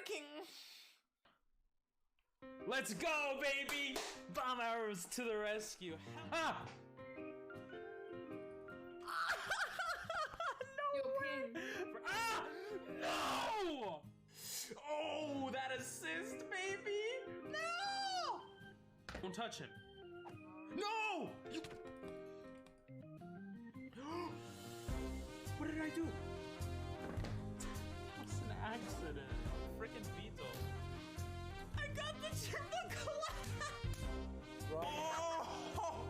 working. Let's go, baby! Bomb arrows to the rescue. Ha! No way! Ah! No! Oh, that assist, baby! No! Don't touch him. No! You... What did I do? It's an accident. Freaking Beetle. I got the triple collapse! Oh!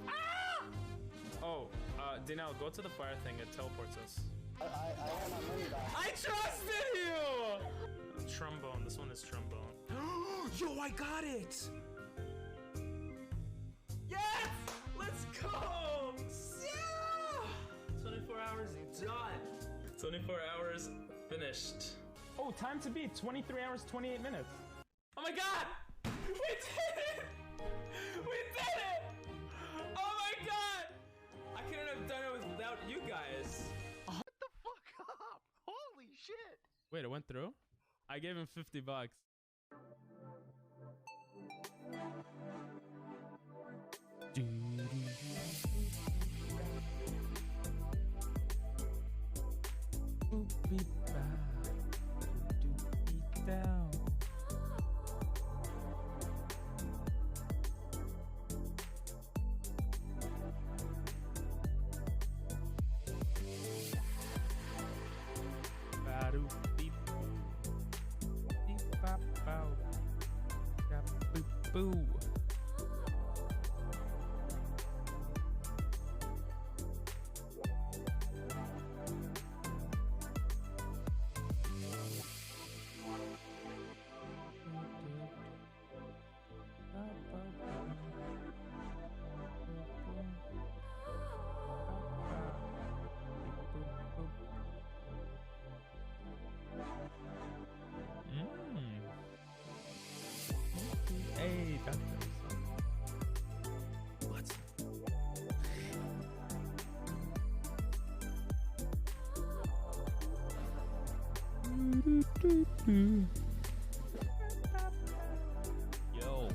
Ah! Oh, Danielle, go to the fire thing. It teleports us. I am on money back. I trusted you! Trombone. This one is trombone. Yo, I got it! Yes! Let's go! Yeah! 24 hours done. 24 hours finished. Oh, time to beat 23 hours, 28 minutes. Oh my god! We did it! We did it! Oh my god! I couldn't have done it without you guys. What the fuck up? Holy shit! Wait, it went through? I gave him $50. Down. Boo. Hey, doctor. What? Yo.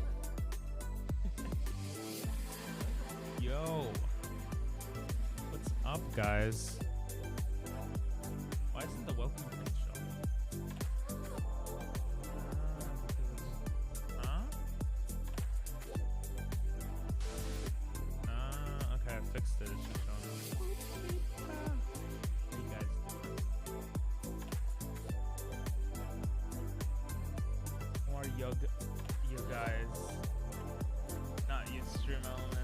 Yo. What's up, guys? Why isn't the welcome thing showing? Okay, I fixed it. It's just showing up. You guys. Who are you guys? Not use stream elements.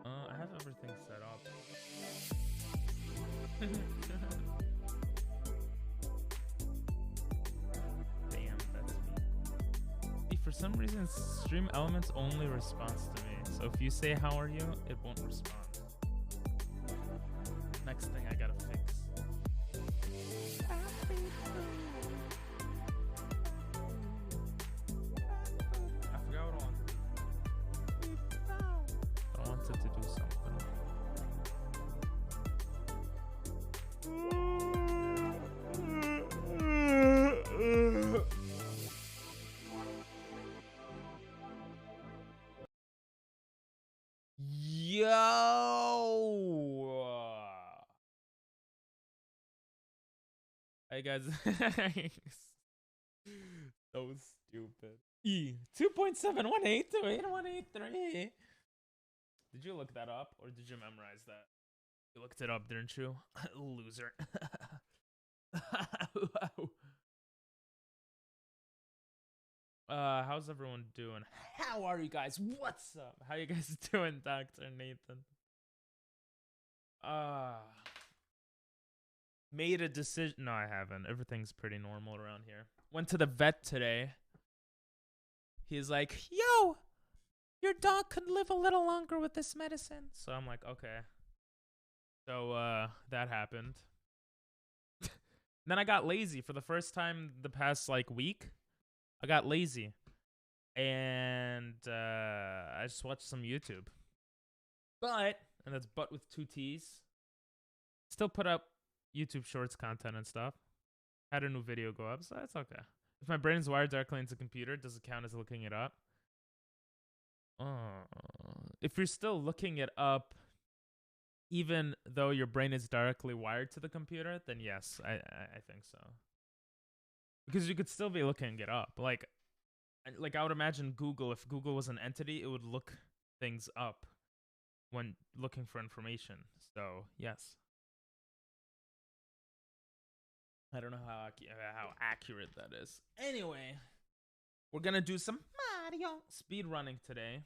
I have everything set up. Damn, that's me. See, for some reason, stream elements only responds to me. So if you say how are you, it won't respond. Next thing I gotta fix. I forgot what I wanted to do something. Yo! Hey guys. So stupid. 2.718288183. Did you look that up or did you memorize that? You looked it up, didn't you? Loser. How's everyone doing? How are you guys? What's up? How you guys doing, Dr. Nathan? Made a decision. No, I haven't. Everything's pretty normal around here. Went to the vet today. He's like, yo, your dog could live a little longer with this medicine. So I'm like, okay. So that happened. Then I got lazy for the first time the past like week. I got lazy. And I just watched some YouTube. But, and that's but with 2 T's, still put up YouTube Shorts content and stuff. Had a new video go up, so that's okay. If my brain is wired directly into the computer, does it count as looking it up? If you're still looking it up, even though your brain is directly wired to the computer, then yes, I think so. Because you could still be looking it up. Like I would imagine Google, if Google was an entity, it would look things up when looking for information. So, yes. I don't know how accurate that is. Anyway, we're going to do some Mario speedrunning today.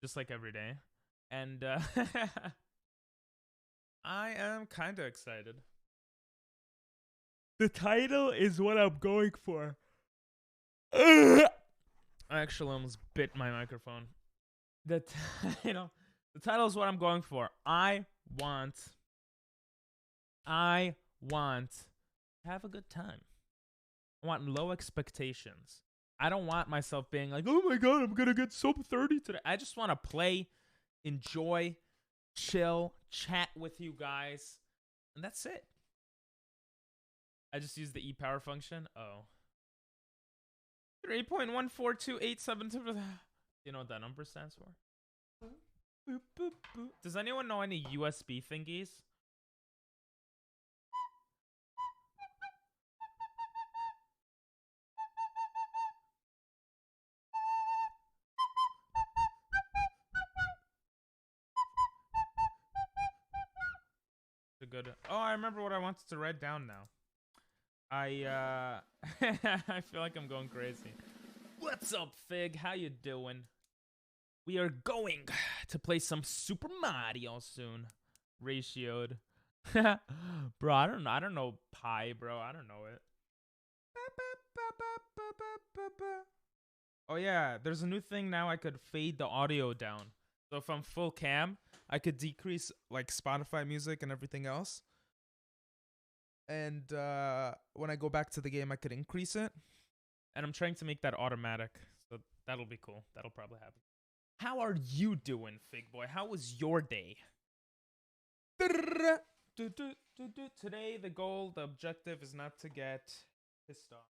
Just like every day. And I am kind of excited. The title is what I'm going for. I actually almost bit my microphone. The title is what I'm going for. I want to have a good time. I want low expectations. I don't want myself being like, oh my god, I'm gonna get sub 30 today. I just want to play, enjoy, chill, chat with you guys, and that's it. I just used the e-power function. Oh. 3.142872. You know what that number stands for? Boop, boop, boop. Does anyone know any USB thingies? Good. Oh, I remember what I wanted to write down now. I feel like I'm going crazy. What's up, Fig? How you doing? We are going to play some Super Mario soon. Ratioed. Bro, I don't know pi, bro. I don't know it. Oh yeah, there's a new thing now. I could fade the audio down. So if I'm full cam, I could decrease like Spotify music and everything else. And when I go back to the game, I could increase it. And I'm trying to make that automatic. So that'll be cool. That'll probably happen. How are you doing, Fig Boy? How was your day? Today, the goal, the objective is not to get pissed off.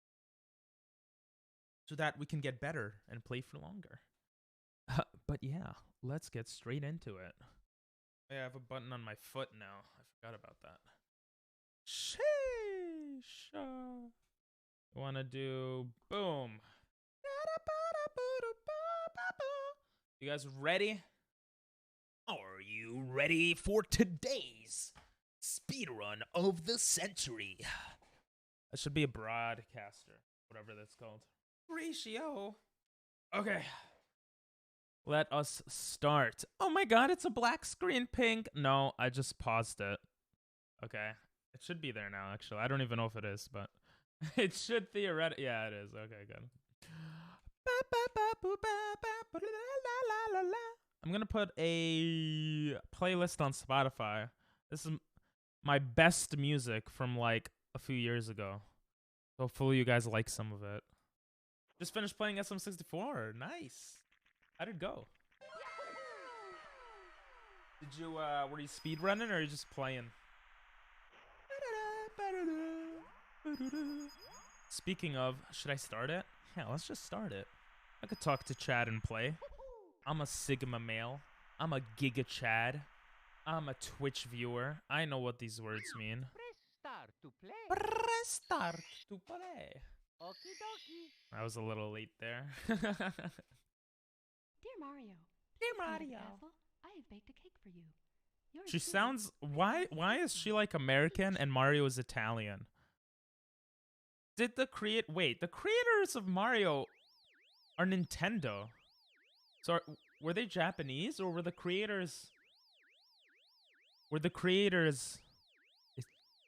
So that we can get better and play for longer. But yeah, let's get straight into it. Yeah, I have a button on my foot now. I forgot about that. Sheesh. I want to do boom. You guys ready? Are you ready for today's speedrun of the century? That should be a broadcaster, whatever that's called. Ratio. Okay. Let us start. Oh my god, it's a black screen, pink. No, I just paused it. Okay. It should be there now, actually. I don't even know if it is, but it should theoretically. Yeah, it is. Okay, good. I'm going to put a playlist on Spotify. This is my best music from like a few years ago. Hopefully you guys like some of it. Just finished playing SM64. Nice. How did it go? Did you, were you speedrunning or are you just playing? Speaking of, should I start it? Yeah, let's just start it. I could talk to Chad and play. I'm a Sigma male. I'm a Giga Chad. I'm a Twitch viewer. I know what these words mean. Press start to play. Press start to play. Okie dokie. I was a little late there. Dear Mario. Dear Under the Mario. castle, I have baked a cake for you. Yours She truly. sounds... Why is she like American and Mario is Italian? Did the Wait, the creators of Mario are Nintendo. So were they Japanese or were the creators...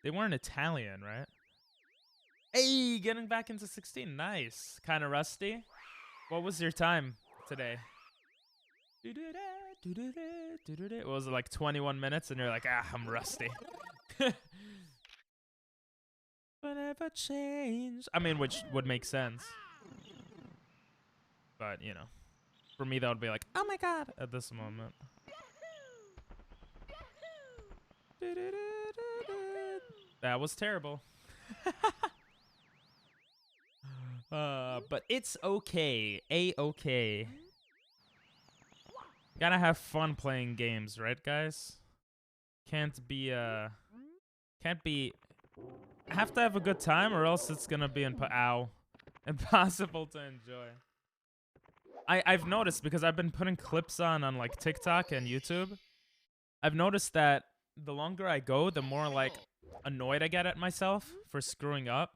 They weren't Italian, right? Hey, getting back into 16. Nice. Kind of rusty. What was your time today? What was it, like 21 minutes? And you're like, I'm rusty. never change. I mean, which would make sense. But, you know, for me, that would be like, oh my god, at this moment. That was terrible. But it's okay. A-okay. Gotta have fun playing games, right, guys? Can't be, I have to have a good time or else it's gonna be impossible to enjoy. I've noticed, because I've been putting clips on like TikTok and YouTube. I've noticed that the longer I go, the more like annoyed I get at myself for screwing up.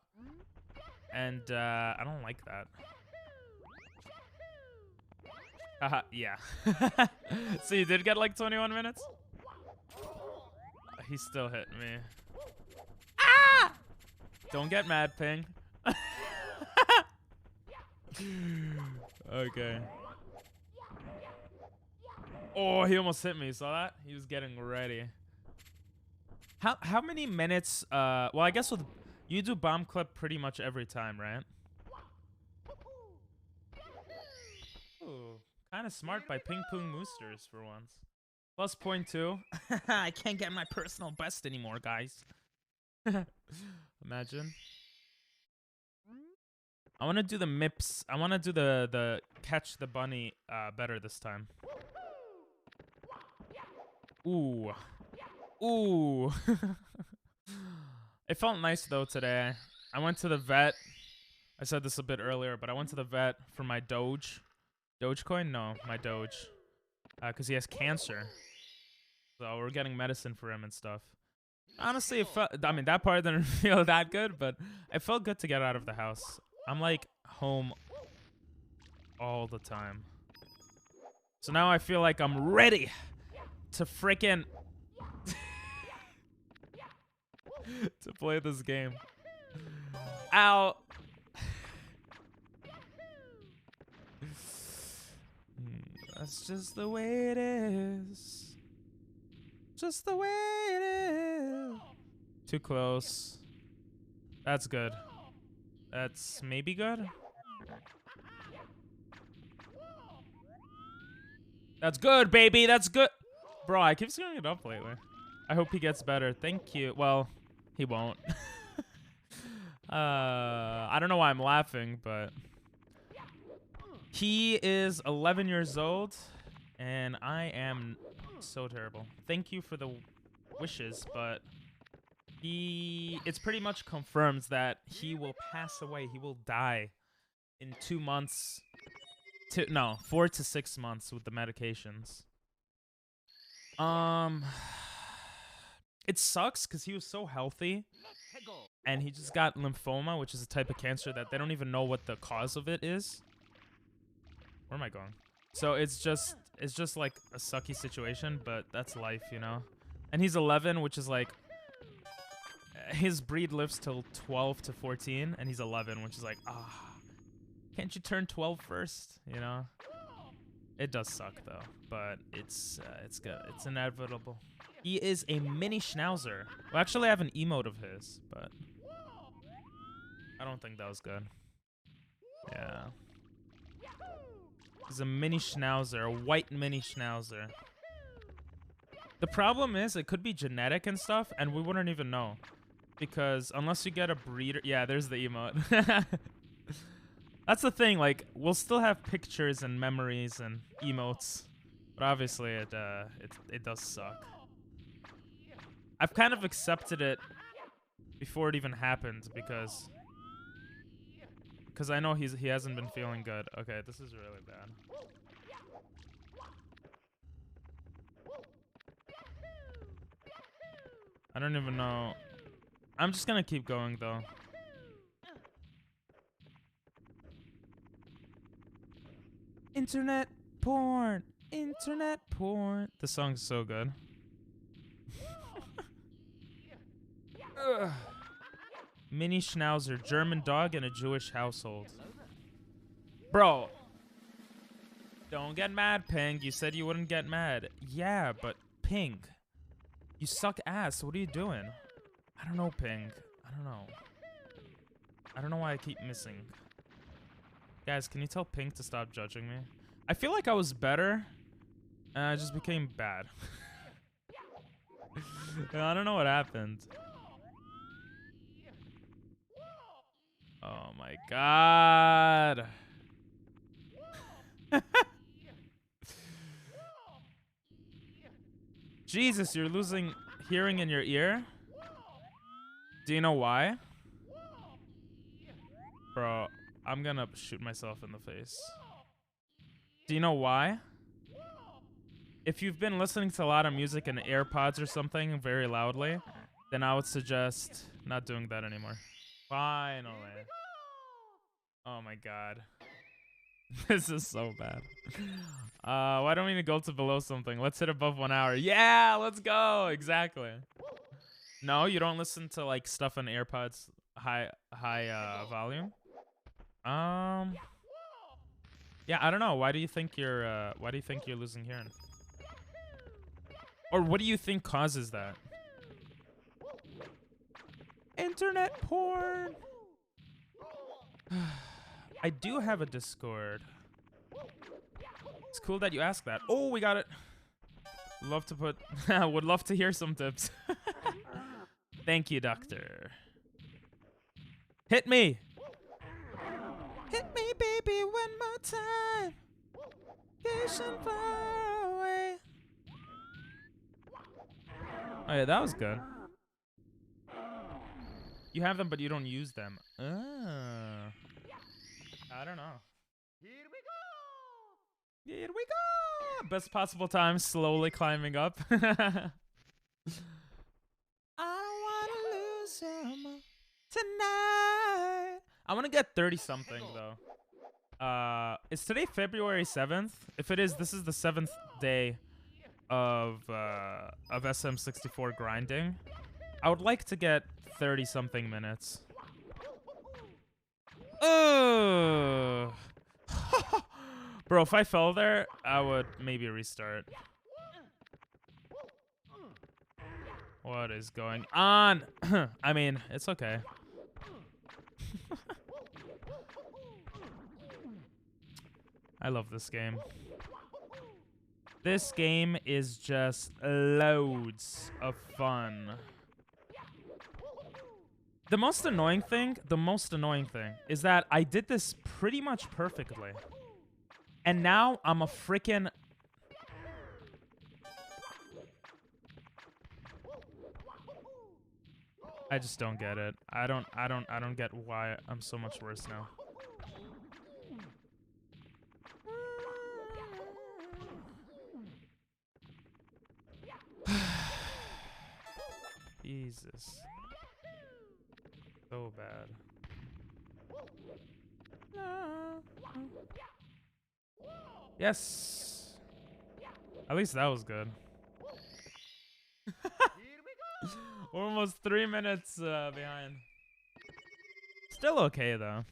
And I don't like that. Haha, yeah. So you did get like 21 minutes? He still hit me. Ah! Don't get mad, Ping. Okay. Oh, he almost hit me. Saw that? He was getting ready. How many minutes? Well, I guess with you do bomb clip pretty much every time, right? Ooh, kind of smart by Ping Pong Moosters for once. Plus 0.2. I can't get my personal best anymore, guys. Imagine. I want to do the MIPS. I want to do the catch the bunny better this time. Ooh. Ooh. It felt nice though today. I went to the vet. I said this a bit earlier, but I went to the vet for my Dogecoin? No, my Doge. Because he has cancer. So we're getting medicine for him and stuff. Honestly, it felt, I mean, that part didn't feel that good, but it felt good to get out of the house. I'm like home all the time. So now I feel like I'm ready to freaking to play this game. Ow. That's just the way it is. Just the way it is. Too close. That's good. That's maybe good. That's good, baby. That's good. Bro, I keep screwing it up lately. I hope he gets better. Thank you. Well, he won't. I don't know why I'm laughing, but he is 11 years old, and I am so terrible. Thank you for the wishes, but it's pretty much confirmed that he will pass away. He will die in 2 months. 4 to 6 months with the medications. It sucks because he was so healthy, and he just got lymphoma, which is a type of cancer that they don't even know what the cause of it is. Where am I going? So it's just like a sucky situation, but that's life, you know. And he's 11, which is like his breed lives till 12 to 14, and he's 11, which is like, can't you turn 12 first? You know. It does suck though, but it's good. It's inevitable. He is a mini schnauzer. Well, actually, I have an emote of his, but I don't think that was good. Yeah. He's a mini schnauzer, a white mini schnauzer. The problem is it could be genetic and stuff, and we wouldn't even know. Because unless you get a breeder... Yeah, there's the emote. That's the thing, like, we'll still have pictures and memories and emotes. But obviously it does suck. I've kind of accepted it before it even happened because I know he hasn't been feeling good. Okay, this is really bad. I don't even know. I'm just gonna keep going though. Internet porn. Internet porn. The song's so good. Mini Schnauzer, German dog in a Jewish household. Bro. Don't get mad, Ping. You said you wouldn't get mad. Yeah, but Ping. You suck ass. What are you doing? I don't know, Ping. I don't know. I don't know why I keep missing. Guys, can you tell Pink to stop judging me? I feel like I was better, and I just became bad. I don't know what happened. Oh my god. Jesus, you're losing hearing in your ear? Do you know why? Bro, I'm gonna shoot myself in the face. Do you know why? If you've been listening to a lot of music in AirPods or something very loudly, then I would suggest not doing that anymore. Finally. Oh my god. This is so bad. Why don't we need to go to below something? Let's hit above 1 hour. Yeah, let's go. Exactly. No, you don't listen to like stuff on AirPods high volume. Yeah, I don't know. Why do you think you're losing hearing? Or what do you think causes that? Internet porn. I do have a Discord. It's cool that you ask that. Oh, we got it. Love to put would love to hear some tips. Thank you, doctor. Hit me. Hit me, baby, one more time. Getting far away. Oh yeah, that was good. You have them, but you don't use them. I don't know. Here we go! Here we go! Best possible time, slowly climbing up. I don't want to lose him tonight. I want to get 30-something, though. Is today February 7th? If it is, this is the 7th day of SM64 grinding. I would like to get 30-something minutes. Ugh. Bro, if I fell there, I would maybe restart. What is going on? I mean, it's okay. I love this game. This game is just loads of fun. The most annoying thing is that I did this pretty much perfectly. And now I'm a freaking... I just don't get it. I don't get why I'm so much worse now. Jesus. So bad. Yes. At least that was good. We're almost 3 minutes behind. Still okay though.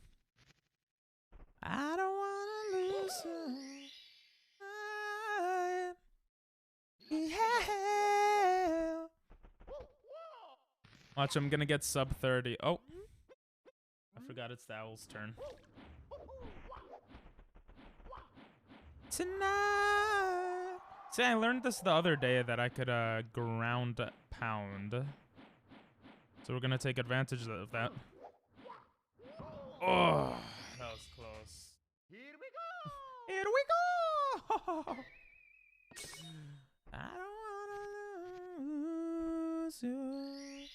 I don't wanna lose you. Yeah. Watch, I'm gonna get sub 30. Oh. I forgot it's the owl's turn. Tonight. See, I learned this the other day that I could ground pound. So we're gonna take advantage of that. Oh, that was close. Here we go! Here we go! I don't wanna lose you.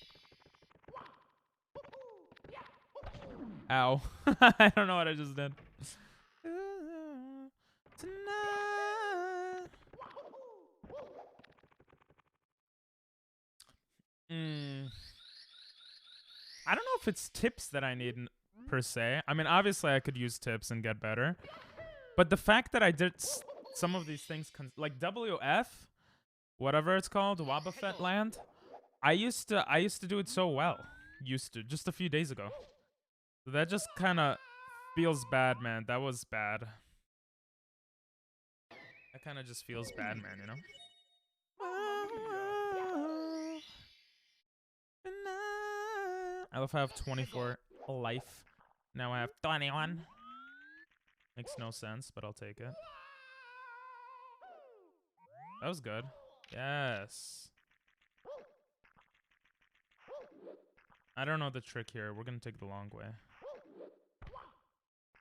Ow. I don't know what I just did. Tonight. I don't know if it's tips that I need per se. I mean, obviously I could use tips and get better. But the fact that I did some of these things, like WF, whatever it's called, Wobbuffet Land, I used to do it so well. Just a few days ago. So that just kind of feels bad, man. That was bad. That kind of just feels bad, man, you know? I love how I have 24 life. Now I have 21. Makes no sense, but I'll take it. That was good. Yes. I don't know the trick here. We're gonna take the long way.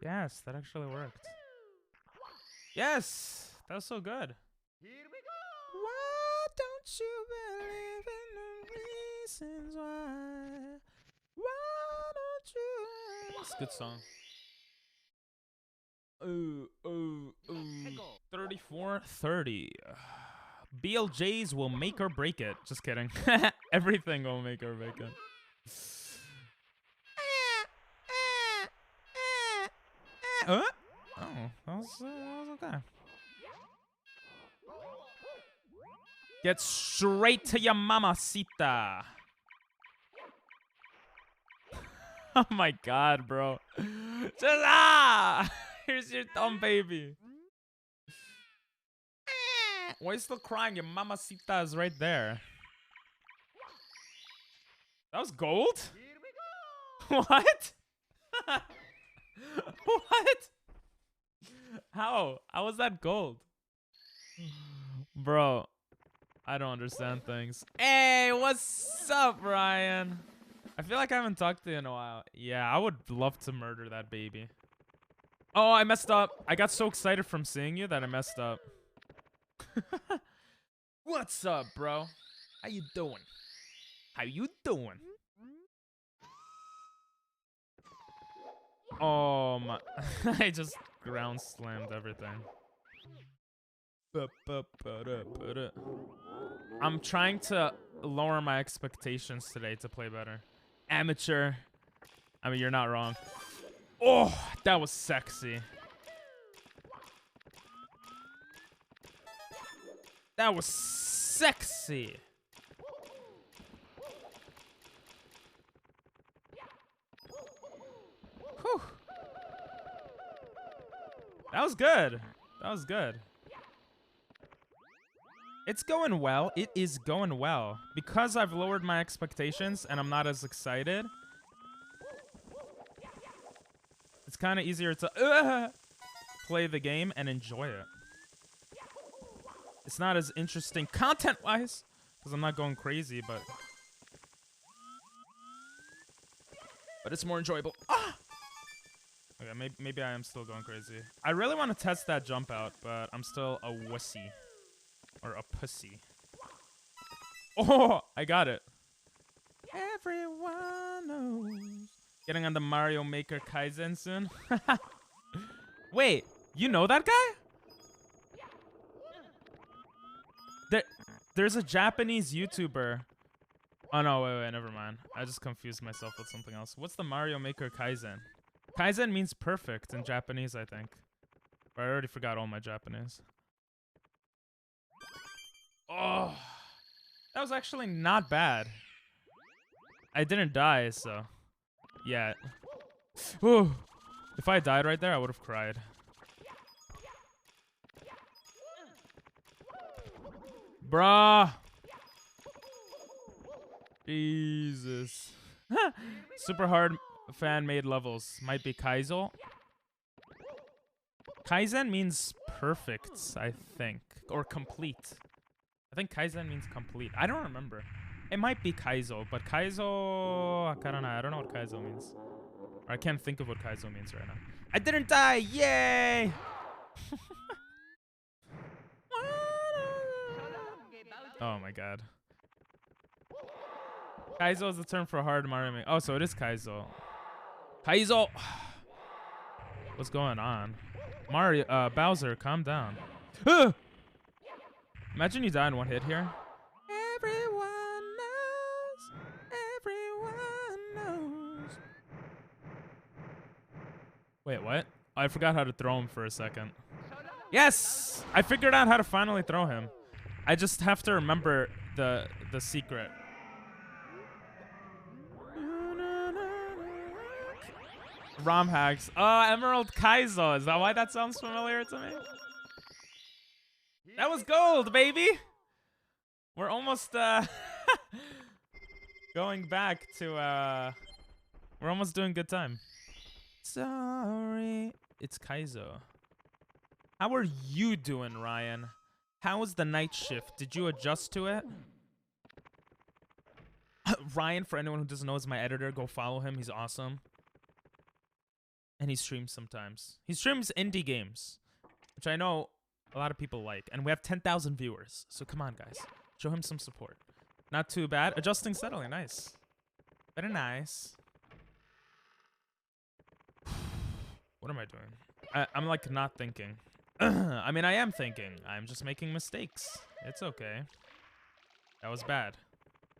Yes, that actually worked. Yes! That was so good. Here we go. Why don't you believe in the reasons why? Why don't you? It's a good song. Ooh, ooh, ooh. 34-30. BLJs will make or break it. Just kidding. Everything will make or break it. Oh, that was okay. Get straight to your mamacita. Oh my god, bro. Just here's your dumb baby. Why are you still crying? Your mamacita is right there. That was gold? Here we go. What? What? How? How was that gold? Bro, I don't understand things. Hey, what's up, Ryan? I feel like I haven't talked to you in a while. Yeah, I would love to murder that baby. Oh, I messed up. I got so excited from seeing you that I messed up. What's up, bro? How you doing? How you doing? Oh my. I just ground slammed everything. I'm trying to lower my expectations today to play better. Amateur. I mean, you're not wrong. Oh, that was sexy. That was sexy. Whew. That was good. That was good. It's going well. It is going well. Because I've lowered my expectations and I'm not as excited, it's kind of easier to play the game and enjoy it. It's not as interesting content-wise, because I'm not going crazy, but it's more enjoyable. Ah! Okay, maybe I am still going crazy. I really want to test that jump out, but I'm still a wussy. Or a pussy. Oh, I got it. Everyone knows. Getting on the Mario Maker Kaizen soon. Wait, you know that guy? There's a Japanese YouTuber. Oh no, wait, never mind. I just confused myself with something else. What's the Mario Maker Kaizen? Kaizen means perfect in Japanese, I think. But I already forgot all my Japanese. Oh, that was actually not bad. I didn't die, so yeah. Ooh, if I died right there, I would have cried. Bruh. Jesus. Super hard fan-made levels. Might be Kaizo. Kaizen means perfect, I think. Or complete. I think Kaizen means complete. I don't remember. It might be Kaizo, but Kaizo... I don't know what Kaizo means. Or I can't think of what Kaizo means right now. I didn't die! Yay! Oh my god. Kaizo is the term for hard Mario Maker. Oh, so it is Kaizo. Kaizo! What's going on? Mario, Bowser, calm down. Imagine you die in one hit here. Everyone knows. Everyone knows. Wait, what? I forgot how to throw him for a second. Yes! I figured out how to finally throw him. I just have to remember the secret. ROM hacks. Oh, Emerald Kaizo. Is that why that sounds familiar to me? That was gold, baby! We're almost, going back to, we're almost doing good time. Sorry. It's Kaizo. How are you doing, Ryan? How was the night shift? Did you adjust to it? Ryan, for anyone who doesn't know, is my editor. Go follow him. He's awesome. And he streams sometimes. He streams indie games, which I know a lot of people like. And we have 10,000 viewers. So come on, guys. Show him some support. Not too bad. Adjusting steadily. Nice. Very nice. What am I doing? I'm like not thinking. I mean, I am thinking. I'm just making mistakes. It's okay. That was bad.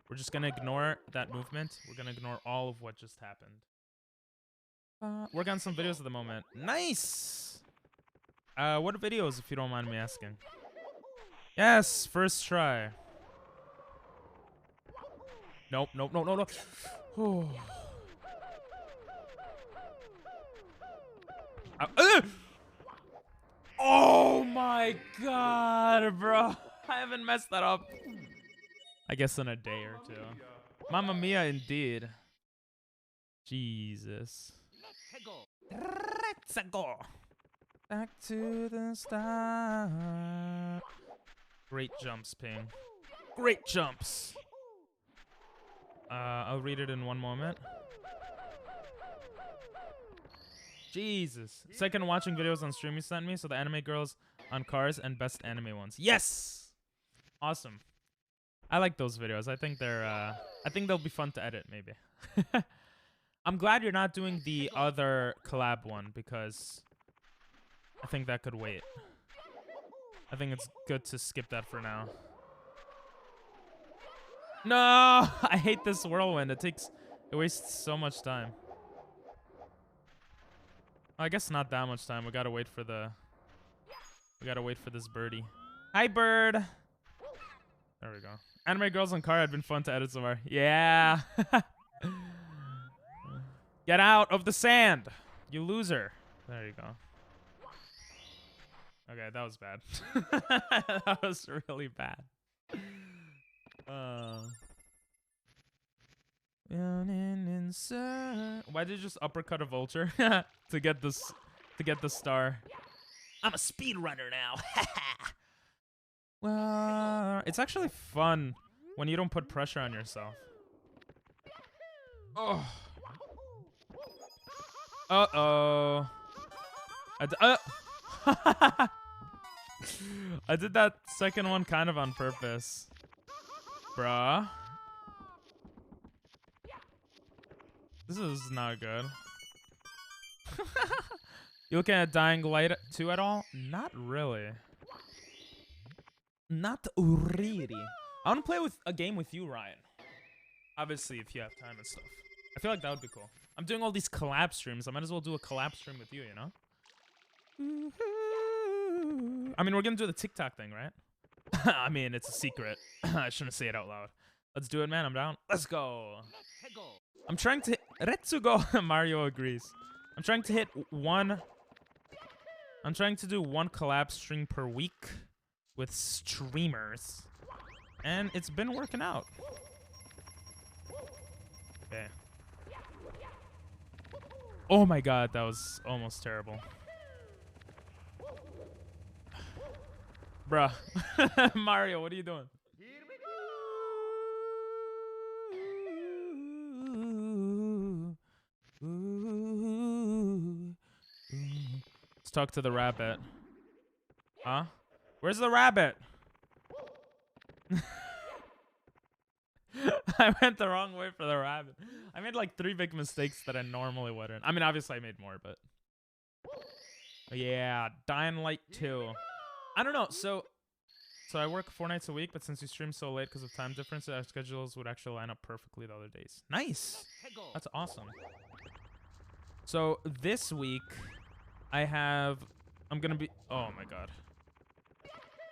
We're just gonna ignore that movement. We're gonna ignore all of what just happened. Work on some videos at the moment. Nice! What videos, if you don't mind me asking? Yes, first try. Nope, nope, no, no, no. Oh my god, bro. I haven't messed that up. I guess in a day or two. Mamma mia, indeed. Jesus. Let's go. Back to the start. Great jumps, Ping. Great jumps. I'll read it in one moment. Jesus. Second, watching videos on stream you sent me. So the anime girls on cars and best anime ones. Yes! Awesome. I like those videos. I think they'll be fun to edit, maybe. I'm glad you're not doing the other collab one because I think that could wait. I think it's good to skip that for now. No! I hate this whirlwind. It wastes so much time. I guess not that much time. We gotta wait for this birdie. Hi, bird. There we go. Anime girls on car had been fun to edit so far. Yeah. Get out of the sand, you loser. There you go. Okay, that was bad. That was really bad. Why did you just uppercut a vulture to get the star? I'm a speedrunner now. Well, it's actually fun when you don't put pressure on yourself. Oh. Uh-oh. I did that second one kind of on purpose. Bruh. This is not good. You looking at Dying Light 2 at all? Not really. Not really. I want to play with a game with you, Ryan. Obviously, if you have time and stuff. I feel like that would be cool. I'm doing all these collab streams. I might as well do a collab stream with you, you know? I mean, we're going to do the TikTok thing, right? I mean, it's a secret. I shouldn't say it out loud. Let's do it, man. I'm down. Let's go. I'm trying to... Retsugo. Mario agrees. I'm trying to hit one... I'm trying to do one collab stream per week with streamers. And it's been working out. Okay. Oh my god, that was almost terrible. Bruh. Mario, what are you doing? Let's talk to the rabbit. Huh? Where's the rabbit? I went the wrong way for the rabbit. I made like 3 big mistakes that I normally wouldn't. I mean, obviously I made more, but... Yeah, Dying Light 2. I don't know, so I work 4 nights a week, but since we stream so late because of time difference, our schedules would actually line up perfectly the other days. Nice! That's awesome. So this week, I'm gonna be... Oh my god.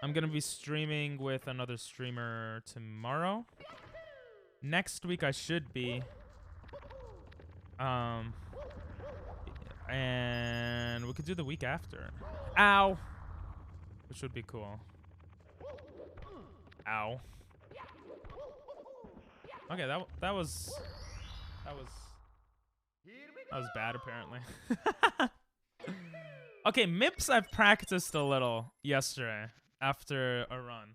I'm gonna be streaming with another streamer tomorrow. Next week I should be. And we could do the week after. Ow! Which would be cool. Ow. Okay, that was That was bad, apparently. Okay, MIPS I've practiced a little yesterday after a run.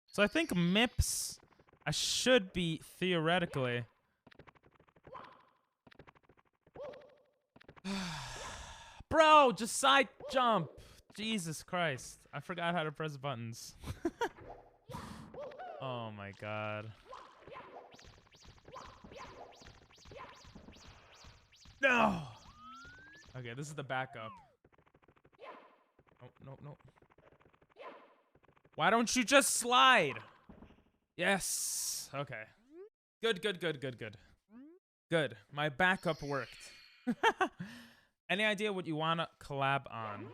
So I think MIPS I should be theoretically. Bro, just side jump. Jesus Christ. I forgot how to press buttons. Oh my god. No! Okay, this is the backup. Oh, no, no. Why don't you just slide? Yes. Okay. Good, good, good, good, good. Good. My backup worked. Any idea what you want to collab on?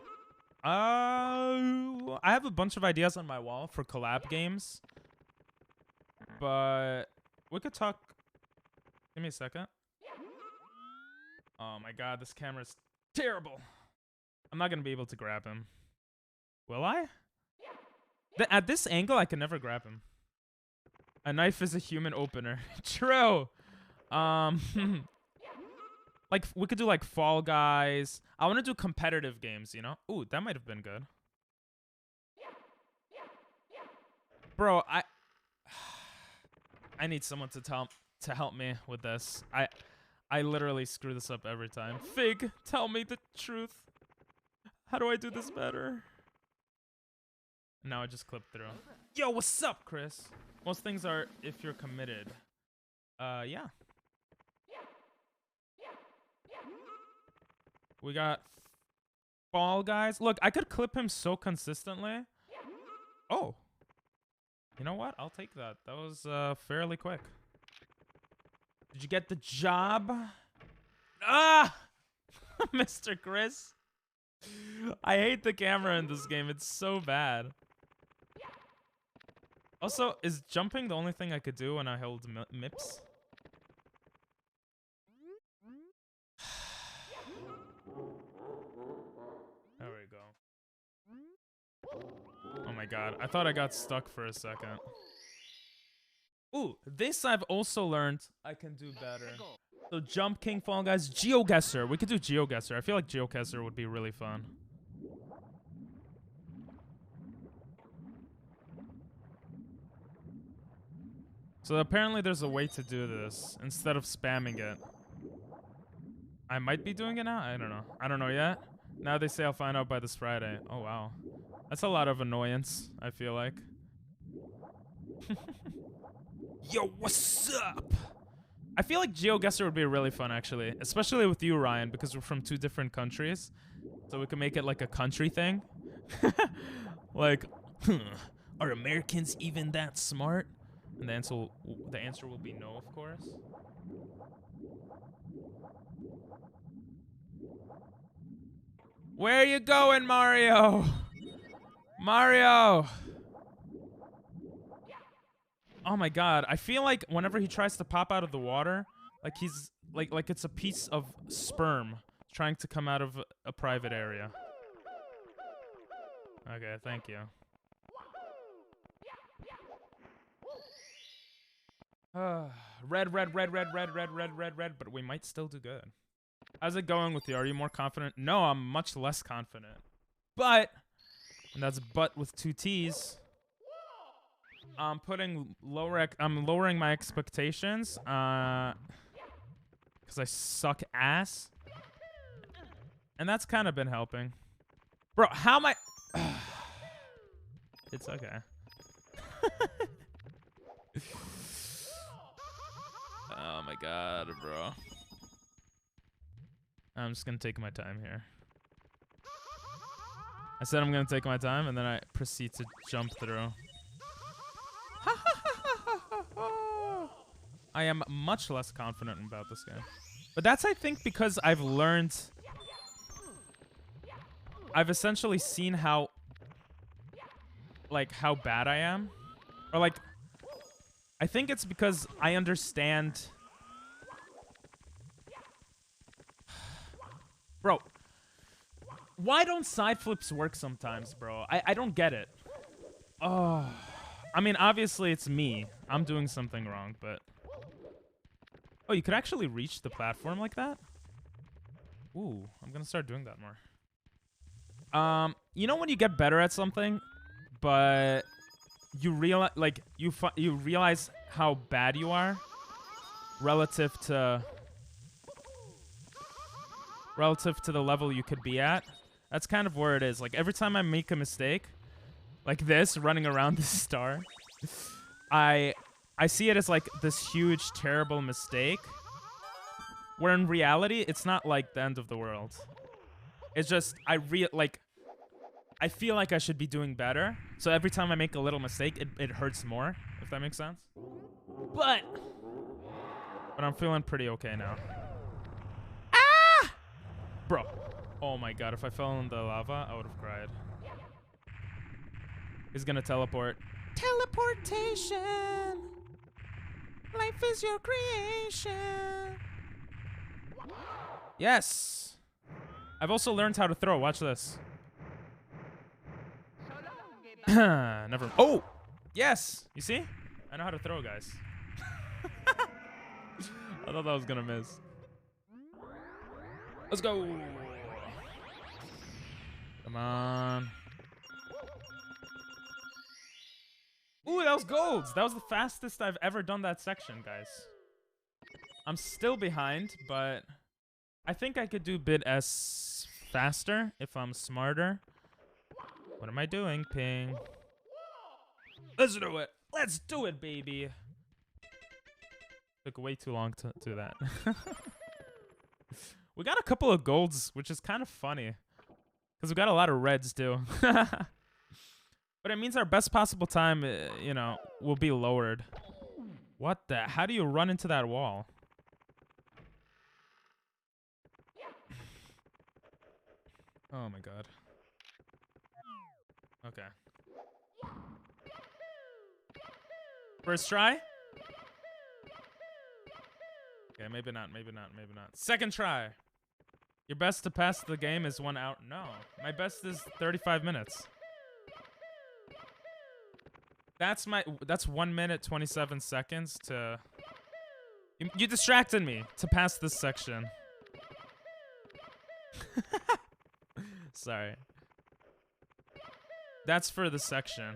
I have a bunch of ideas on my wall for collab games. But we could talk. Give me a second. Oh my god, this camera's terrible. I'm not going to be able to grab him. Will I? At this angle, I can never grab him. A knife is a human opener. True. Like, we could do, like, Fall Guys. I want to do competitive games, you know? Ooh, that might have been good. Bro, I need someone to help me with this. I literally screw this up every time. Fig, tell me the truth. How do I do this better? Now I just clip through. Yo, what's up, Chris? Most things are if you're committed. Yeah. We got Fall Guys. Look, I could clip him so consistently. Oh. You know what? I'll take that. That was fairly quick. Did you get the job? Ah! Mr. Chris. I hate the camera in this game. It's so bad. Also, is jumping the only thing I could do when I hold MIPS? There we go. Oh my god. I thought I got stuck for a second. Ooh, this I've also learned I can do better. So Jump King, Fall Guys, GeoGuessr. We could do GeoGuessr. I feel like GeoGuessr would be really fun. So apparently there's a way to do this instead of spamming it. I might be doing it now? I don't know. I don't know yet. Now they say I'll find out by this Friday. Oh, wow. That's a lot of annoyance, I feel like. Yo, what's up? I feel like GeoGuessr would be really fun, actually. Especially with you, Ryan, because we're from 2 different countries. So we can make it like a country thing. Like, are Americans even that smart? And the answer will be no, of course. Where are you going, Mario? Mario! Oh my god, I feel like whenever he tries to pop out of the water, like he's like it's a piece of sperm trying to come out of a private area. Okay, thank you. Red, red, red, red, red, red, red, red, red, but we might still do good. How's it going with you? Are you more confident? No, I'm much less confident. But, and that's but with 2 T's. I'm lowering my expectations, because I suck ass. And that's kind of been helping. Bro, how am I... It's okay. Oh my god, bro. I'm just gonna take my time here. I said I'm gonna take my time, and then I proceed to jump through. I am much less confident about this game. But that's, I think, because I've learned... I've essentially seen how... like, how bad I am. Or, like... I think it's because I understand... Bro. Why don't side flips work sometimes, bro? I don't get it. Oh... I mean, obviously it's me. I'm doing something wrong, but... Oh, you could actually reach the platform like that? Ooh, I'm gonna start doing that more. You know when you get better at something, but you realize, like, you realize how bad you are relative to the level you could be at. That's kind of where it is. Like every time I make a mistake, like this, running around the star, I see it as like this huge, terrible mistake. Where in reality, it's not like the end of the world. It's just I feel like I should be doing better. So every time I make a little mistake, it hurts more, if that makes sense. But I'm feeling pretty okay now. Ah! Bro. Oh my god, if I fell in the lava, I would have cried. He's gonna teleport. Teleportation. Life is your creation. Yes. I've also learned how to throw. Watch this. Never. Oh, yes. You see? I know how to throw, guys. I thought that was gonna miss. Let's go. Come on. Ooh, that was golds. That was the fastest I've ever done that section, guys. I'm still behind, but I think I could do bit S faster if I'm smarter. What am I doing, ping? Let's do it. Let's do it, baby. Took way too long to do that. We got a couple of golds, which is kind of funny. Because we got a lot of reds, too. But it means our best possible time, you know, will be lowered. What the? How do you run into that wall? Oh, my God. Okay. First try? Okay, maybe not, maybe not, maybe not. Second try. Your best to pass the game is 1 hour. No, my best is 35 minutes. That's 1 minute, 27 seconds to... You distracted me to pass this section. Sorry. That's for the section.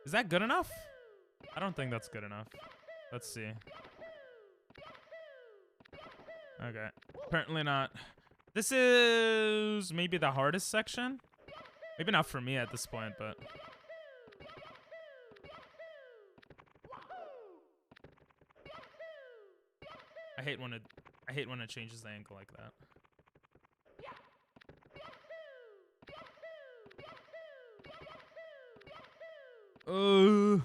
Is that good enough? I don't think that's good enough. Let's see. Okay. Apparently not. This is maybe the hardest section. Maybe not for me at this point, but... I hate when it changes the angle like that. Yahoo!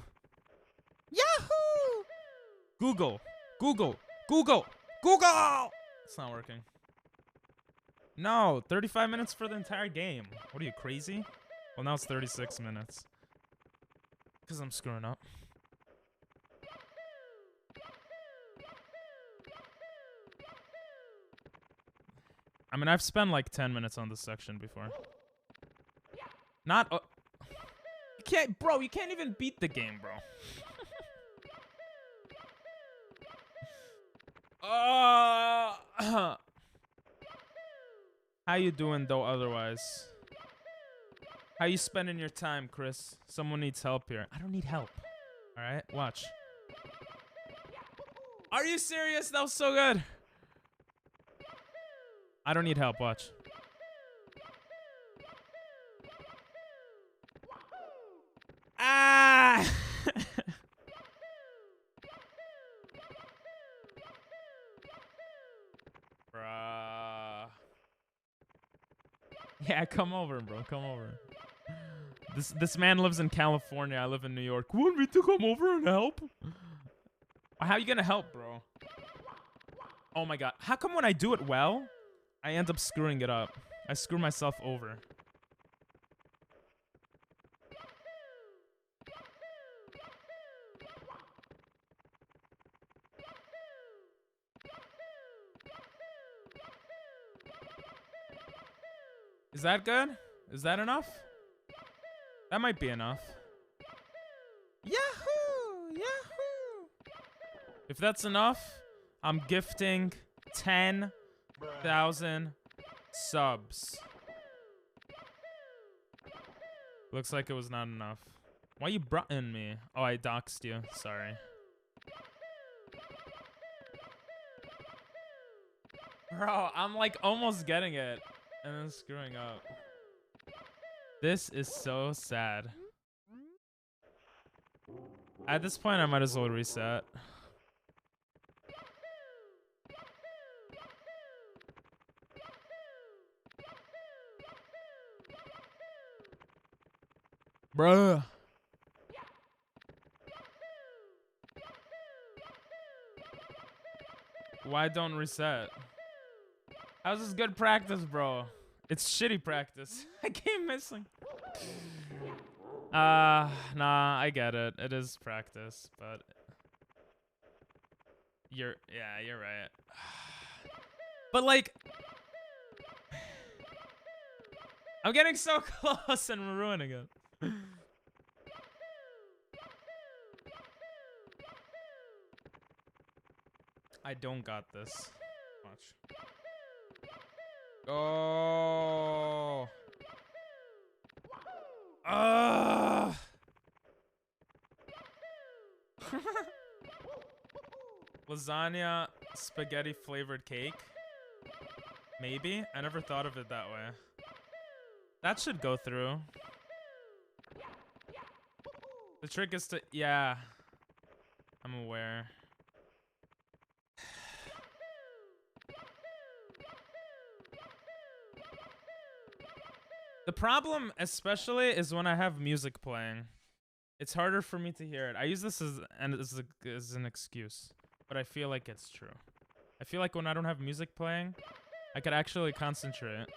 Google. Google. Google. Google! It's not working. No, 35 minutes for the entire game. What are you, crazy? Well, now it's 36 minutes. Because I'm screwing up. I mean, I've spent like 10 minutes on this section before. Not... you can't... Bro, you can't even beat the game, bro. How you doing, though, otherwise? How you spending your time, Chris? Someone needs help here. I don't need help. All right, watch. Are you serious? That was so good. I don't need help. Watch. Ah! Bruh. Yeah, come over, bro. Come over. This man lives in California. I live in New York. Want me to come over and help? How you gonna help, bro? Oh my god. How come when I do it well, I end up screwing it up? I screw myself over. Is that good? Is that enough? That might be enough. Yahoo! Yahoo! If that's enough, I'm gifting 10,000 subs. Looks like it was not enough. Why you broughting me? Oh, I doxed you. Sorry. Bro, I'm like almost getting it and then screwing up. This is so sad. At this point, I might as well reset. Bruh. Why don't reset? How's this good practice, bro? It's shitty practice. I keep missing. Nah, I get it. It is practice, but you're right. But like, I'm getting so close and we're ruining it. I don't got this. Watch. Oh. Lasagna spaghetti flavored cake. Maybe? I never thought of it that way. That should go through. The trick is to, yeah. I'm aware. The problem, especially, is when I have music playing. It's harder for me to hear it. I use this as an excuse, but I feel like it's true. I feel like when I don't have music playing, I could actually concentrate.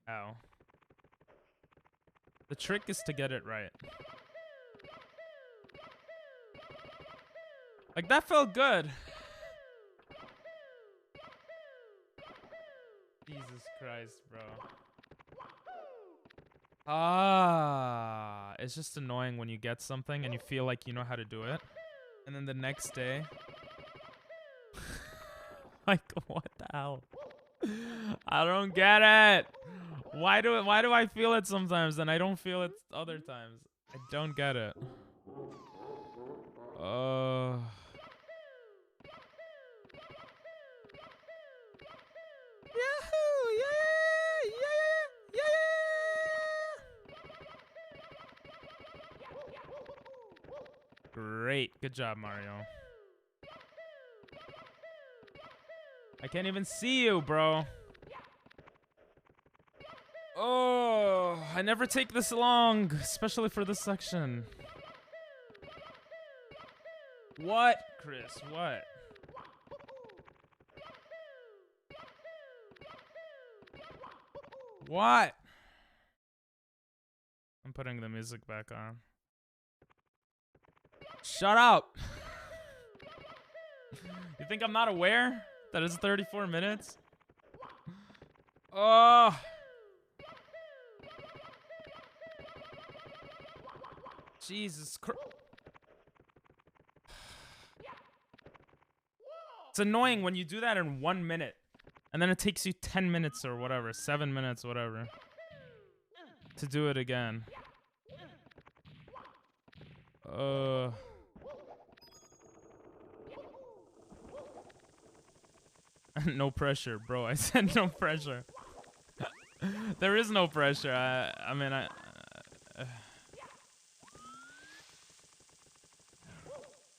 Ow. The trick is to get it right. Like, that felt good. Jesus Christ, bro. Ah, it's just annoying when you get something and you feel like you know how to do it. And then the next day... like, what the hell? I don't get it. Why do I feel it sometimes and I don't feel it other times? I don't get it. Yahoo! Yeah! Great. Good job, Mario. I can't even see you, bro. Oh, I never take this long, especially for this section. What, Chris? What? What? I'm putting the music back on. Shut up! You think I'm not aware that it's 34 minutes? Oh! Jesus Christ. It's annoying when you do that in 1 minute. And then it takes you 10 minutes or whatever, 7 minutes, whatever, to do it again. No pressure, bro. I said no pressure. There is no pressure. I mean,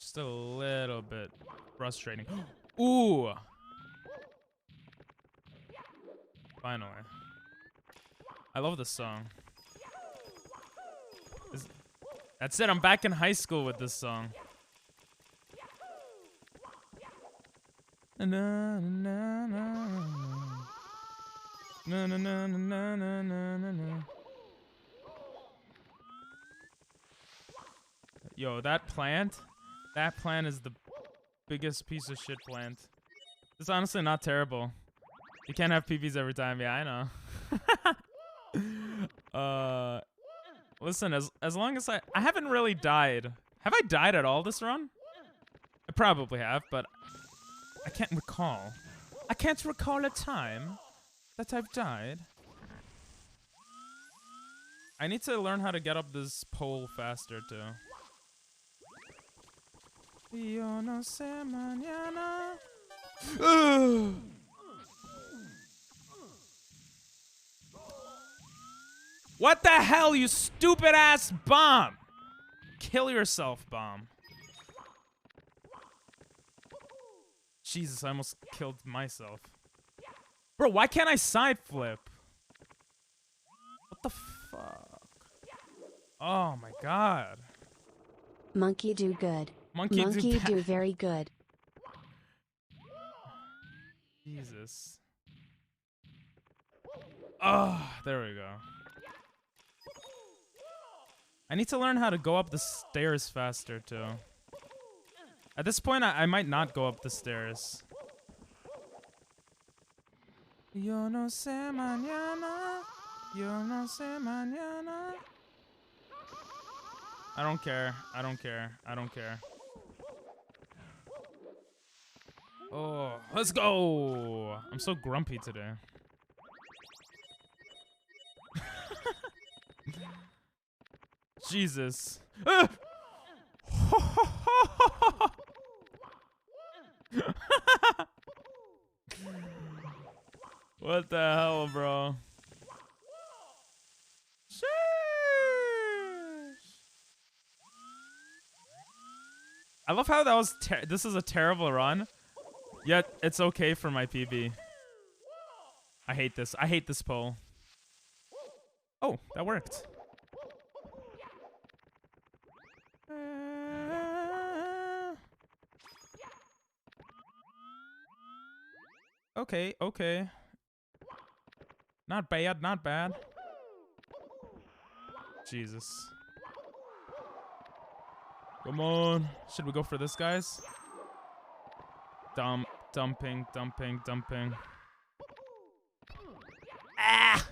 just a little bit frustrating. Ooh. Finally. I love this song. That's it. I'm back in high school with this song. Na na na na na na na na na na na. Yo, that plant is the biggest piece of shit plant. It's honestly not terrible. You can't have PVs every time. Yeah, I know. Listen, as long as I haven't really died. Have I died at all this run? I probably have, but I can't recall. I can't recall a time that I've died. I need to learn how to get up this pole faster, too. Yo no sé mañana. What the hell, you stupid ass bomb! Kill yourself, bomb. Jesus, I almost killed myself. Bro, why can't I side flip? What the fuck? Oh my god. Monkey do good. Monkey do very good. Jesus. Oh, there we go. I need to learn how to go up the stairs faster, too. At this point, I might not go up the stairs. Yo no sé mañana. Yo no sé mañana. I don't care. I don't care. I don't care. Oh, let's go. I'm so grumpy today. Jesus. What the hell, bro? Sheesh. I love how that was. This is a terrible run, yet it's okay for my PB. I hate this. I hate this pole. Oh, that worked. Okay, okay. Not bad, not bad. Jesus. Come on. Should we go for this, guys? Dumping. Ah!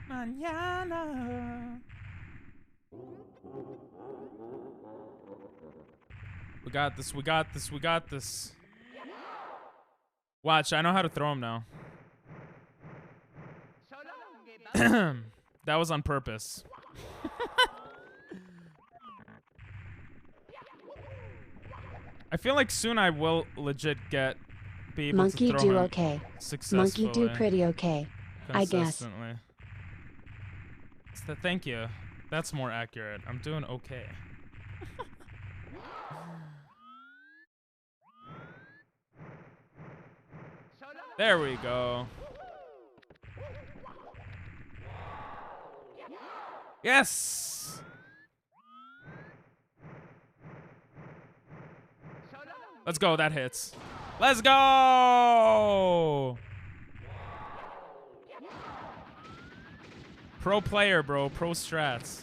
Mañana. We got this, we got this, we got this. Watch, I know how to throw him now. That was on purpose. I feel like soon I will legit be able Monkey to throw do him okay. successfully. Monkey do pretty okay. I guess. Thank you. That's more accurate. I'm doing okay. There we go. Yes! Let's go, that hits. Let's go! Pro player, bro. Pro strats.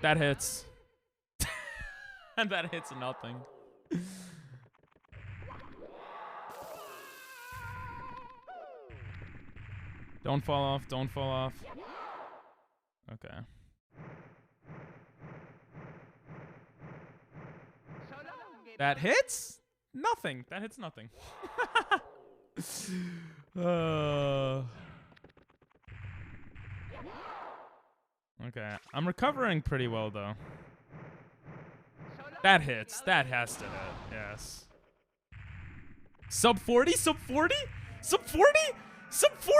That hits. And that hits nothing. Don't fall off, don't fall off. Okay. That hits? Nothing. That hits nothing. Okay. I'm recovering pretty well, though. That hits. That has to hit. Yes. Sub 40? Sub 40? Sub 40? Sub 40?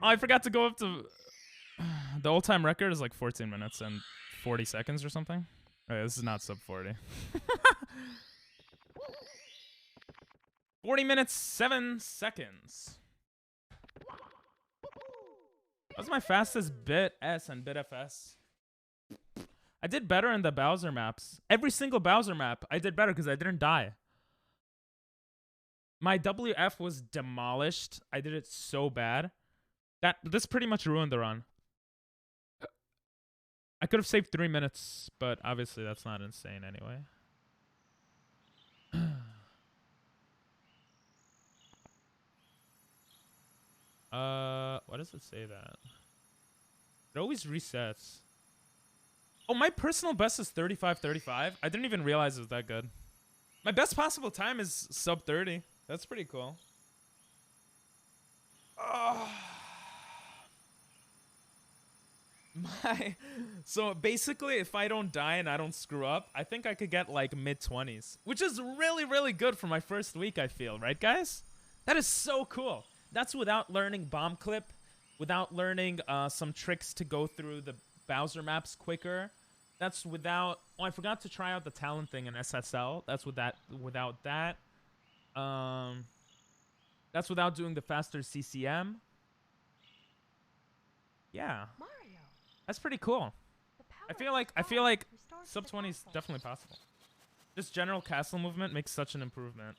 Oh, I forgot to go up to... The all-time record is like 14 minutes and 40 seconds or something. Okay, this is not sub 40. 40 minutes, 7 seconds. That's my fastest bit S and bit FS. I did better in the Bowser maps. Every single Bowser map, I did better because I didn't die. My WF was demolished. I did it so bad. This pretty much ruined the run. I could have saved 3 minutes, but obviously that's not insane anyway. does it say that? It always resets. Oh, my personal best is 35:35. I didn't even realize it was that good. My best possible time is sub 30. That's pretty cool. Oh. So basically, if I don't die and I don't screw up, I think I could get like mid-20s, which is really, really good for my first week, I feel, right, guys? That is so cool. That's without learning bomb clip, without learning some tricks to go through the Bowser maps quicker. That's without... Oh, I forgot to try out the talent thing in SSL. That's without that. That's without doing the faster CCM. Yeah. That's pretty cool. I feel like sub 20 is definitely possible. Just general castle movement makes such an improvement.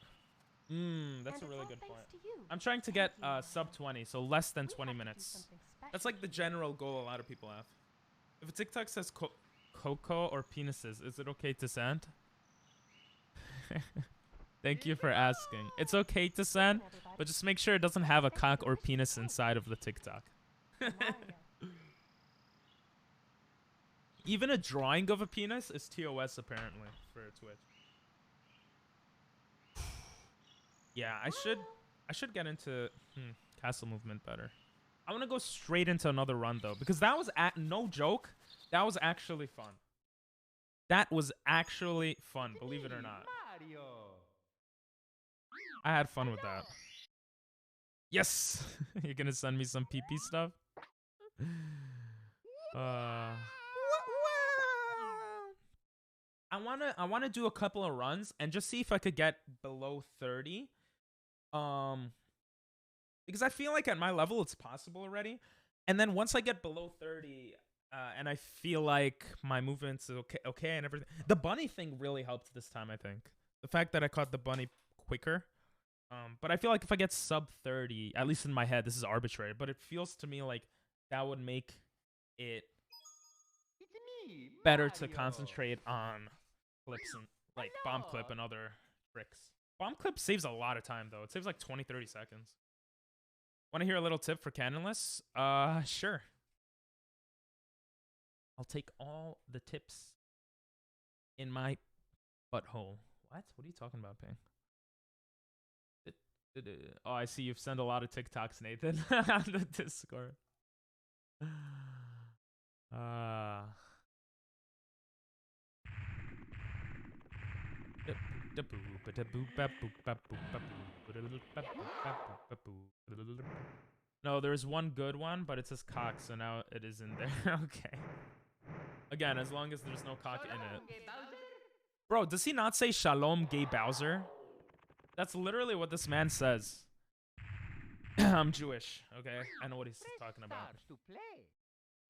That's a really good point. I'm trying to get sub 20, so less than 20 minutes. That's like the general goal a lot of people have. If a TikTok says Coco or penises, is it okay to send? Thank you for asking. It's okay to send, but just make sure it doesn't have a cock or penis inside of the TikTok. Even a drawing of a penis is TOS apparently for Twitch. Yeah, I should get into castle movement better. I want to go straight into another run though, because that was no joke. That was actually fun. That was actually fun, believe it or not. I had fun with that. Yes, you're gonna send me some PP stuff. I wanna do a couple of runs and just see if I could get below 30. Because I feel like at my level it's possible already. And then once I get below 30, and I feel like my movement's okay and everything. The bunny thing really helped this time, I think. The fact that I caught the bunny quicker. But I feel like if I get sub 30, at least in my head, this is arbitrary, but it feels to me like that would make it better to concentrate on clips and like bomb clip and other tricks. Bomb clip saves a lot of time though. It saves like 20-30 seconds. Want to hear a little tip for cannonless? Sure. I'll take all the tips in my butthole. What? What are you talking about, Ping? Oh, I see you've sent a lot of TikToks, Nathan, on the Discord. No, there's one good one, but it says cock, so now it is in there. Okay. Again, as long as there's no cock in it. Bro, does he not say Shalom, gay Bowser? That's literally what this man says. I'm Jewish, okay? I know what he's talking about.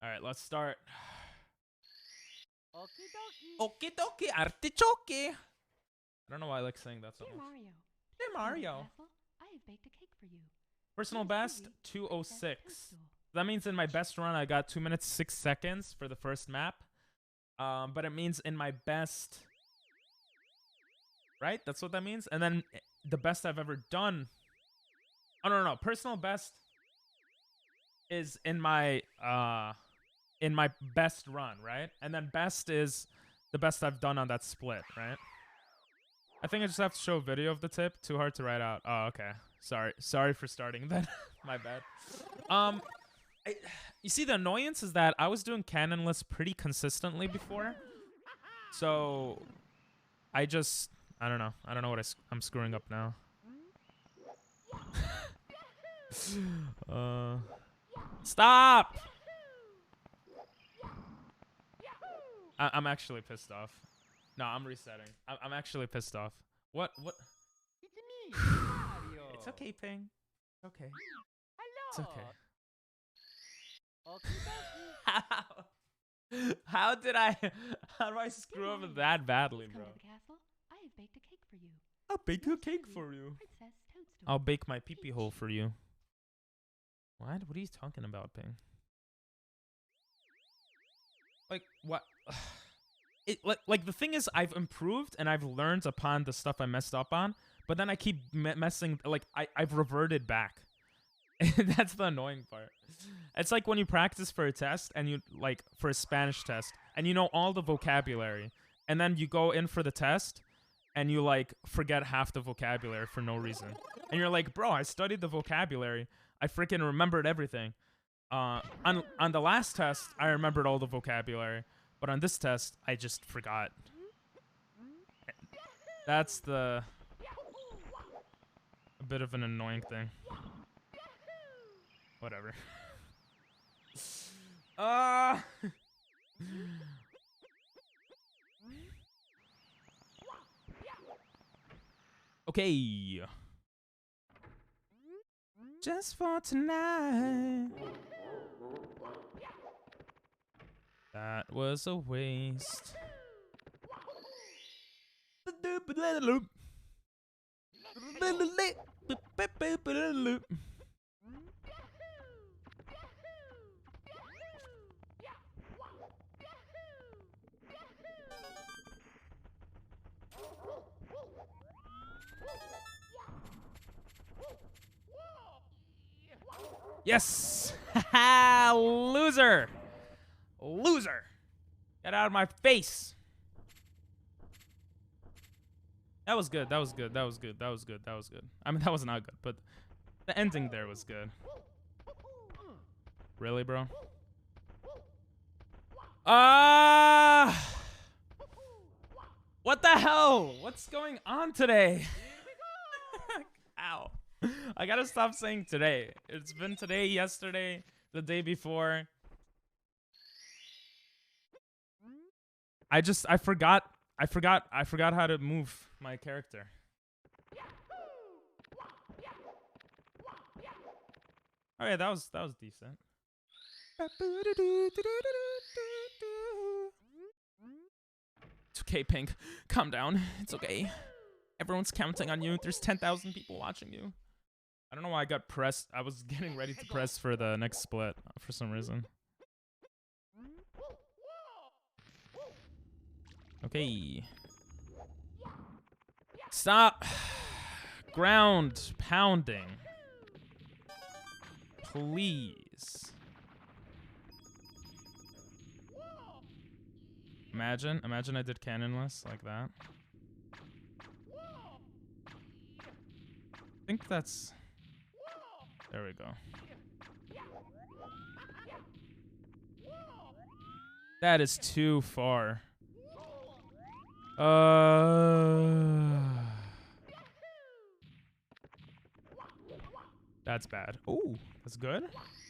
Alright, let's start. Okie dokie, artichoke. I don't know why I like saying that so much. Dear Mario. I have baked a cake for you. Personal best, 2:06. That means in my best run, I got 2 minutes, 6 seconds for the first map. But it means in my best... Right? That's what that means? And then the best I've ever done... Oh, no. Personal best is in my best run, right? And then best is the best I've done on that split, right? I think I just have to show a video of the tip. Too hard to write out. Oh, okay. Sorry for starting then. My bad. You see, the annoyance is that I was doing cannonless pretty consistently before. So I don't know. I don't know what I'm screwing up now. Stop! I'm actually pissed off. No, I'm resetting. I'm actually pissed off. What? It's okay, Ping. It's okay. It's okay. How do I screw up that badly, bro? I have baked a cake for you. I'll bake a cake for you. I'll bake my pee-pee hole for you. What? What are you talking about, Ping? Like, what? Like the thing is, I've improved and I've learned upon the stuff I messed up on, but then I keep messing. Like I've reverted back. That's the annoying part. It's like when you practice for a test and you like for a Spanish test and you know all the vocabulary and then you go in for the test and you like forget half the vocabulary for no reason. And you're like, bro, I studied the vocabulary. I freaking remembered everything. On the last test, I remembered all the vocabulary. But on this test, I just forgot. That's a bit of an annoying thing. Whatever. Okay. Just for tonight. That was a waste. Yes! Haha! Loser! Loser! Get out of my face! That was good. That was good. That was good. That was good. That was good. I mean, that was not good, but the ending there was good. Really, bro? What the hell? What's going on today? Ow. I gotta stop saying today. It's been today, yesterday, the day before. I forgot how to move my character. Okay, that was decent. It's okay, Pink. Calm down. It's okay. Everyone's counting on you. There's 10,000 people watching you. I don't know why I got pressed. I was getting ready to press for the next split for some reason. Okay. Stop. Ground pounding. Please. Imagine I did cannonless like that. I think that's... There we go. That is too far. That's bad. Ooh, that's good.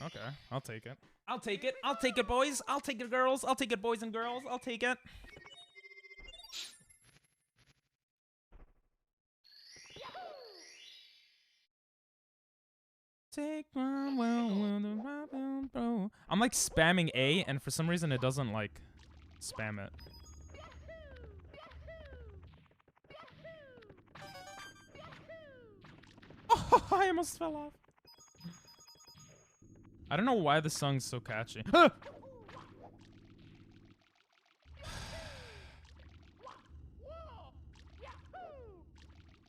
Okay, I'll take it. I'll take it. I'll take it, boys. I'll take it, girls. I'll take it, boys and girls. I'll take it. Take my well, I'm like spamming A, and for some reason it doesn't like spam it. Oh, I almost fell off. I don't know why this song's so catchy.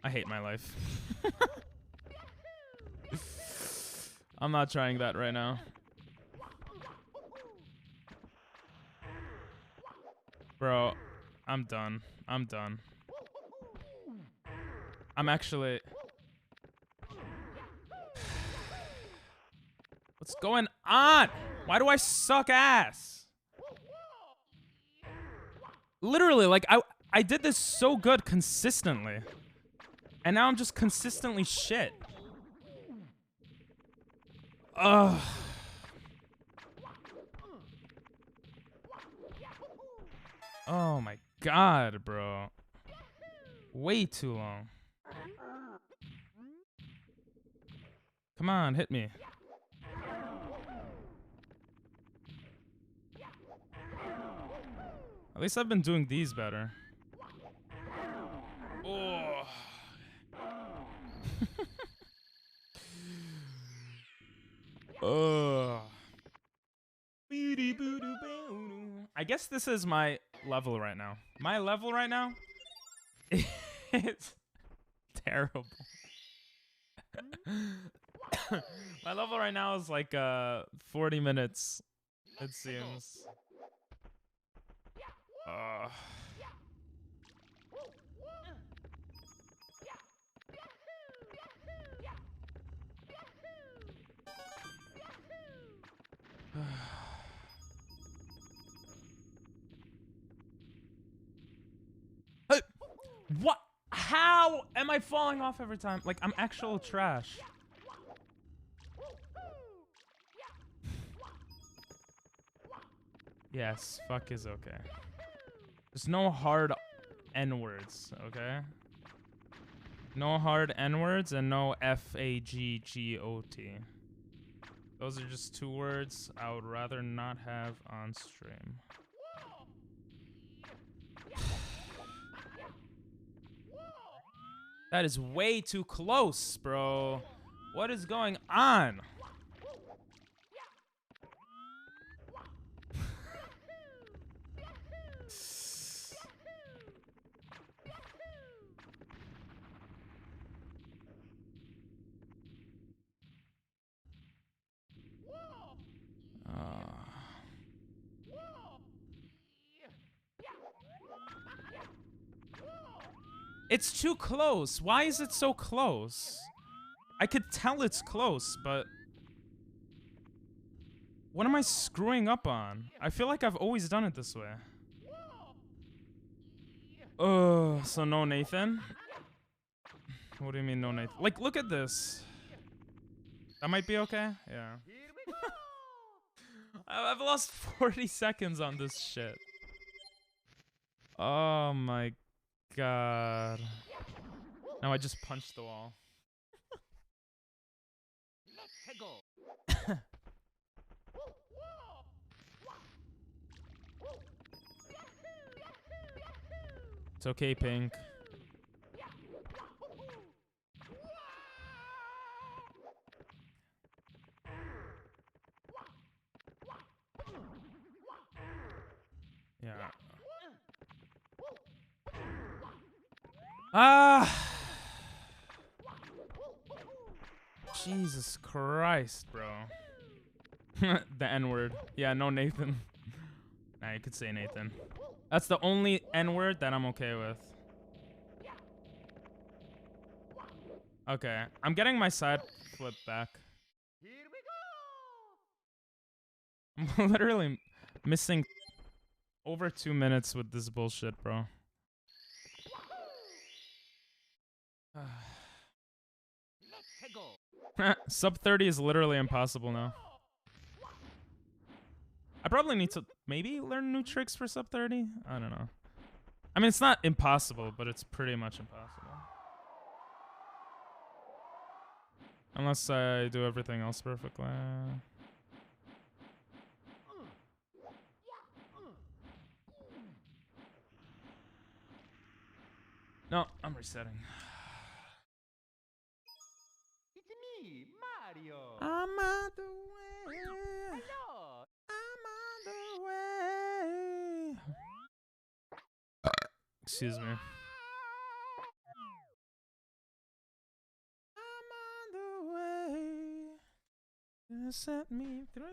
I hate my life. I'm not trying that right now. Bro, I'm done. I'm done. I'm actually... What's going on? Why do I suck ass? Literally, like, I did this so good consistently. And now I'm just consistently shit. Ugh. Oh my god, bro. Way too long. Come on, hit me. At least I've been doing these better. Oh. I guess this is my level right now. My level right now is terrible. My level right now is like 40 minutes, it seems. Hey, what? How am I falling off every time? Like, I'm actual trash. Yes, fuck is okay. There's no hard N-words, okay? No hard N-words and no F-A-G-G-O-T. Those are just 2 words I would rather not have on stream. That is way too close, bro. What is going on? It's too close. Why is it so close? I could tell it's close, but what am I screwing up on? I feel like I've always done it this way. Oh, so no Nathan? What do you mean no Nathan? Like, look at this. That might be okay? Yeah. I've lost 40 seconds on this shit. Oh my god. Now I just punched the wall. It's okay, Pink. Yeah. Ah! Jesus Christ, bro. The N-word. Yeah, no Nathan. Nah, you could say Nathan. That's the only N-word that I'm okay with. Okay, I'm getting my side flip back. I'm literally missing over 2 minutes with this bullshit, bro. Sub 30 is literally impossible now. I probably need to maybe learn new tricks for sub 30. I don't know. I mean, it's not impossible, but it's pretty much impossible. Unless I do everything else perfectly. No, I'm resetting. It's me, Mario. I'm on the way. Hello. I'm on the way. Excuse me. I'm on the way. You set me free.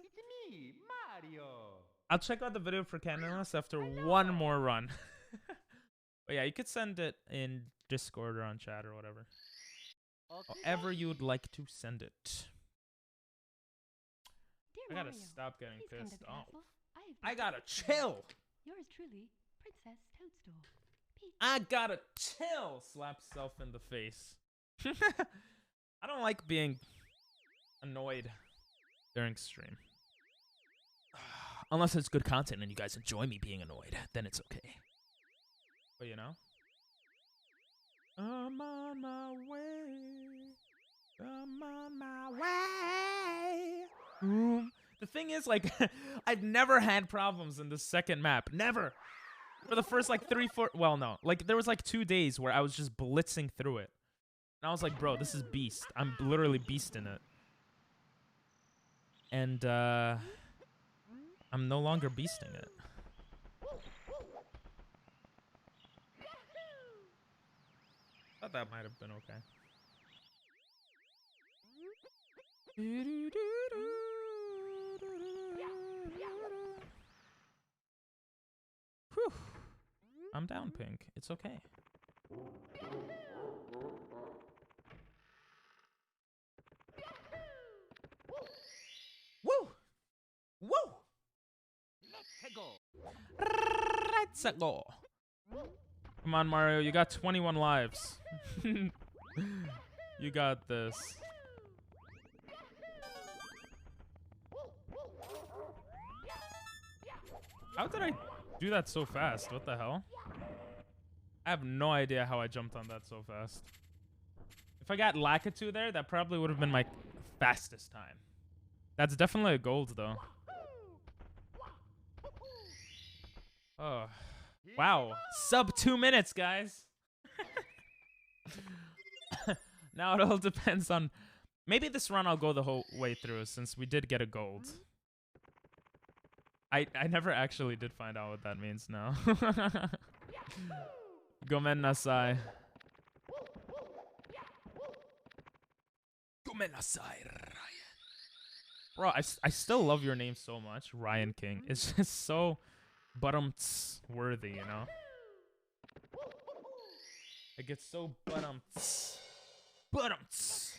It's me, Mario. I'll check out the video for Candleless after one more run. But yeah, you could send it in Discord or on chat or whatever. However you would like to send it. Dear I gotta Mario, stop getting please come to pissed the off. castle. I gotta Yours chill. truly, Princess Toadstool. Peach. I gotta chill. Slap self in the face. I don't like being annoyed during stream. Unless it's good content and you guys enjoy me being annoyed, then it's okay. But you know? I'm on my way. I'm on my way. The thing is, like, I've never had problems in the second map. Never. For the first, like, 3, 4... Well, no. Like, there was, like, 2 days where I was just blitzing through it. And I was like, bro, this is beast. I'm literally beasting it. And, I'm no longer beasting it. Thought that might have been okay. Whew. I'm down, Pink. It's okay. Woo! Woo! Let's go. Let's go. Come on, Mario. You got 21 lives. You got this. How did I do that so fast? What the hell? I have no idea how I jumped on that so fast. If I got Lakitu there, that probably would have been my fastest time. That's definitely a gold, though. Oh. Wow. Sub 2 minutes, guys. Now it all depends on... Maybe this run I'll go the whole way through, since we did get a gold. I never actually did find out what that means now. Gomen nasai. Gomen nasai, Ryan. Bro, I still love your name so much, Ryan King. It's just so bottom-ts worthy, you know? It gets so bottom-ts. Bottom-ts.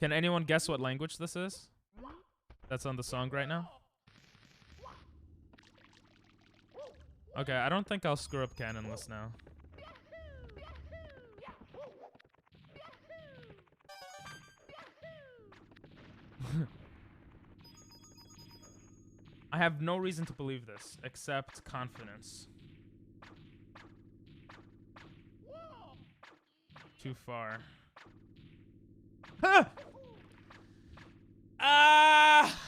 Can anyone guess what language this is? That's on the song right now? Okay, I don't think I'll screw up canonless now. I have no reason to believe this, except confidence. Too far. Ah! Ah!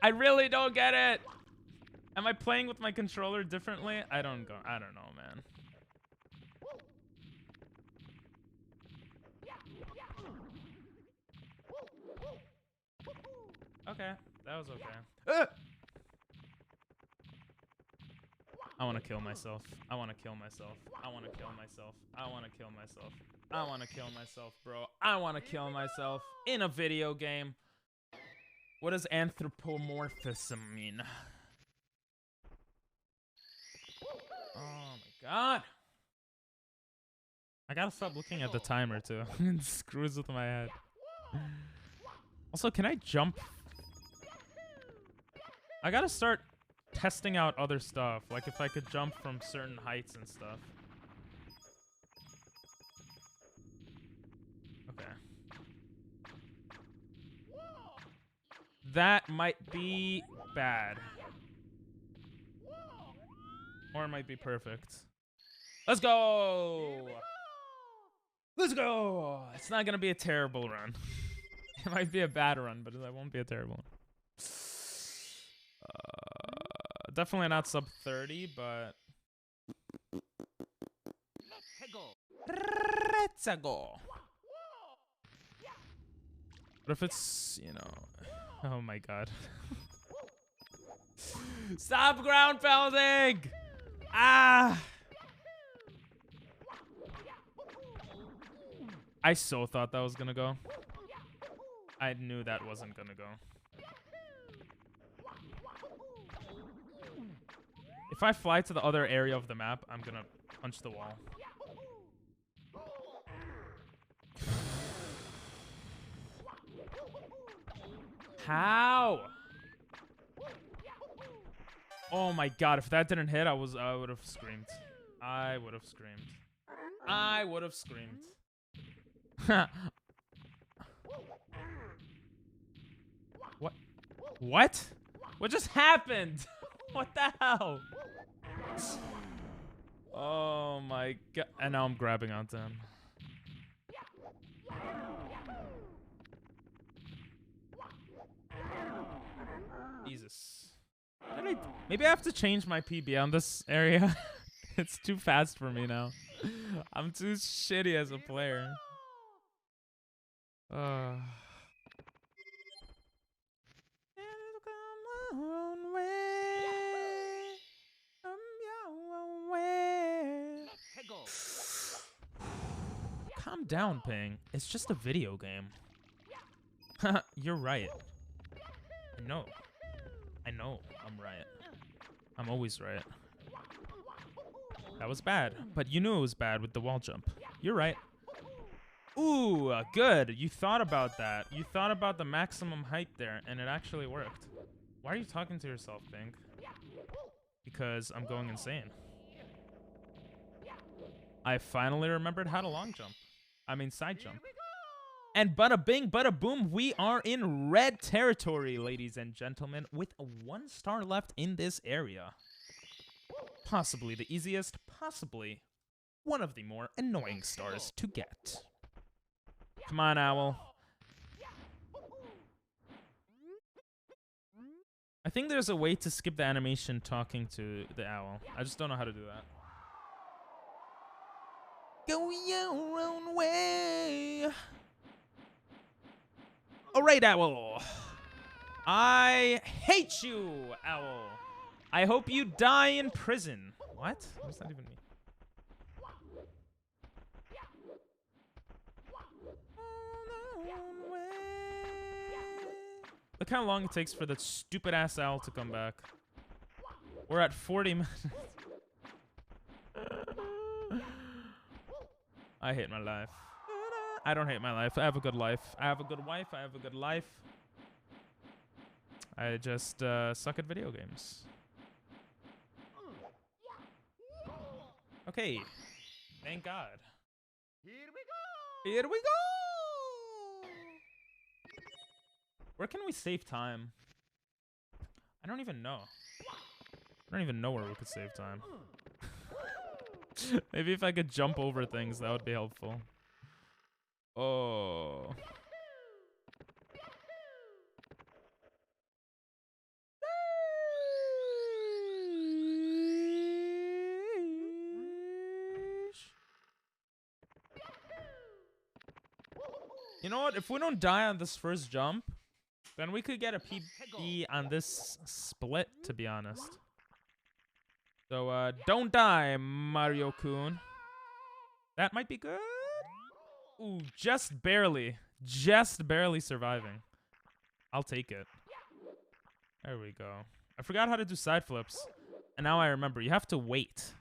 I really don't get it. Am I playing with my controller differently? I don't know, man. Okay, that was okay. I want to kill myself. I want to kill myself. I want to kill myself. I want to kill myself. I want to kill myself, bro. I want to kill myself in a video game. What does anthropomorphism mean? Oh my god. I gotta stop looking at the timer too. It screws with my head. Also, can I jump? I gotta start testing out other stuff. Like if I could jump from certain heights and stuff. Okay. That might be bad. Or it might be perfect. Let's go! Let's go! It's not gonna be a terrible run. It might be a bad run, but it won't be a terrible one. Definitely not sub 30, but... Let's go! What if it's, you know... Oh my god. Stop ground pounding! Ah! I so thought that was gonna go. I knew that wasn't gonna go. If I fly to the other area of the map, I'm gonna punch the wall. How? Oh my god, if that didn't hit, I would have screamed. I would have screamed. I would have screamed. What? What? What just happened? What the hell? Oh my god. And now I'm grabbing onto him. Jesus. Maybe I have to change my PB on this area. It's too fast for me now. I'm too shitty as a player. Calm down, Ping. It's just a video game. You're right. I know. I'm right. I'm always right. That was bad, but you knew it was bad with the wall jump. You're right. Ooh, good. You thought about that. You thought about the maximum height there, and it actually worked. Why are you talking to yourself, Pink? Because I'm going insane. I finally remembered how to long jump. I mean side jump. And bada bing, bada boom, we are in red territory, ladies and gentlemen, with 1 star left in this area. Possibly the easiest, possibly one of the more annoying stars to get. Come on, Owl. I think there's a way to skip the animation talking to the owl. I just don't know how to do that. Go your own way. All right, Owl. I hate you, Owl. I hope you die in prison. What? What does that even mean? Look how long it takes for that stupid ass owl to come back. We're at 40 minutes. I hate my life. I don't hate my life. I have a good life. I have a good wife. I have a good life. I just suck at video games. Okay. Thank God. Here we go! Here we go! Where can we save time? I don't even know. I don't even know where we could save time. Maybe if I could jump over things, that would be helpful. Oh. You know what? If we don't die on this first jump, then we could get a PB on this split, to be honest. So, don't die, Mario-kun. That might be good. Ooh, just barely. Just barely surviving. I'll take it. There we go. I forgot how to do side flips. And now I remember. You have to wait.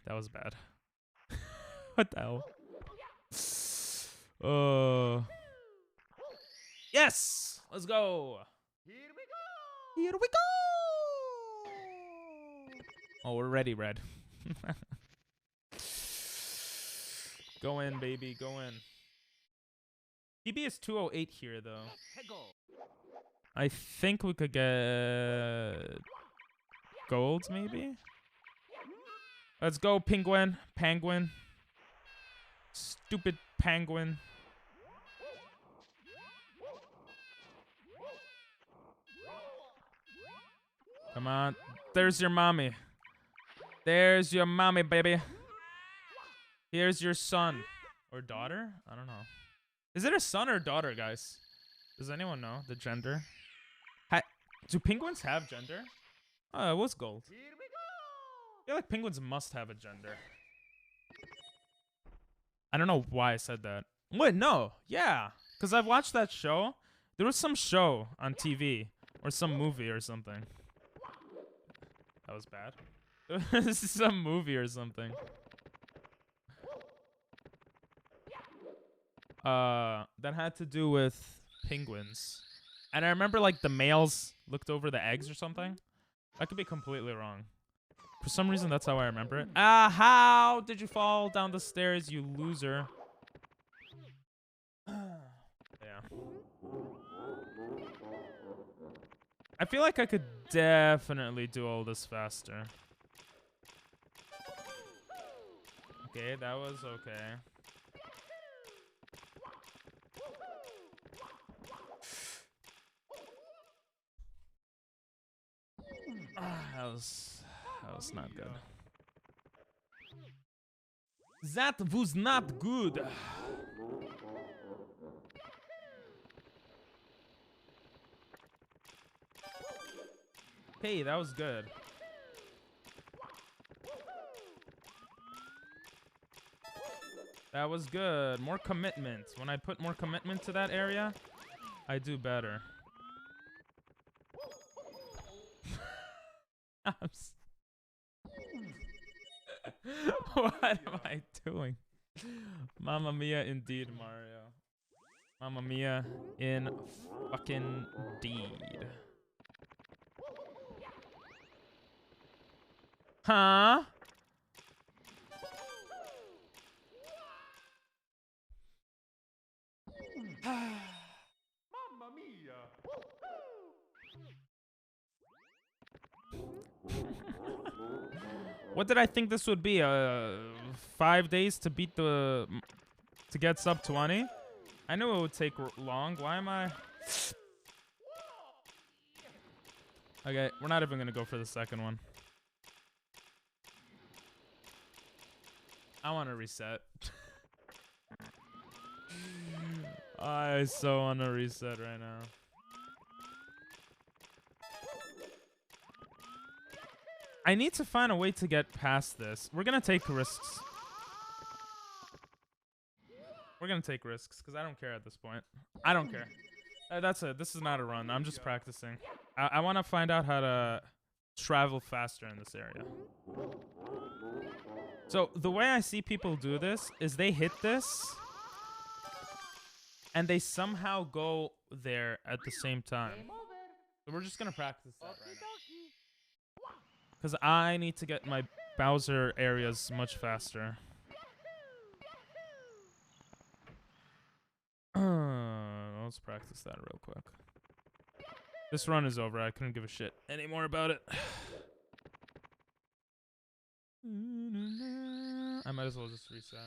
That was bad. What the hell? Yes! Let's go! Here we go! Here we go! Oh, we're ready, Red. Go in, baby. Go in. PB is 208 here, though. I think we could get gold, maybe? Let's go, penguin. Penguin. Stupid penguin. Come on. There's your mommy. There's your mommy, baby. Here's your son. Or daughter? I don't know. Is it a son or daughter, guys? Does anyone know the gender? Do penguins have gender? Oh, it was gold. I feel like penguins must have a gender. I don't know why I said that. Wait, no. Yeah. Because I've watched that show. There was some show on TV. Or some movie or something. That was bad. This is some movie or something. That had to do with penguins. And I remember like the males looked over the eggs or something. I could be completely wrong. For some reason, that's how I remember it. How did you fall down the stairs, you loser? Yeah. I feel like I could definitely do all this faster. Okay, that was okay. That was not good. That was not good. Hey, that was good. That was good. More commitment. When I put more commitment to that area, I do better. What am I doing? Mamma mia, indeed, Mario. Mamma mia, in fucking deed. Huh? Mamma mia! What did I think this would be? 5 days to beat to get sub 20? I knew it would take long. Why am I? Okay, we're not even gonna go for the second one. I want to reset. I so want to reset right now. I need to find a way to get past this. We're gonna take risks. We're gonna take risks because I don't care at this point. I don't care. That's it. This is not a run. I'm just practicing. I want to find out how to travel faster in this area. So the way I see people do this is they hit this and they somehow go there at the same time. So we're just gonna practice that right now. Because I need to get my Bowser areas much faster. Let's practice that real quick. This run is over. I couldn't give a shit anymore about it. I might as well just reset.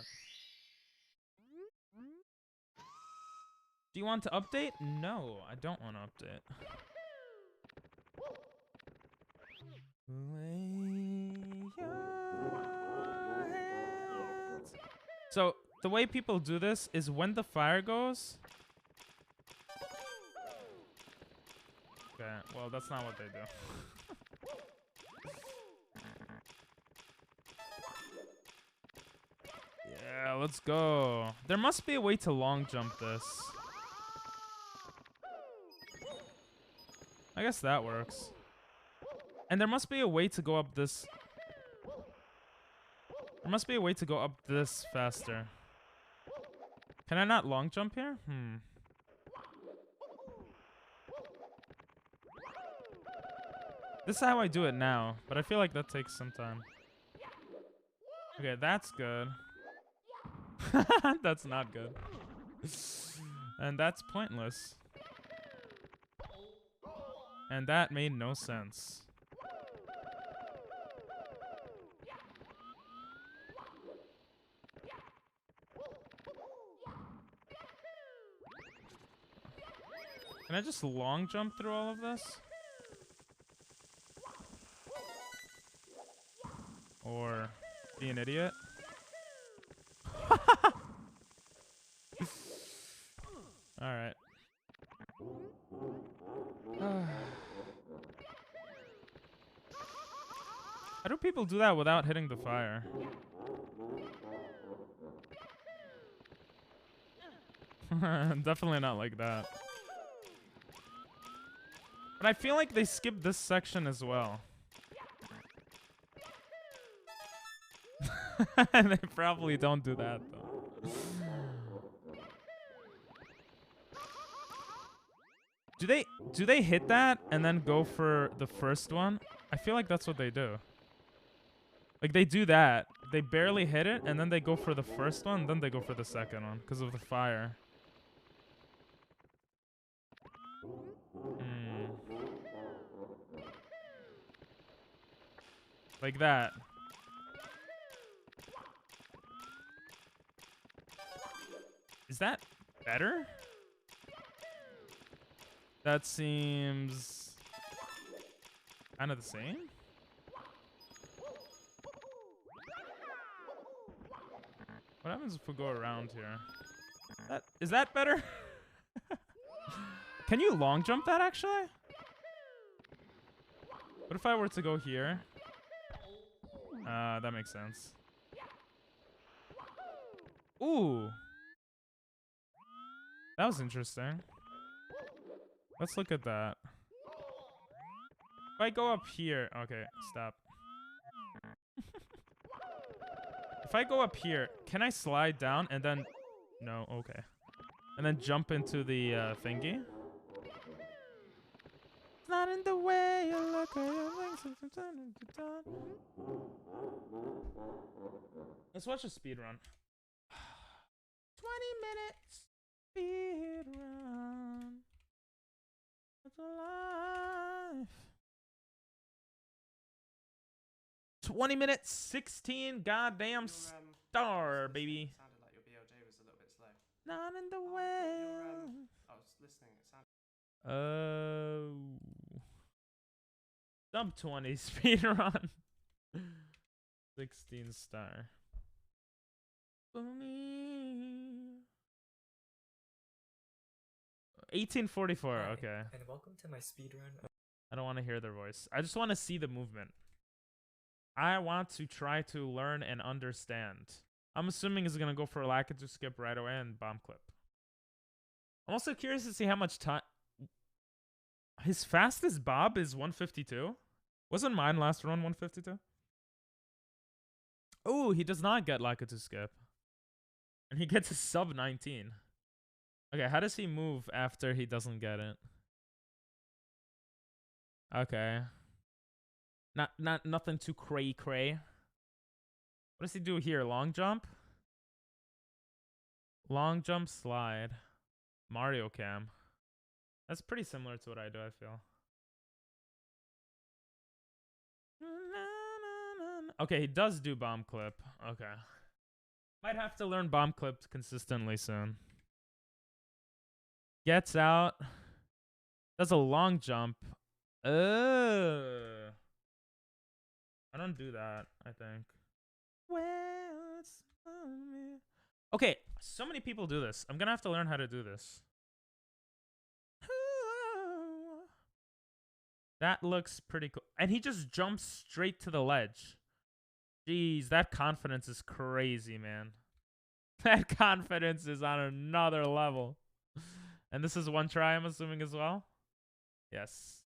Do you want to update? No, I don't want to update. So the way people do this is when the fire goes. Okay, well that's not what they do. Yeah, let's go. There must be a way to long jump this. I guess that works. And there must be a way to go up this. There must be a way to go up this faster. Can I not long jump here? This is how I do it now, but I feel like that takes some time. Okay, that's good. That's not good. And that's pointless. And that made no sense. Can I just long jump through all of this? Or be an idiot? Alright. How do people do that without hitting the fire? Definitely not like that. But I feel like they skipped this section as well. They probably don't do that though. Do they hit that and then go for the first one? I feel like that's what they do. Like they do that. They barely hit it and then they go for the first one and then they go for the second one because of the fire. Like that. Is that better? That seems kind of the same. What happens if we go around here? Is that better? Can you long jump that actually? What if I were to go here? That makes sense. Ooh. That was interesting. Let's look at that. If I go up here... Okay, stop. If I go up here, can I slide down and then... No, okay. And then jump into the thingy? Not in the way you look at your things from time to time. Let's watch a speed run. 20 minutes speed run. It's alive. 20 minutes, 16 goddamn star, baby. Sounded like your BLJ was a little bit slow. Not in the way. I was listening. It sounded. Sub 20 speed run. 16 star. 1844. Hi, okay. and welcome to my speedrun. I don't want to hear their voice. I just want to see the movement. I want to try to learn and understand. I'm assuming he's gonna go for a Lakitu skip right away and bomb clip. I'm also curious to see how much time. His fastest bob is 152. Wasn't mine last run 152? Oh, he does not get Lakitu skip. And he gets a sub 19. Okay, how does he move after he doesn't get it? Okay. Nothing too cray. What does he do here? Long jump? Long jump slide. Mario cam. That's pretty similar to what I do, I feel. Okay, he does do bomb clip. Okay. Might have to learn bomb clip consistently soon. Gets out. Does a long jump. I don't do that, I think. Well, it's me. Okay, so many people do this. I'm gonna have to learn how to do this. That looks pretty cool. And he just jumps straight to the ledge. Jeez, that confidence is crazy, man. That confidence is on another level. And this is one try, I'm assuming, as well? Yes.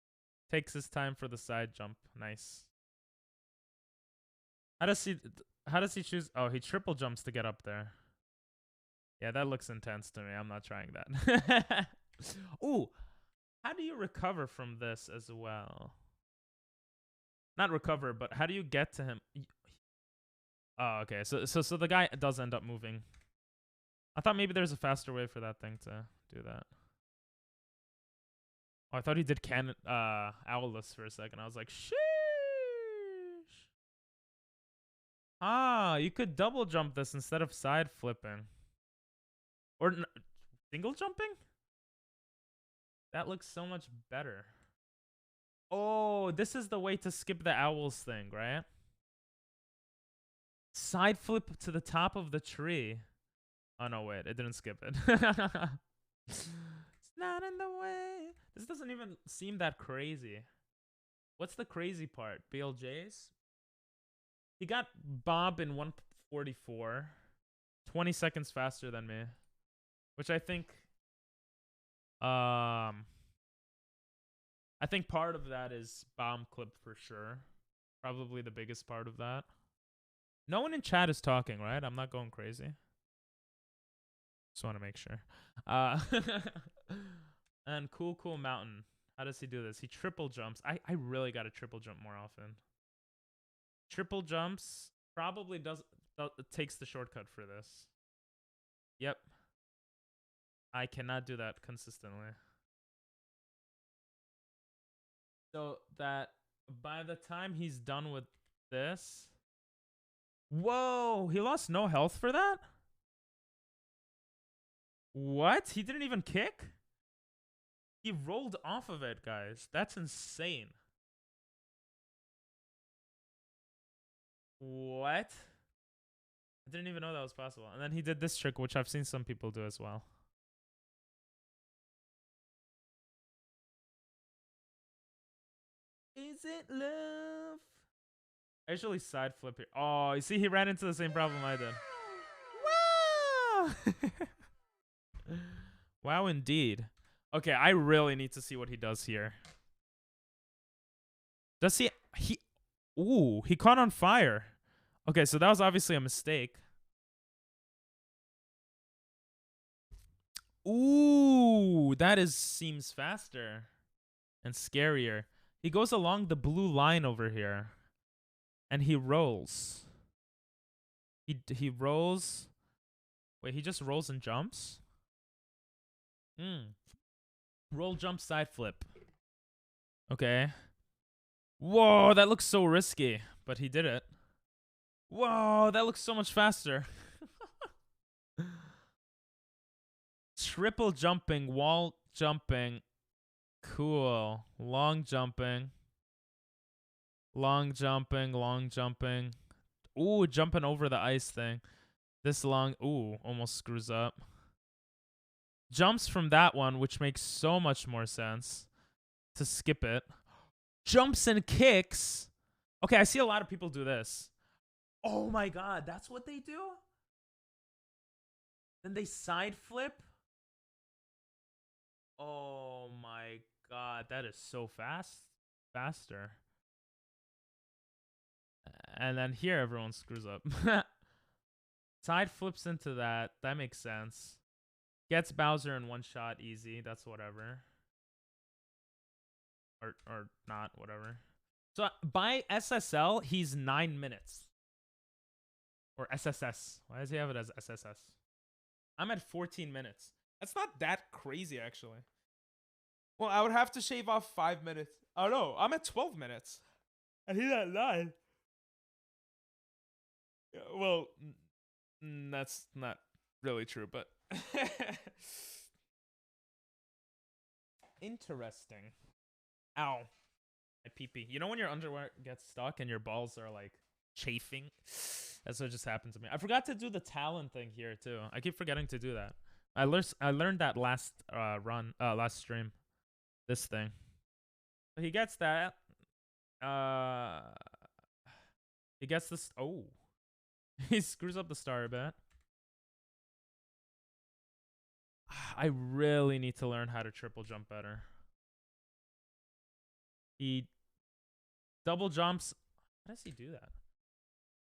Takes his time for the side jump. Nice. How does he choose? Oh, he triple jumps to get up there. Yeah, that looks intense to me. I'm not trying that. Ooh, how do you recover from this as well? Not recover, but how do you get to him? Oh, okay. So the guy does end up moving. I thought maybe there's a faster way for that thing to do that. Oh, I thought he did owlless for a second. I was like, sheesh. Ah, you could double jump this instead of side flipping. Or single jumping? That looks so much better. Oh, this is the way to skip the owls thing, right? Side flip to the top of the tree. Oh, no, wait. It didn't skip it. It's not in the way. This doesn't even seem that crazy. What's the crazy part? BLJs? He got Bob in 144. 20 seconds faster than me. Which I think... I think part of that is bomb clip for sure. Probably the biggest part of that. No one in chat is talking, right? I'm not going crazy. Just want to make sure. And cool mountain. How does he do this? He triple jumps. I really got to triple jump more often. Triple jumps probably takes the shortcut for this. Yep. I cannot do that consistently. So that by the time he's done with this... Whoa! He lost no health for that? What? He didn't even kick? He rolled off of it, guys. That's insane. What? I didn't even know that was possible. And then he did this trick, which I've seen some people do as well. Is it love? I usually side flip here. Oh, you see, he ran into the same problem I did. Wow. Wow, indeed. Okay, I really need to see what he does here. Does he... Ooh, he caught on fire. Okay, so that was obviously a mistake. Ooh, seems faster and scarier. He goes along the blue line over here. And he rolls. He rolls. Wait, he just rolls and jumps? Roll, jump, side flip. Okay. Whoa, that looks so risky. But he did it. Whoa, that looks so much faster. Triple jumping, wall jumping. Cool. Long jumping. Long jumping, long jumping. Ooh, jumping over the ice thing. This long. Ooh, almost screws up. Jumps from that one, which makes so much more sense to skip it. Jumps and kicks. Okay, I see a lot of people do this. Oh my god, that's what they do? Then they side flip? Oh my god, that is so fast. Faster. And then here everyone screws up. Side flips into that. That makes sense. Gets Bowser in one shot easy. That's whatever. Or not, whatever. So by SSL, he's 9 minutes. Or SSS. Why does he have it as SSS? I'm at 14 minutes. That's not that crazy, actually. Well, I would have to shave off 5 minutes. Oh, no. I'm at 12 minutes. And he's at 9. Yeah, well, that's not really true, but... Interesting. Ow. My pee-pee. You know when your underwear gets stuck and your balls are, like, chafing? That's what just happened to me. I forgot to do the talon thing here, too. I keep forgetting to do that. I learned that last last stream. This thing. So he gets that. He gets this. Oh. He screws up the star a bit. I really need to learn how to triple jump better. He double jumps. How does he do that?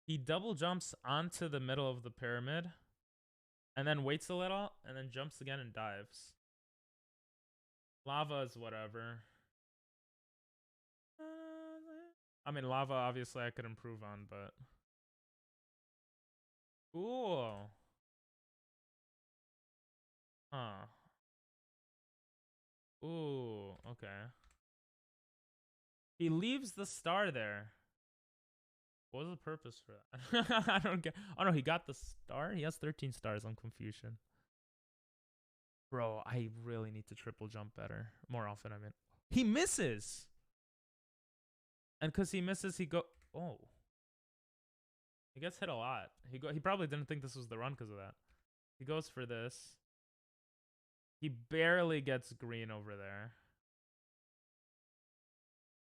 He double jumps onto the middle of the pyramid and then waits a little and then jumps again and dives. Lava is whatever. I mean, lava obviously I could improve on, but... Cool. Huh. Ooh, okay. He leaves the star there. What was the purpose for that? I don't get. Oh no, he got the star? He has 13 stars on Confusion. Bro, I really need to triple jump better. More often, I mean. He misses! And because he misses, he go... Oh. He gets hit a lot. He probably didn't think this was the run because of that. He goes for this. He barely gets green over there.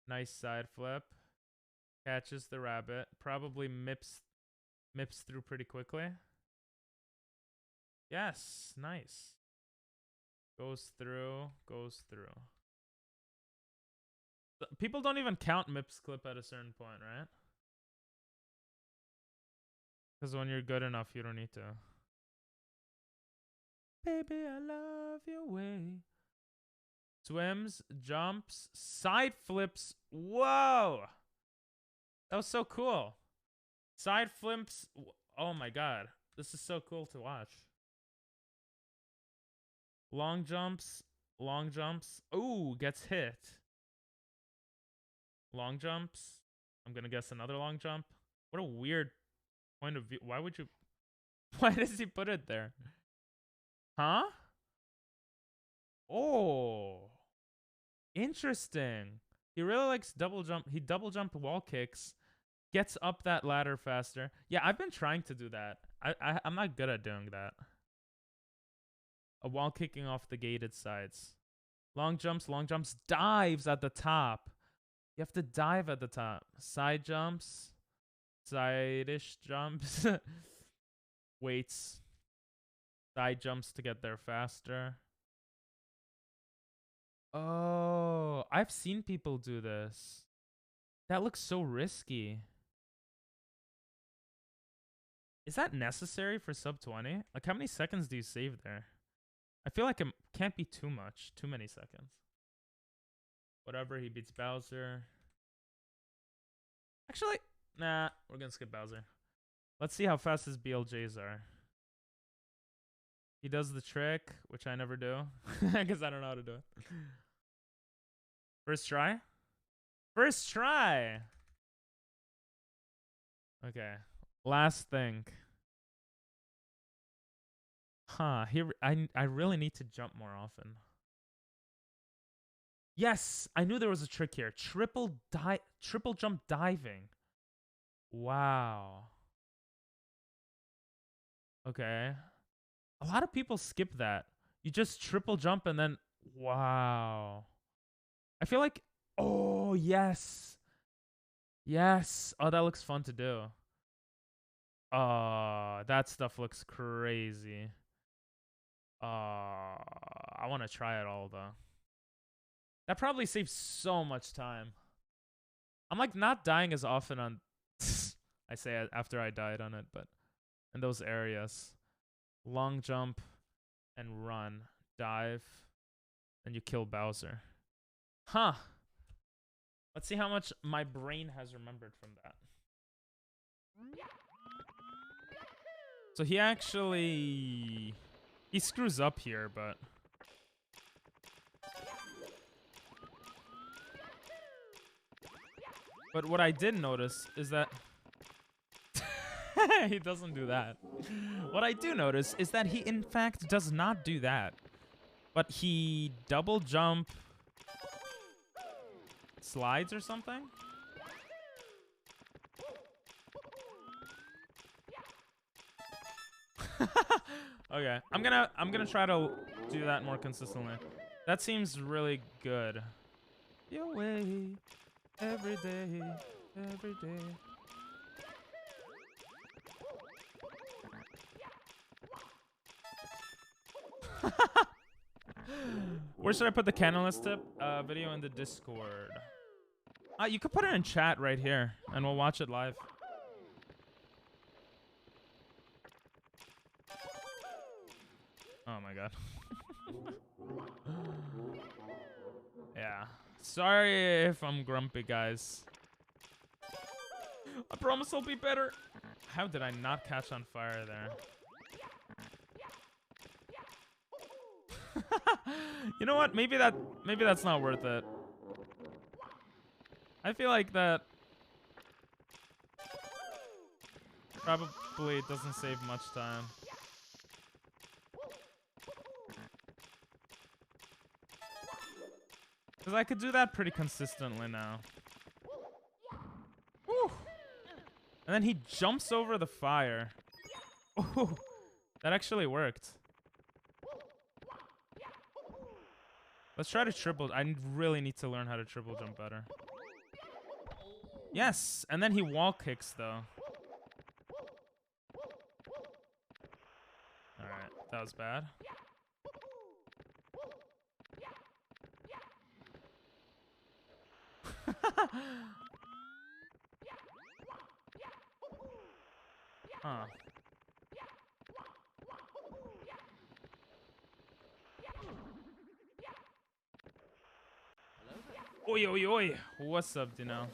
Nice side flip. Catches the rabbit. Probably mips through pretty quickly. Yes, nice. Goes through. People don't even count mips clip at a certain point, right? Because when you're good enough, you don't need to. Baby, I love your way. Swims, jumps, side flips. Whoa! That was so cool. Side flips. Oh my god. This is so cool to watch. Long jumps. Ooh, gets hit. Long jumps. I'm gonna guess another long jump. What a weird point of view. Why would you... Why does he put it there? Huh? Oh. Interesting. He really likes double jump. He double jump wall kicks. Gets up that ladder faster. Yeah, I've been trying to do that. I'm not good at doing that. A wall kicking off the gated sides. Long jumps, dives at the top. You have to dive at the top. Side jumps. Side-ish jumps. Waits. Side jumps to get there faster. Oh, I've seen people do this. That looks so risky. Is that necessary for sub 20? Like, how many seconds do you save there? I feel like it can't be too much. Too many seconds. Whatever, he beats Bowser. Actually, nah, we're gonna skip Bowser. Let's see how fast his BLJs are. He does the trick, which I never do. Because I don't know how to do it. First try? First try! Okay. Last thing. Huh. Here, I really need to jump more often. Yes! I knew there was a trick here. Triple jump diving. Wow. Okay. A lot of people skip that. You just triple jump and then... Wow. I feel like... Oh, yes. Yes. Oh, that looks fun to do. That stuff looks crazy. I want to try it all, though. That probably saves so much time. I'm like not dying as often on... I say it after I died on it, but... In those areas. Long jump and run. Dive. And you kill Bowser. Huh. Let's see how much my brain has remembered from that. So he actually... He screws up here, but... But what I did notice is that... He doesn't do that. What I do notice is that he in fact does not do that. But he double jump... Slides or something? Okay, I'm gonna try to do that more consistently. That seems really good. Your way, every day, every day. Where should I put the Candleless tip video in the Discord? You could put it in chat right here, and we'll watch it live. Oh my god. Yeah. Sorry if I'm grumpy, guys. I promise I'll be better. How did I not catch on fire there? You know what? Maybe that's not worth it. I feel like that probably doesn't save much time. Because I could do that pretty consistently now. Woo. And then he jumps over the fire. Ooh, that actually worked. Let's try to triple. I really need to learn how to triple jump better. Yes, and then he wall kicks though. Alright, that was bad. Huh. Oi, oi, oi. What's up, Dino?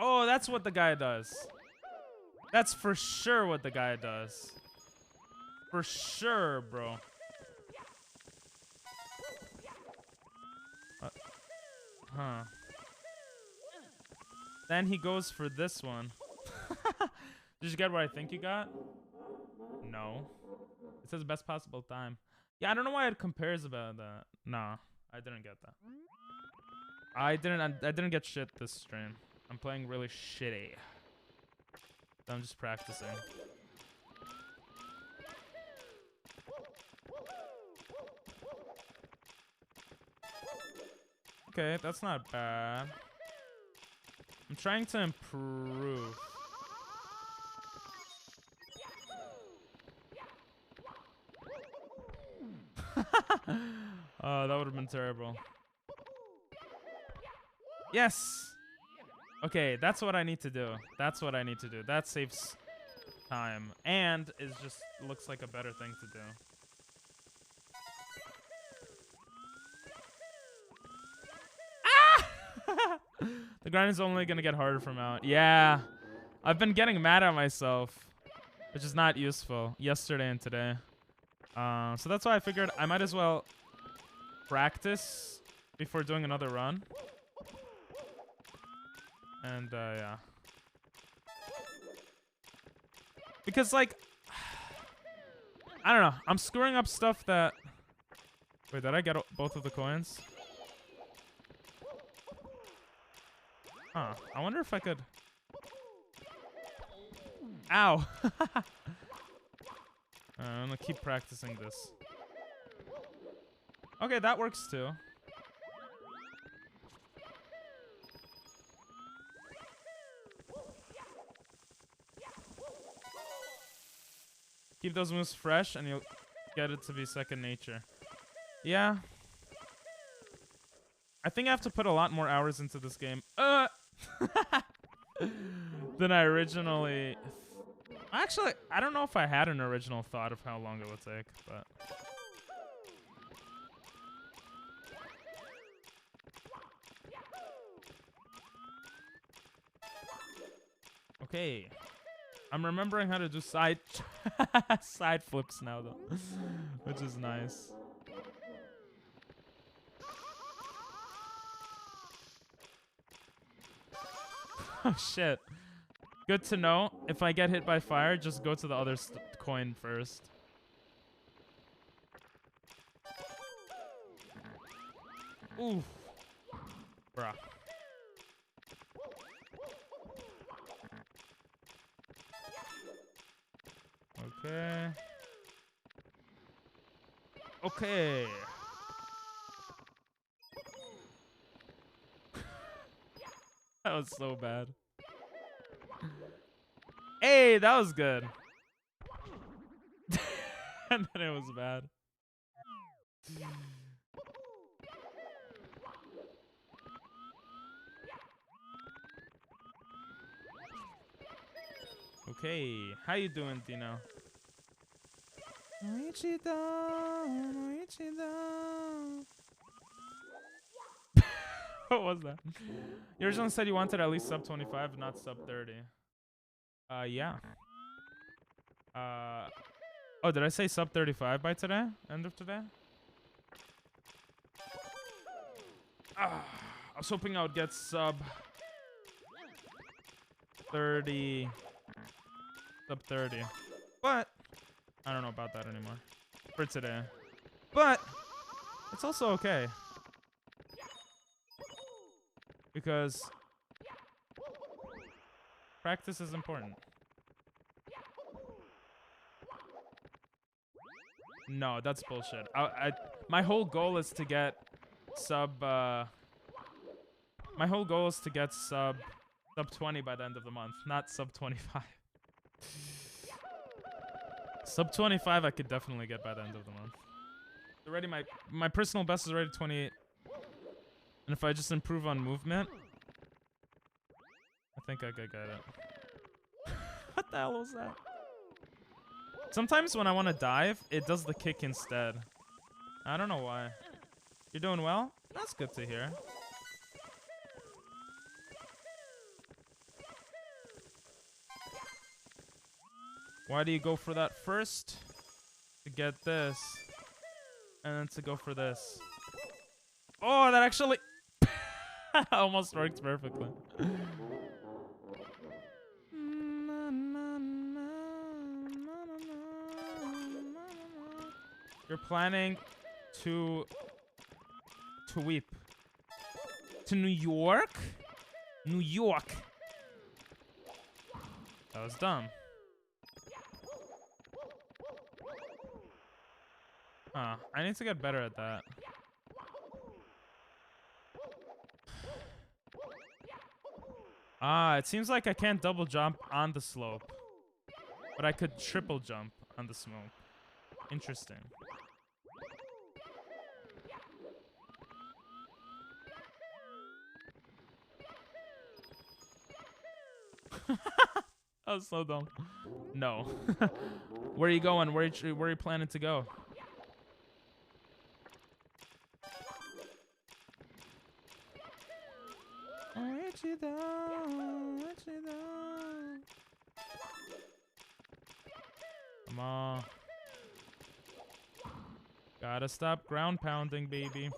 Oh, that's what the guy does. That's for sure what the guy does. For sure, bro. Huh. Then he goes for this one. Did you get what I think you got? No. It says best possible time. Yeah, I don't know why it compares about that. Nah, I didn't get that. I didn't get shit this stream. I'm playing really shitty. So I'm just practicing. Okay, that's not bad. I'm trying to improve. Oh, that would have been terrible. Yes! Okay, that's what I need to do. That's what I need to do. That saves time. And it just looks like a better thing to do. Ah! The grind is only gonna get harder from out. Yeah. I've been getting mad at myself, which is not useful, yesterday and today. So that's why I figured I might as well practice before doing another run. And, yeah. Because, like, I don't know. I'm screwing up stuff that... Wait, did I get both of the coins? Huh. I wonder if I could... Ow! I'm gonna keep practicing this. Okay, that works too. Keep those moves fresh and you'll get it to be second nature. Yeah. I think I have to put a lot more hours into this game. Than I originally... Actually, I don't know if I had an original thought of how long it would take, but... Okay. I'm remembering how to do side side flips now, though. Which is nice. Oh, shit. Good to know. If I get hit by fire, just go to the other coin first. Ooh. Bruh. Okay. Okay. That was so bad. Hey, that was good. And then it was bad. Okay, how you doing, Dino? What was that? You originally said you wanted at least sub 25, not sub 30. Yeah. Oh, did I say sub 35 by today? End of today? I was hoping I would get sub 30. Sub 30. But I don't know about that anymore for today. But it's also okay. Because practice is important. No, that's bullshit. My whole goal is to get sub... my whole goal is to get sub 20 by the end of the month, not sub 25. Sub 25 I could definitely get by the end of the month. Already my personal best is already 28. And if I just improve on movement, I think I could get it. What the hell was that? Sometimes when I want to dive, it does the kick instead. I don't know why. You're doing well? That's good to hear. Why do you go for that first? To get this. And then to go for this. Oh, that actually almost worked perfectly. You're planning to weep. To New York? New York. That was dumb. Huh. I need to get better at that. Ah, it seems like I can't double jump on the slope. But I could triple jump on the smoke. Interesting. That was so dumb. No. Where are you going? Where are you planning to go? Come on. Gotta stop ground pounding, baby.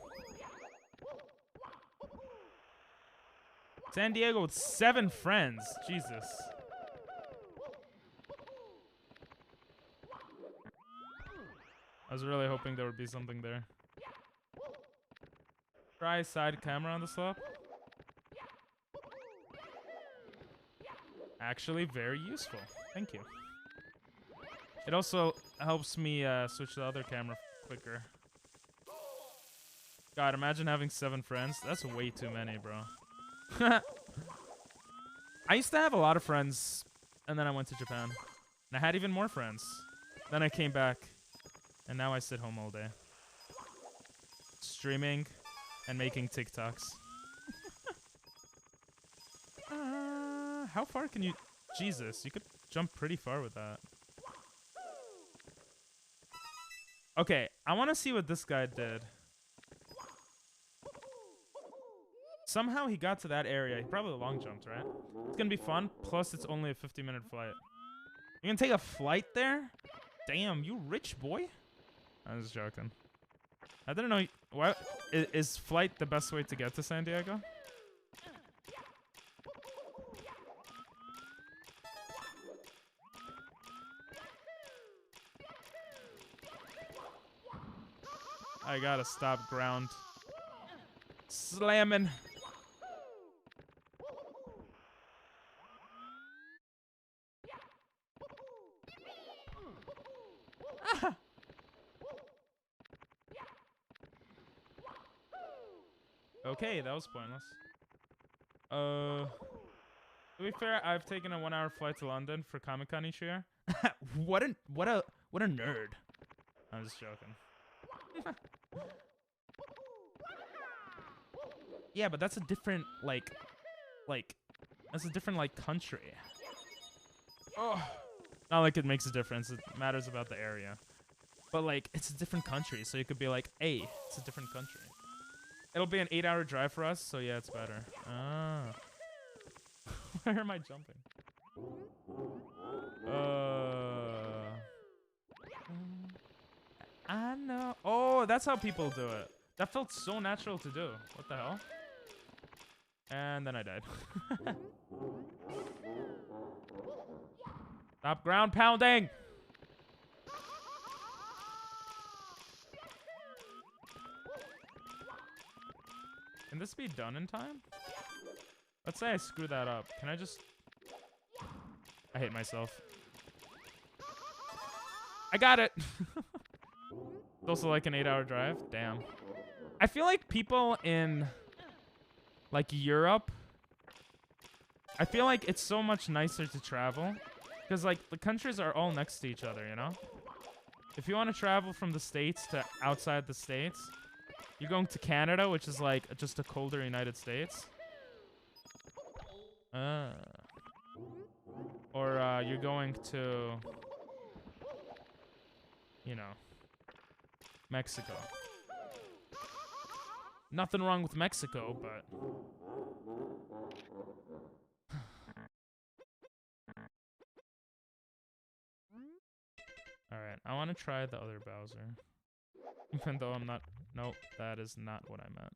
San Diego with 7 friends. Jesus. I was really hoping there would be something there. Try side camera on the slope. Actually, very useful. Thank you. It also helps me switch to the other camera quicker. God, imagine having 7 friends. That's way too many, bro. I used to have a lot of friends, and then I went to Japan. And I had even more friends. Then I came back, and now I sit home all day. Streaming and making TikToks. How far can you... Jesus, you could jump pretty far with that. Okay, I want to see what this guy did. Somehow he got to that area. He probably long jumped, right? It's going to be fun. Plus, it's only a 50-minute flight. You going to take a flight there? Damn, you rich boy. I'm just joking. I didn't know... Why is flight the best way to get to San Diego? I gotta stop ground slamming. Ah. Okay, that was pointless. To be fair, I've taken a 1-hour flight to London for Comic-Con each year. What a nerd. I'm just joking. Yeah, but that's a different that's a different country. Oh, not like it makes a difference. It matters about the area. But it's a different country, so you could be like, hey, it's a different country. It'll be an 8-hour drive for us, so yeah, it's better. Ah. Where am I jumping? I know. Oh, that's how people do it. That felt so natural to do. What the hell? And then I died. Stop ground pounding! Can this be done in time? Let's say I screw that up. Can I just... I hate myself. I got it! It's also like an 8-hour drive. Damn. I feel like people in Europe, I feel like it's so much nicer to travel because the countries are all next to each other, you know? If you want to travel from the States to outside the States, you're going to Canada, which is just a colder United States. Or you're going to, you know, Mexico. Nothing wrong with Mexico, but... Alright, I want to try the other Bowser. Even though I'm not... Nope, that is not what I meant.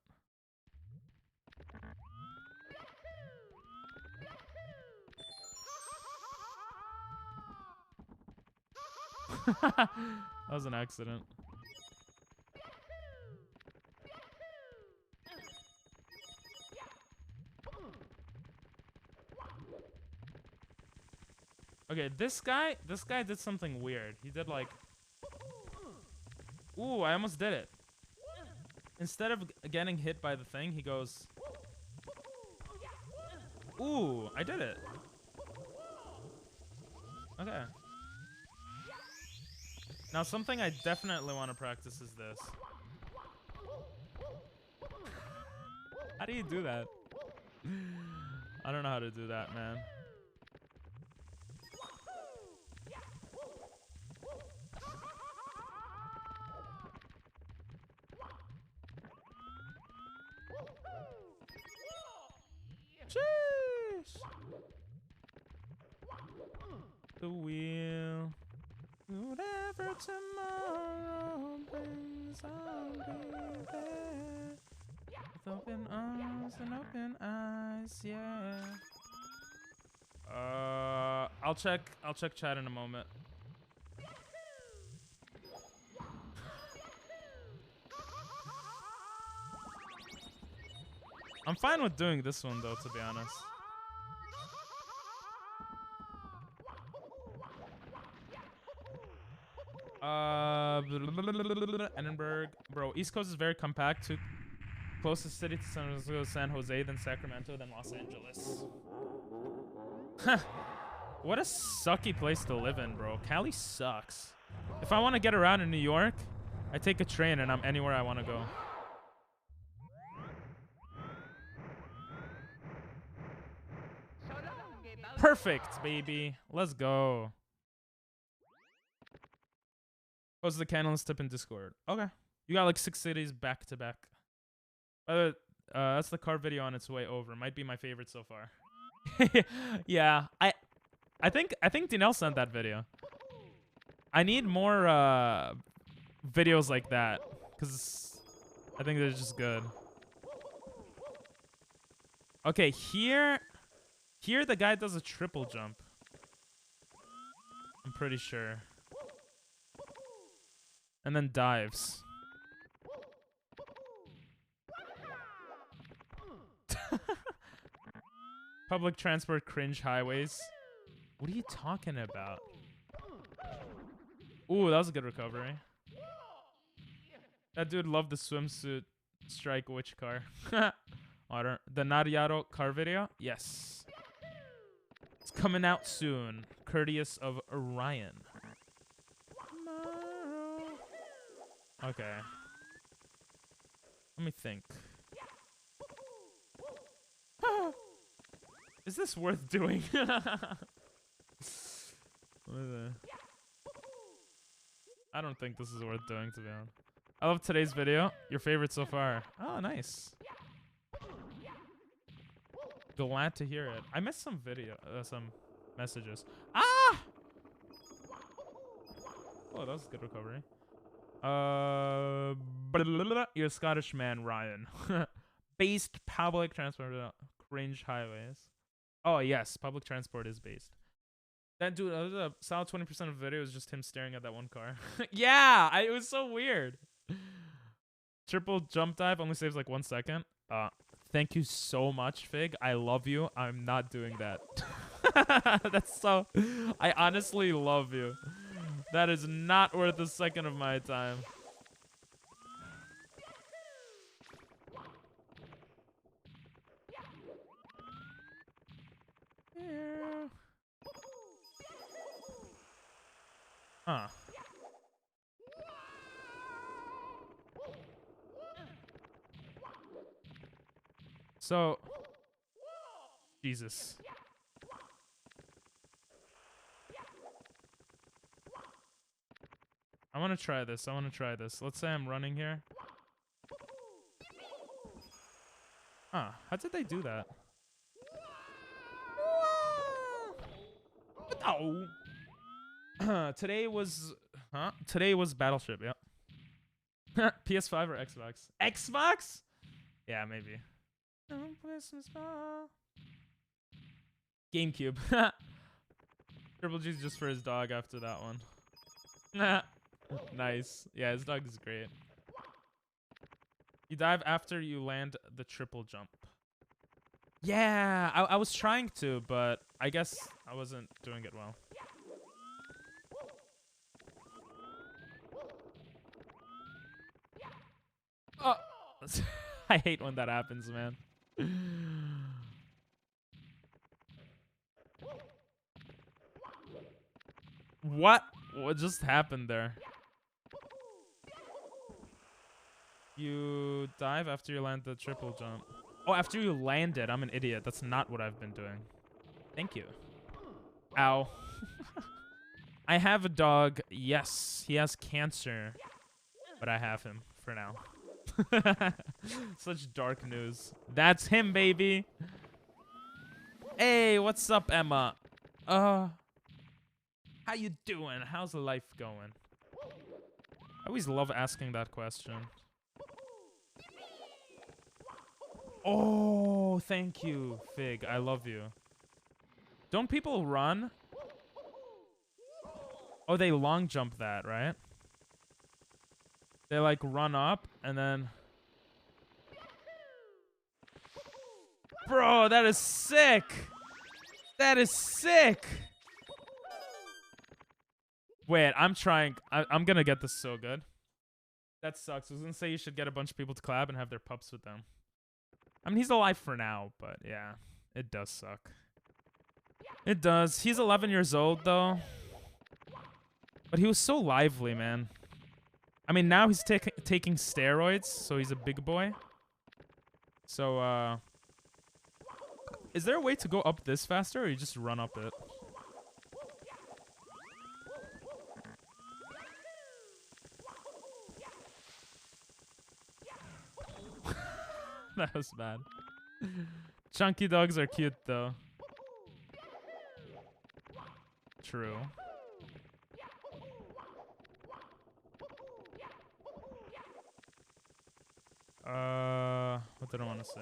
That was an accident. Okay, this guy did something weird. He did ooh, I almost did it. Instead of getting hit by the thing, he goes... Ooh, I did it. Okay. Now something I definitely want to practice is this. How do you do that? I don't know how to do that, man. Sheesh. The wheel. Whatever tomorrow brings, I'll be there. With open arms and open eyes, yeah. I'll check chat in a moment. I'm fine with doing this one though, to be honest. Edinburgh, bro. East Coast is very compact. To closest city to San Francisco, San Jose, then Sacramento, then Los Angeles. What a sucky place to live in, bro. Cali sucks. If I want to get around in New York, I take a train and I'm anywhere I want to go. Perfect, baby. Let's go. Post the Canalist tip in Discord. Okay. You got like 6 cities back to back. That's the car video on its way over. Might be my favorite so far. Yeah. I think Dinell sent that video. I need more videos like that, cuz I think they're just good. Okay, here the guy does a triple jump. I'm pretty sure. And then dives. Public transport cringe highways. What are you talking about? Ooh, that was a good recovery. That dude loved the swimsuit strike witch car. The Nariaro car video? Yes. It's coming out soon. Courteous of Orion. Okay. Let me think. Is this worth doing? I don't think this is worth doing, to be honest. I love today's video. Your favorite so far. Oh, nice. Glad to hear it. I missed some some messages. Ah! Oh, that was a good recovery. You're a Scottish man, Ryan. Based public transport, cringe highways. Oh yes, public transport is based. That dude, a solid 20% of the video is just him staring at that one car. Yeah, it was so weird. Triple jump dive only saves like 1 second. Thank you so much, Fig. I love you. I'm not doing that. That's so. I honestly love you. That is not worth a second of my time. Yeah. Huh. So, Jesus. I want to try this. Let's say I'm running here. Huh. How did they do that? Oh. Today was Battleship, yep. PS5 or Xbox? Xbox? Yeah, maybe. GameCube. Triple G's just for his dog after that one. Nice. Yeah, his dog is great. You dive after you land the triple jump. Yeah, I was trying to, but I guess I wasn't doing it well. Oh. I hate when that happens, man. What? What just happened there? You dive after you land the triple jump. Oh, after you land it. I'm an idiot. That's not what I've been doing. Thank you. Ow. I have a dog. Yes, he has cancer. But I have him for now. Such dark news. That's him, baby. Hey, what's up, Emma? How you doing? How's life going? I always love asking that question. Oh, thank you, Fig. I love you. Don't people run? Oh, they long jump that, right? They like run up and then... Bro, that is sick! That is sick! Wait, I'm trying. I'm gonna get this so good. That sucks. I was gonna say you should get a bunch of people to collab and have their pups with them. I mean, he's alive for now, but yeah, it does suck. It does. He's 11 years old, though. But he was so lively, man. I mean, now he's taking steroids, so he's a big boy. So, is there a way to go up this faster, or you just run up it? That was bad. Chunky dogs are cute, though. True. What did I want to say?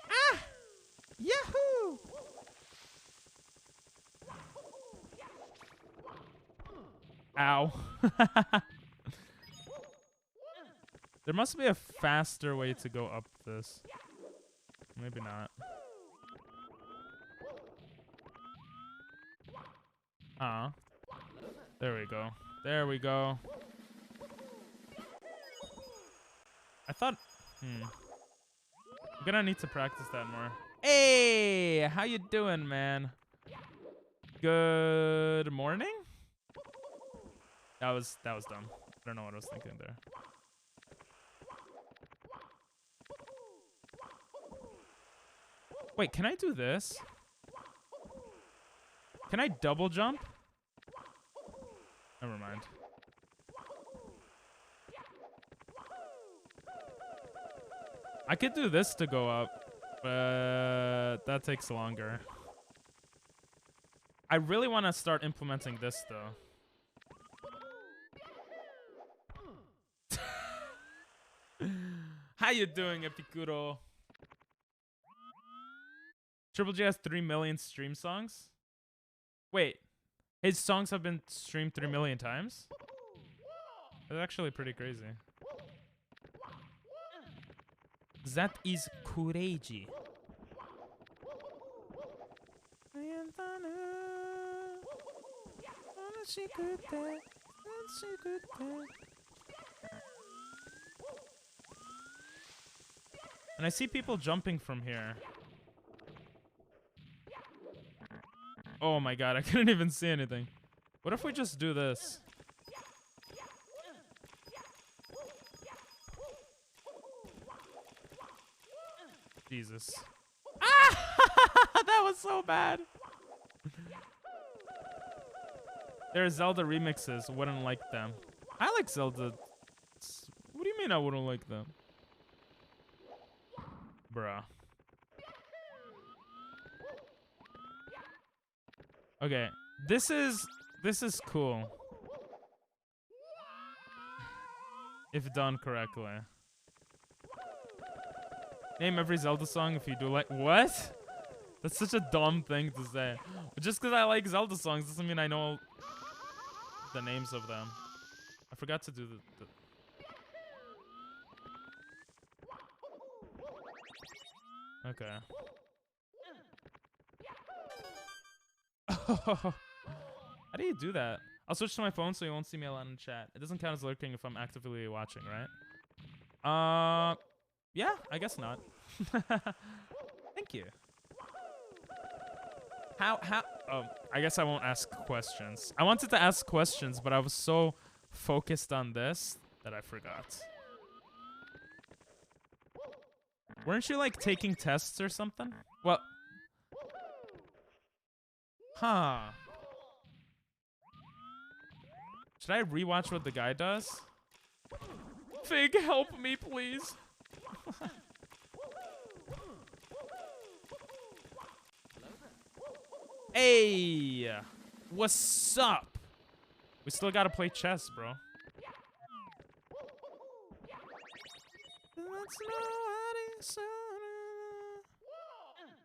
Ah! Yahoo! Ow. There must be a faster way to go up this. Maybe not. There we go. There we go. I thought... I'm gonna need to practice that more. Hey! How you doing, man? Good morning? That was dumb. I don't know what I was thinking there. Wait, can I do this? Can I double jump? Never mind. I could do this to go up, but that takes longer. I really want to start implementing this, though. How you doing, Epicuro? Triple J has 3 million stream songs? Wait, his songs have been streamed 3 million times? That's actually pretty crazy. That is crazy. And I see people jumping from here. Oh my god, I couldn't even see anything. What if we just do this? Jesus. Ah! That was so bad. There are Zelda remixes. Wouldn't like them. I like Zelda. What do you mean I wouldn't like them? Bruh. Okay, this is cool. If done correctly. Name every Zelda song if you do like... What? That's such a dumb thing to say. But just because I like Zelda songs doesn't mean I know the names of them. I forgot to do the... Okay. How do you do that? I'll switch to my phone so you won't see me a lot in chat. It doesn't count as lurking if I'm actively watching, right? Yeah, I guess not. Thank you. How? Oh, I guess I won't ask questions. I wanted to ask questions, but I was so focused on this that I forgot. Weren't you like taking tests or something? Well, huh. Should I rewatch what the guy does? Fig, help me, please. Hey, what's up? We still gotta play chess, bro.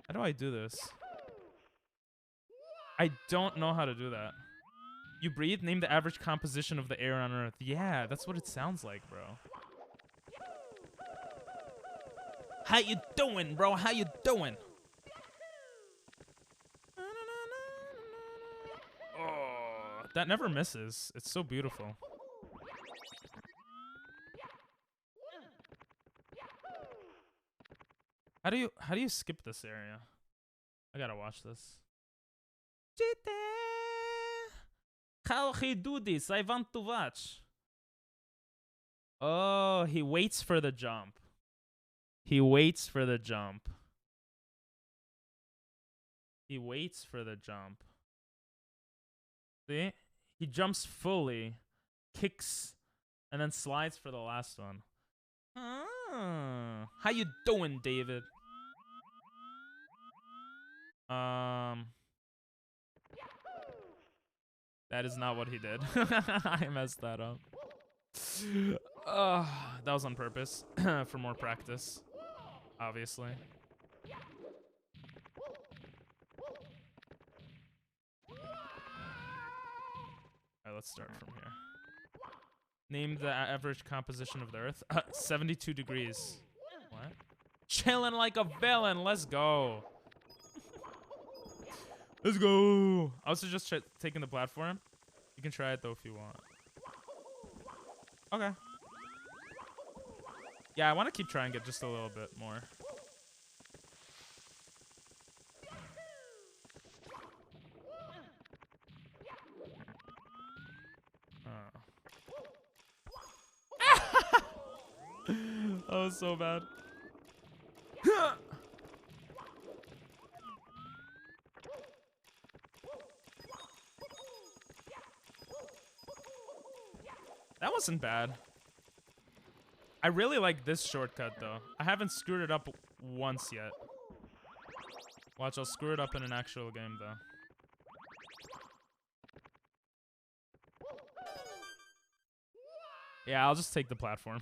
How do I do this? I don't know how to do that. You breathe? Name the average composition of the air on Earth. Yeah, that's what it sounds like, bro. How you doing, bro? How you doing? Oh, that never misses. It's so beautiful. How do you skip this area? I gotta watch this. How he do this? I want to watch. Oh, he waits for the jump. He waits for the jump. He waits for the jump. See? He jumps fully, kicks, and then slides for the last one. Ah, how you doing, David? That is not what he did. I messed that up. That was on purpose for more practice, obviously. Alright, let's start from here. Name the average composition of the Earth. 72 degrees. What? Chilling like a villain. Let's go. Let's go. I was just taking the platform. You can try it though if you want. Okay. Yeah, I want to keep trying it just a little bit more. That was so bad. That wasn't bad. I really like this shortcut though. I haven't screwed it up once yet. Watch, I'll screw it up in an actual game though. Yeah, I'll just take the platform.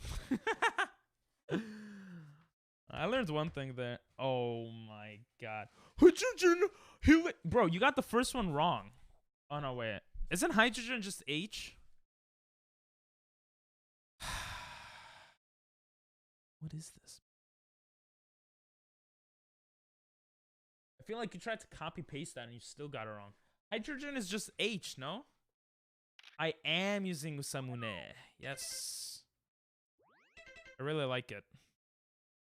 I learned one thing there. Oh my god. Hydrogen! Bro, you got the first one wrong. Oh no, wait. Isn't hydrogen just H? What is this? I feel like you tried to copy paste that and you still got it wrong. Hydrogen is just H, no? I am using Usamune. Yes. I really like it.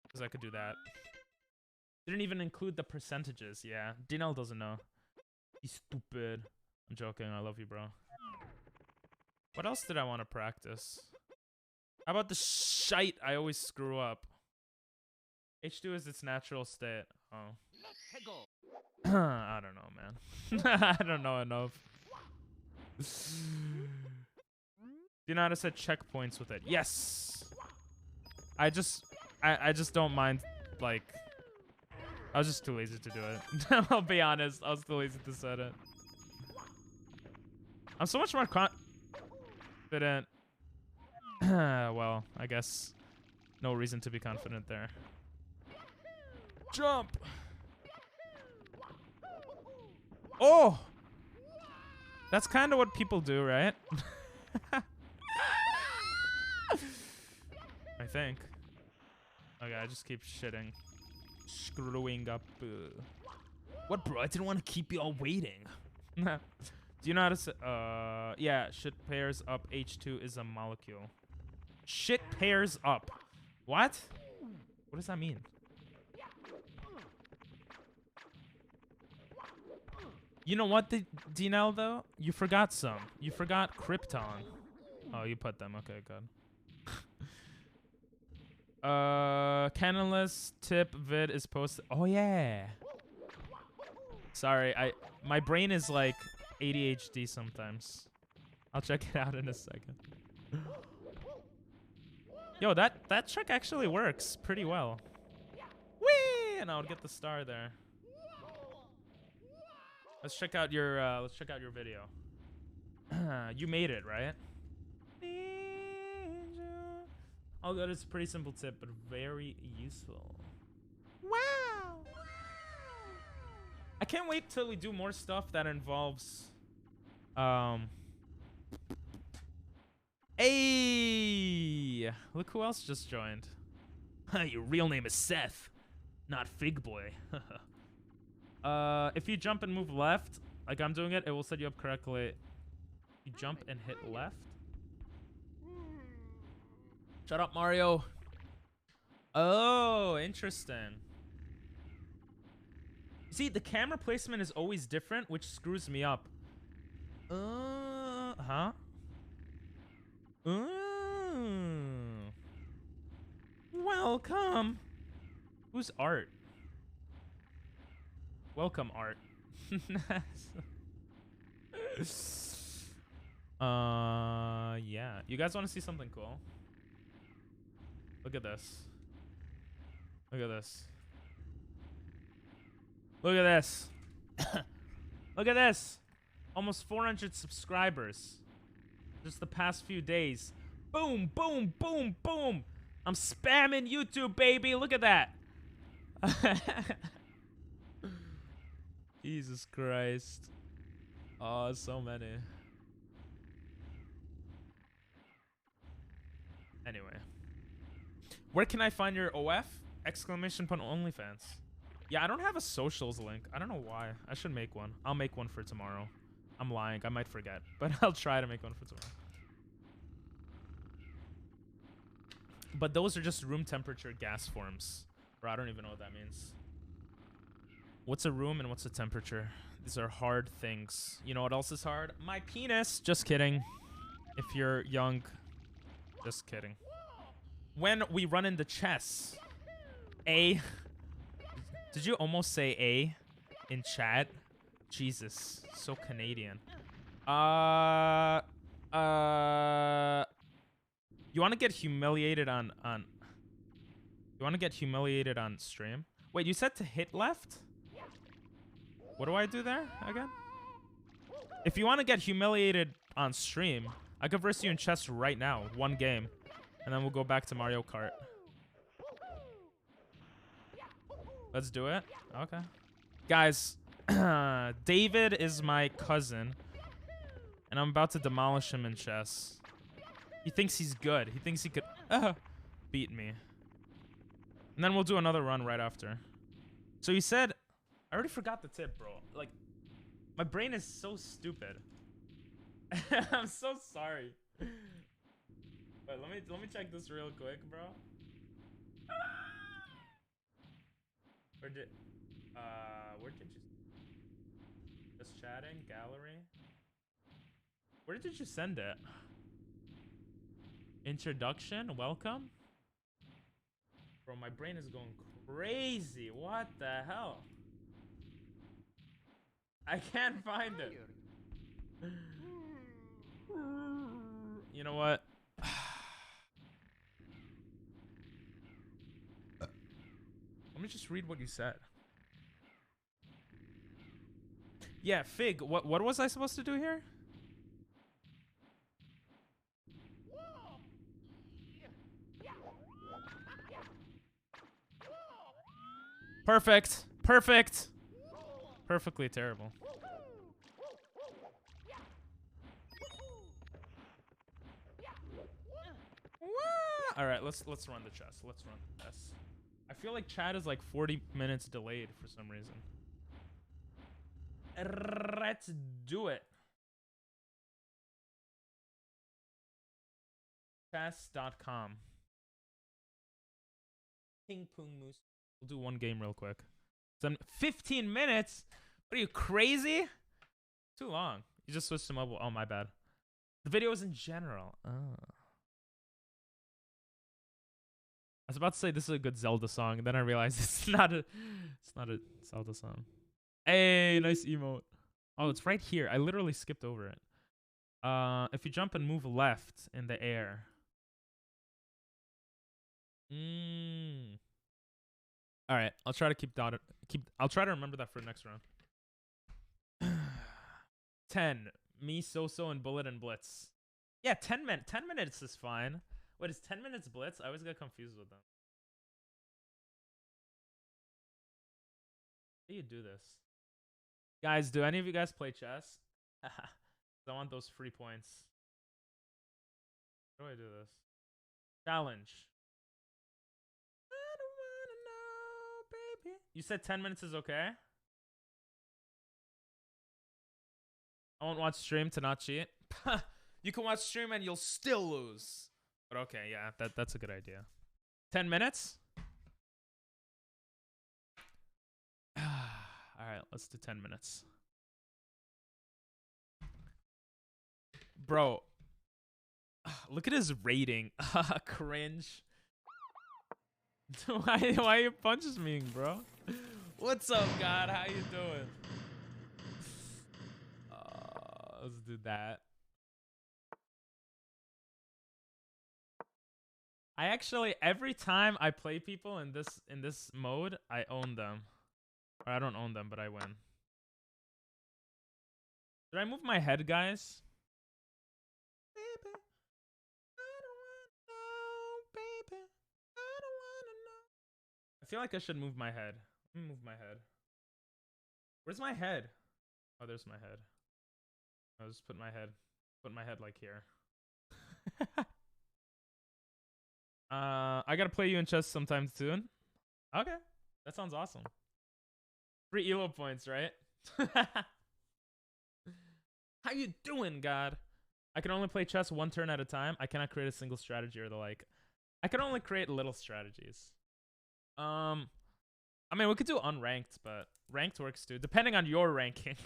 Because I could do that. Didn't even include the percentages. Yeah. Dinel doesn't know. He's stupid. I'm joking. I love you, bro. What else did I want to practice? How about the shite I always screw up? H2 is its natural state. Oh. I don't know, man. I don't know enough. Do you know how to set checkpoints with it? Yes! I just don't mind, like... I was just too lazy to do it. I'll be honest. I was too lazy to set it. I'm so much more confident. Well, I guess no reason to be confident there. Jump! Oh! That's kind of what people do, right? I think. Okay, I just keep shitting. Screwing up. What, bro? I didn't want to keep you all waiting. Do you know how to say... yeah, shit pairs up. H2 is a molecule. Shit pairs up. What? What does that mean? You know what, Dinel, though? You forgot some. You forgot Krypton. Oh, you put them. Okay, good. Canonless tip vid is posted. Oh, yeah. Sorry, my brain is like ADHD sometimes. I'll check it out in a second. Yo, that trick actually works pretty well. Whee! And I'll get the star there. Let's check out your video. You made it, right? Oh, that is a pretty simple tip, but very useful. Wow! I can't wait till we do more stuff that involves Hey! Look who else just joined. Your real name is Seth, not Fig Boy. If you jump and move left, like I'm doing it, it will set you up correctly. You jump and hit left. Shut up, Mario. Oh, interesting. See, the camera placement is always different, which screws me up. Huh? Welcome. Who's Art? Welcome, Art. Yeah. You guys want to see something cool? Look at this. Look at this. Look at this. Look at this. Almost 400 subscribers. Just the past few days. Boom, boom, boom, boom. I'm spamming YouTube, baby. Look at that. Jesus Christ. Oh, so many. Anyway. Where can I find your OF? Exclamation point OnlyFans. Yeah, I don't have a socials link. I don't know why. I should make one. I'll make one for tomorrow. I'm lying. I might forget. But I'll try to make one for tomorrow. But those are just room temperature gas forms. Bro, I don't even know what that means. What's a room and what's a temperature? These are hard things. You know what else is hard? My penis. Just kidding. If you're young. Just kidding. When we run into chess. A. Did you almost say A in chat? Jesus. So Canadian. You want to get humiliated on You want to get humiliated on stream? Wait, you said to hit left? What do I do there again? If you want to get humiliated on stream, I could verse you in chess right now. One game. And then we'll go back to Mario Kart. Let's do it. Okay. Guys, David is my cousin. And I'm about to demolish him in chess. He thinks he's good. He thinks he could beat me. And then we'll do another run right after. So you said... I already forgot the tip, bro. Like, my brain is so stupid. I'm so sorry. Wait, let me check this real quick, bro. Where did you... Just chatting? Gallery? Where did you send it? Introduction? Welcome? Bro, my brain is going crazy. What the hell? I can't find it. You know what? Let me just read what you said. Yeah, Fig, what was I supposed to do here? Perfect. Perfect. Perfectly terrible. All right, let's run the chess. Let's run the chess. I feel like chat is like 40 minutes delayed for some reason. Let's do it. Chess.com. Ping pong moose. We'll do one game real quick. Then 15 minutes? What are you, crazy? Too long. You just switched to mobile. Oh, my bad. The video is in general. Oh. I was about to say this is a good Zelda song, and then I realized it's not a Zelda song. Hey, nice emote. Oh, it's right here. I literally skipped over it. If you jump and move left in the air. All right, I'll try to I'll try to remember that for next round. 10. Me, So-So, and Bullet and Blitz. Yeah, 10 minutes is fine. Wait, is 10 minutes Blitz? I always get confused with them. How do you do this? Guys, do any of you guys play chess? I want those free points. How do I do this? Challenge. I don't wanna know, baby. You said 10 minutes is okay? I won't watch stream to not cheat. You can watch stream and you'll still lose. But okay, yeah, that's a good idea. 10 minutes? Alright, let's do 10 minutes. Bro. Look at his rating. Cringe. Why you punches me, bro? What's up, God? How you doing? Let's do that. I actually, every time I play people in this mode, I own them. Or I don't own them, but I win. Did I move my head, guys? Baby, I don't wanna know, baby. I don't wanna know. I feel like I should move my head. Let me move my head. Where's my head? Oh, there's my head. I'll just put my head like here. I gotta play you in chess sometime soon. Okay, that sounds awesome. Free elo points, right? How you doing, God? I can only play chess one turn at a time. I cannot create a single strategy or the like. I can only create little strategies. I mean, we could do unranked, but ranked works too, depending on your ranking.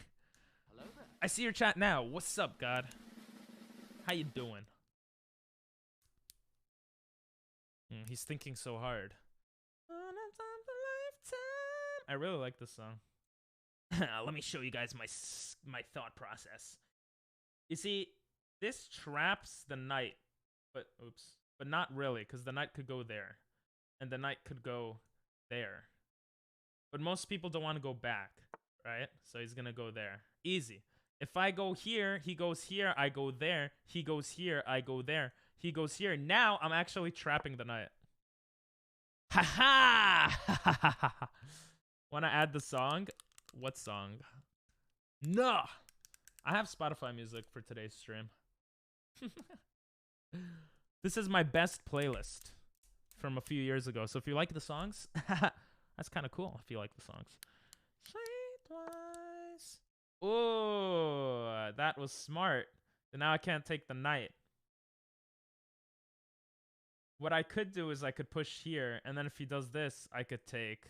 Hello there. I see your chat now. What's up, God? How you doing? He's thinking so hard. I really like this song. Let me show you guys my thought process. You see, this traps the knight, but not really, because the knight could go there, and the knight could go there. But most people don't want to go back, right? So he's gonna go there. Easy. If I go here, he goes here, I go there. He goes here, I go there. He goes here. Now I'm actually trapping the knight. Ha-ha! Wanna add the song? What song? No! I have Spotify music for today's stream. This is my best playlist from a few years ago. So if you like the songs, that's kind of cool if you like the songs. Streetwise. Oh, that was smart. So now I can't take the knight. What I could do is I could push here, and then if he does this, I could take,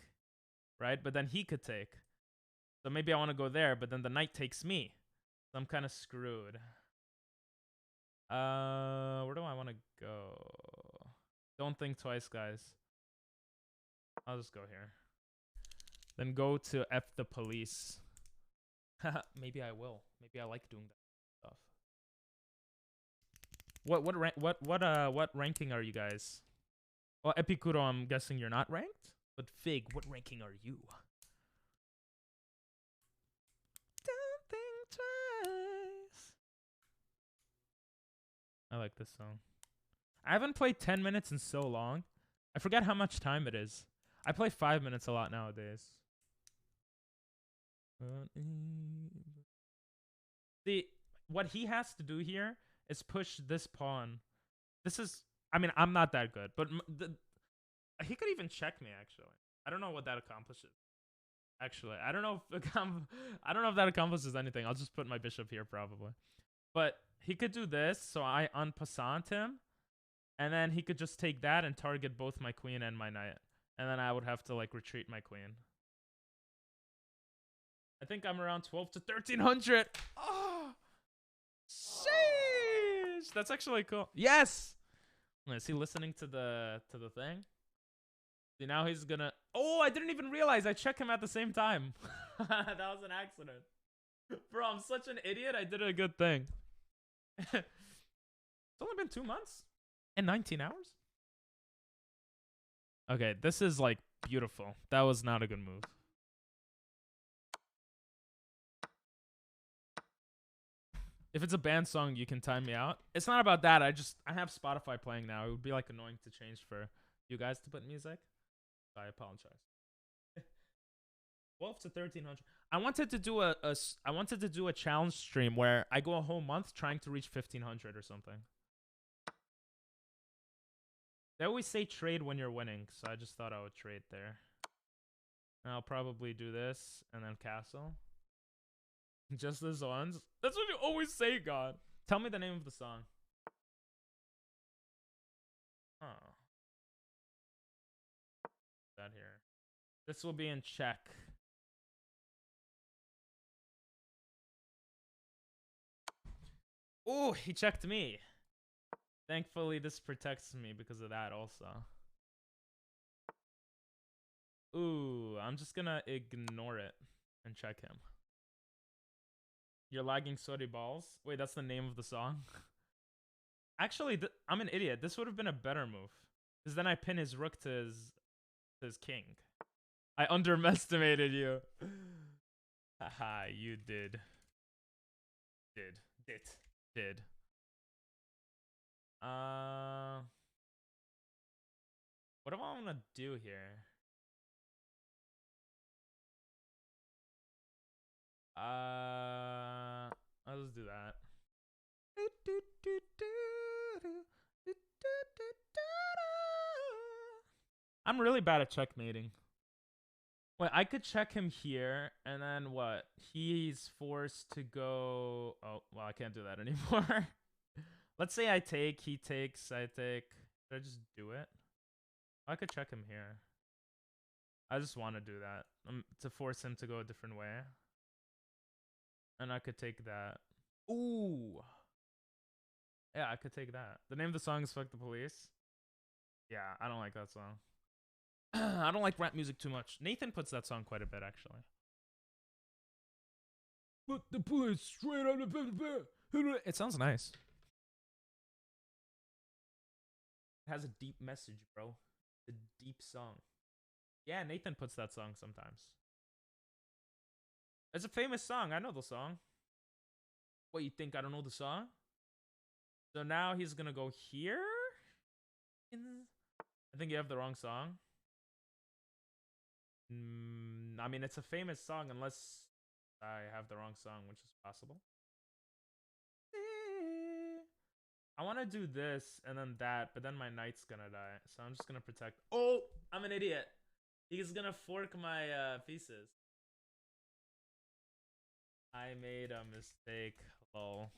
right? But then he could take. So maybe I want to go there, but then the knight takes me. So I'm kind of screwed. Where do I want to go? Don't think twice, guys. I'll just go here. Then go to F the police. Maybe I will. Maybe I like doing that stuff. What ranking are you guys? Well, Epicuro, I'm guessing you're not ranked. But Fig, what ranking are you? Don't think twice. I like this song. I haven't played 10 minutes in so long. I forget how much time it is. I play 5 minutes a lot nowadays. See, what he has to do here is push this pawn. This is, I mean, I'm not that good, but he could even check me, actually. I don't know what that accomplishes. Actually, I don't know if that accomplishes anything. I'll just put my bishop here, probably. But he could do this, so I en passant him. And then he could just take that and target both my queen and my knight. And then I would have to, like, retreat my queen. I think I'm around 12 to 1300. Oh, sheesh. That's actually cool. Yes. Is he listening to the thing? See, now he's gonna. Oh, I didn't even realize I checked him at the same time. That was an accident. Bro, I'm such an idiot. I did a good thing. It's only been 2 months and 19 hours. Okay, this is like beautiful. That was not a good move. If it's a band song, you can time me out. It's not about that. I have Spotify playing now. It would be like annoying to change for you guys to put music. I apologize. 12 to 1300. I wanted to do a challenge stream where I go a whole month trying to reach 1500 or something. They always say trade when you're winning, so I just thought I would trade there. And I'll probably do this and then castle. Just this once. That's what you always say, God. Tell me the name of the song. Oh. That here. This will be in check. Oh, he checked me. Thankfully, this protects me because of that also. Ooh, I'm just gonna ignore it and check him. You're lagging sweaty balls. Wait, that's the name of the song? Actually, I'm an idiot. This would have been a better move. Because then I pin his rook to his king. I underestimated you. Haha, you did. Did. What do I want to do here? I'll just do that. I'm really bad at checkmating. Wait, I could check him here, and then what? He's forced to go... Oh, well, I can't do that anymore. Let's say I take, he takes, I take. Should I just do it? I could check him here. I just want to do that. To force him to go a different way. And I could take that. Ooh. Yeah, I could take that. The name of the song is Fuck the Police. Yeah, I don't like that song. I don't like rap music too much. Nathan puts that song quite a bit, actually. Put the police straight on the... It sounds nice. It has a deep message, bro. A deep song. Yeah, Nathan puts that song sometimes. It's a famous song. I know the song. What, you think I don't know the song? So now he's gonna go here? I think you have the wrong song. I mean, it's a famous song unless I have the wrong song, which is possible. I want to do this and then that, but then my knight's gonna die. So I'm just gonna protect. Oh, I'm an idiot. He's gonna fork my pieces. I made a mistake. Lol.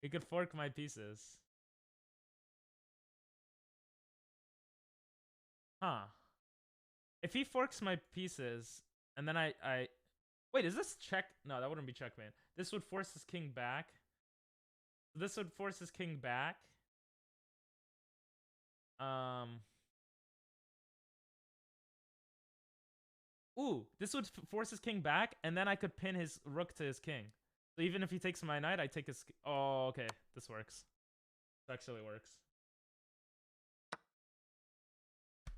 He could fork my pieces. Huh. If he forks my pieces, and then I... Wait, is this check? No, that wouldn't be checkmate. This would force his king back. This would force his king back. Ooh, this would force his king back, and then I could pin his rook to his king. So even if he takes my knight, I take his... Oh, okay. This works. This actually works.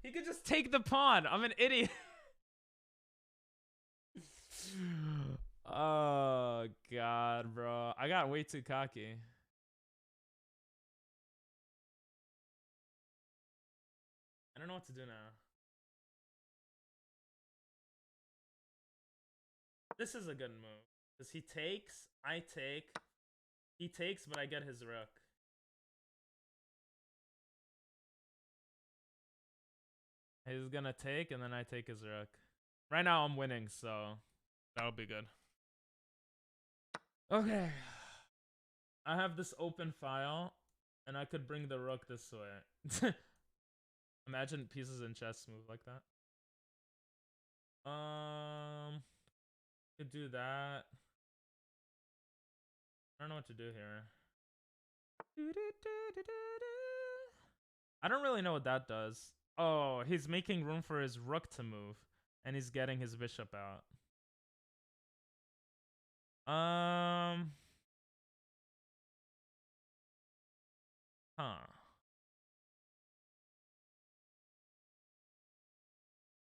He could just take the pawn. I'm an idiot. Oh, God, bro. I got way too cocky. I don't know what to do now. This is a good move. Because he takes, I take. He takes, but I get his rook. He's gonna take, and then I take his rook. Right now, I'm winning, so that'll be good. Okay. I have this open file, and I could bring the rook this way. Imagine pieces in chess move like that. Could do that. I don't know what to do here. I don't really know what that does. Oh, he's making room for his rook to move, and he's getting his bishop out. Huh.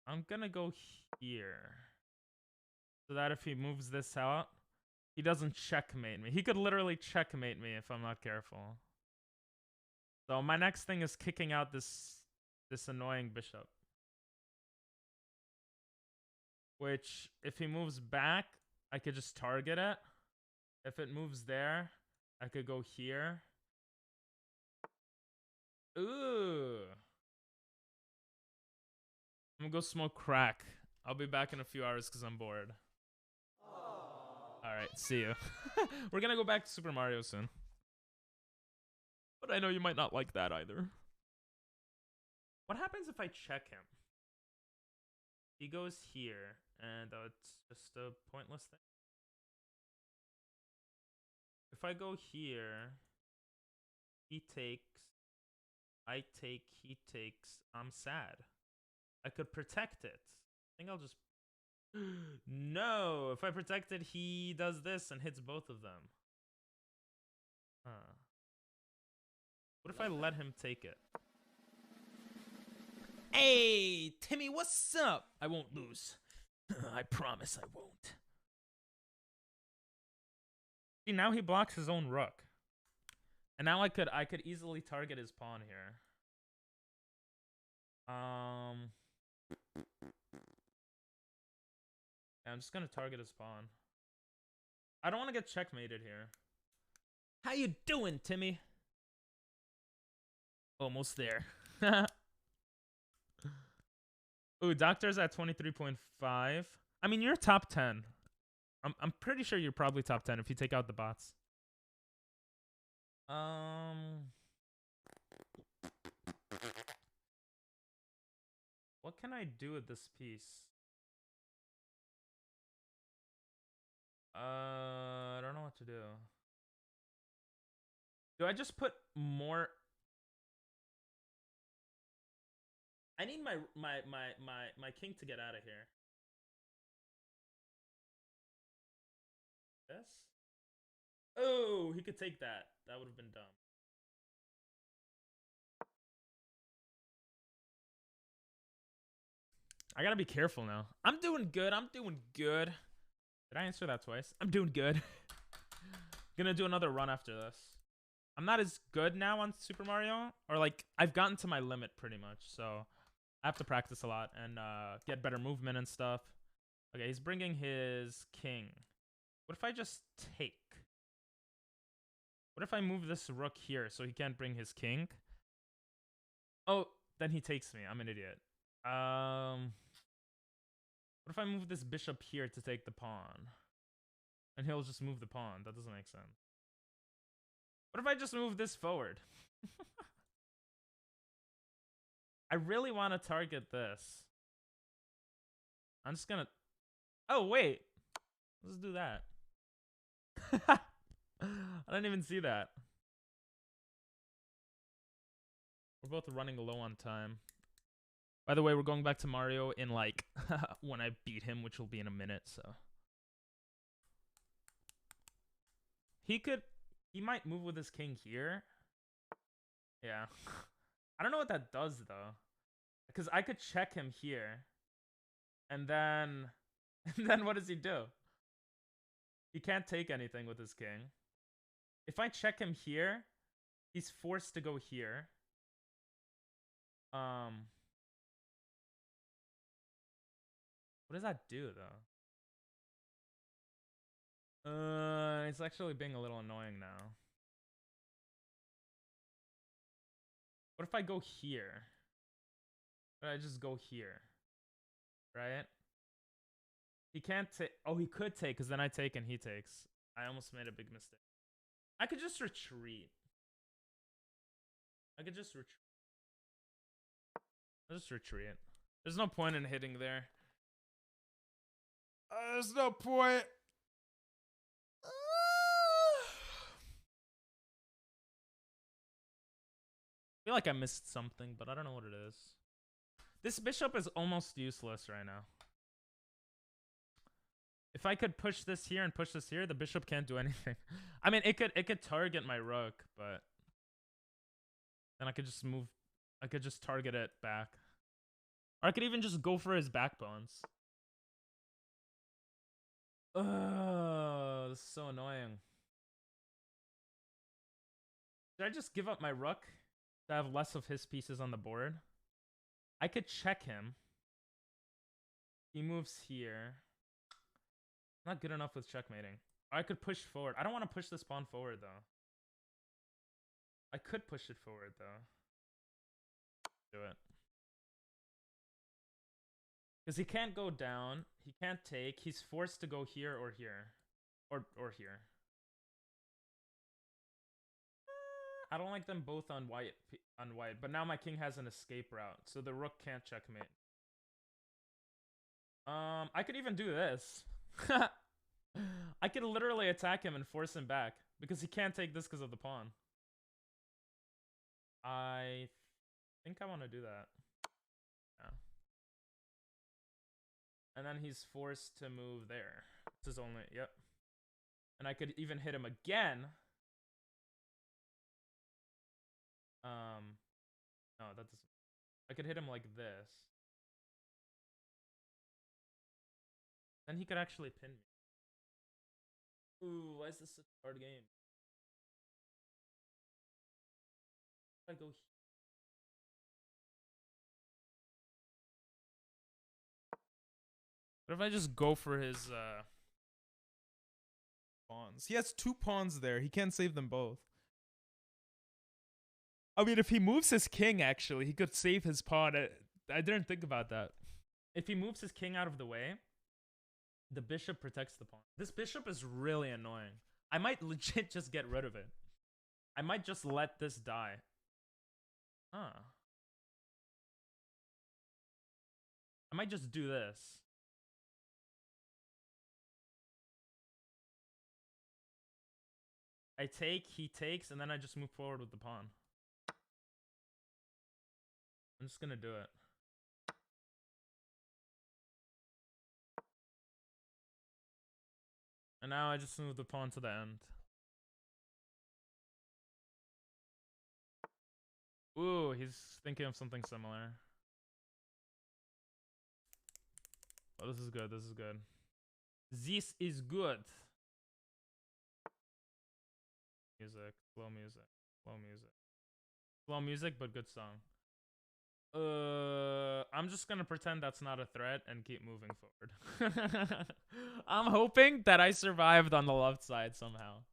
I'm gonna go here. So that if he moves this out, he doesn't checkmate me. He could literally checkmate me if I'm not careful. So my next thing is kicking out this annoying bishop. Which, if he moves back, I could just target it. If it moves there, I could go here. Ooh. I'm gonna go smoke crack. I'll be back in a few hours because I'm bored. Alright, see you. We're gonna go back to Super Mario soon. But I know you might not like that either. What happens if I check him? He goes here, and it's just a pointless thing. If I go here, he takes, I take, he takes, I'm sad. I could protect it. I think I'll just... No! If I protect it, he does this and hits both of them. Huh. What if I let him take it? Hey, Timmy, what's up? I won't lose. I promise I won't. See, now he blocks his own rook. And now I could easily target his pawn here. Yeah, I'm just gonna target his pawn. I don't want to get checkmated here. How you doing, Timmy? Almost there. Ooh, Doctor's at 23.5. I mean, you're top 10. I'm pretty sure you're probably top 10 if you take out the bots. What can I do with this piece? I don't know what to do. Do I just put more? I need my king to get out of here. This? Oh, he could take that. That would have been dumb. I gotta be careful now. I'm doing good. I'm doing good. Did I answer that twice? I'm doing good. Gonna do another run after this. I'm not as good now on Super Mario. Or like, I've gotten to my limit pretty much. So I have to practice a lot and get better movement and stuff. Okay, he's bringing his king. What if I just take? What if I move this rook here so he can't bring his king? Oh, then he takes me. I'm an idiot. What if I move this bishop here to take the pawn? And he'll just move the pawn. That doesn't make sense. What if I just move this forward? I really want to target this. I'm just gonna... Oh, wait. Let's do that. I didn't even see that. We're both running low on time. By the way, we're going back to Mario in like when I beat him, which will be in a minute, so. He might move with his king here. Yeah. I don't know what that does though. Because I could check him here. And then what does he do? He can't take anything with his king. If I check him here, he's forced to go here. What does that do though? It's actually being a little annoying now. What if I go here? What if I just go here? Right? He can't take. Oh, he could take because then I take and he takes. I almost made a big mistake. I could just retreat. I'll just retreat. There's no point in hitting there. There's no point. I feel like I missed something, but I don't know what it is. This bishop is almost useless right now. If I could push this here and push this here, the bishop can't do anything. I mean, it could target my rook, but then I could just move. I could just target it back, or I could even just go for his backbones. Oh, this is so annoying. Should I just give up my rook to have less of his pieces on the board? I could check him. He moves here. Not good enough with checkmating. Or I could push forward. I don't want to push this pawn forward, though. I could push it forward, though. Do it. Because he can't go down. He can't take. He's forced to go here or here. Or here. I don't like them both on white, but now my king has an escape route, so the rook can't checkmate. I could even do this. I could literally attack him and force him back because he can't take this because of the pawn. I think I want to do that. Yeah. And then he's forced to move there. This is only, yep. And I could even hit him again. No, that doesn't. I could hit him like this. Then he could actually pin me. Ooh, why is this such a hard game? If I go here. What if I just go for his pawns? He has 2 pawns there. He can't save them both. I mean, if he moves his king, actually, he could save his pawn. I didn't think about that. If he moves his king out of the way, the bishop protects the pawn. This bishop is really annoying. I might legit just get rid of it. I might just let this die. Huh. I might just do this. I take, he takes, and then I just move forward with the pawn. I'm just gonna do it. And now I just move the pawn to the end. Ooh, he's thinking of something similar. Oh, this is good, this is good. This is good. Music, slow music, slow music. Slow music, but good song. I'm just gonna pretend that's not a threat and keep moving forward. I'm hoping that I survived on the left side somehow.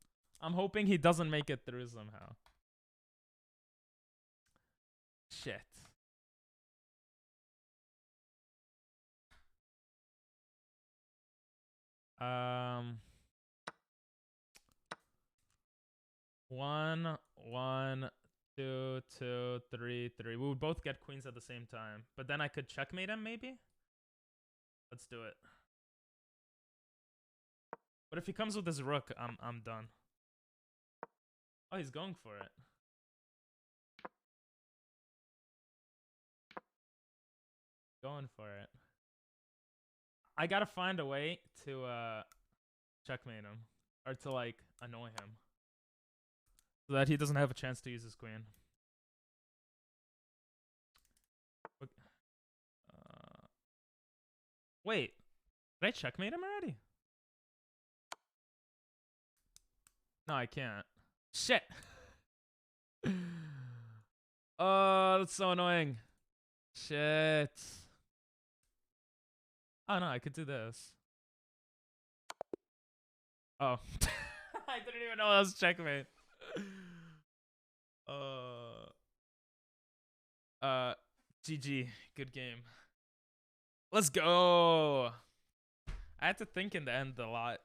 I'm hoping he doesn't make it through somehow. Shit. One, 2, 2, 3, 3. We would both get queens at the same time. But then I could checkmate him, maybe? Let's do it. But if he comes with his rook, I'm done. Oh, he's going for it. Going for it. I gotta find a way to checkmate him. Or to, like, annoy him. So that he doesn't have a chance to use his queen. Wait. Did I checkmate him already? No, I can't. Shit. Oh, that's so annoying. Shit. Oh, no, I could do this. Oh. I didn't even know that was checkmate. GG. Good game. Let's go. I had to think in the end a lot.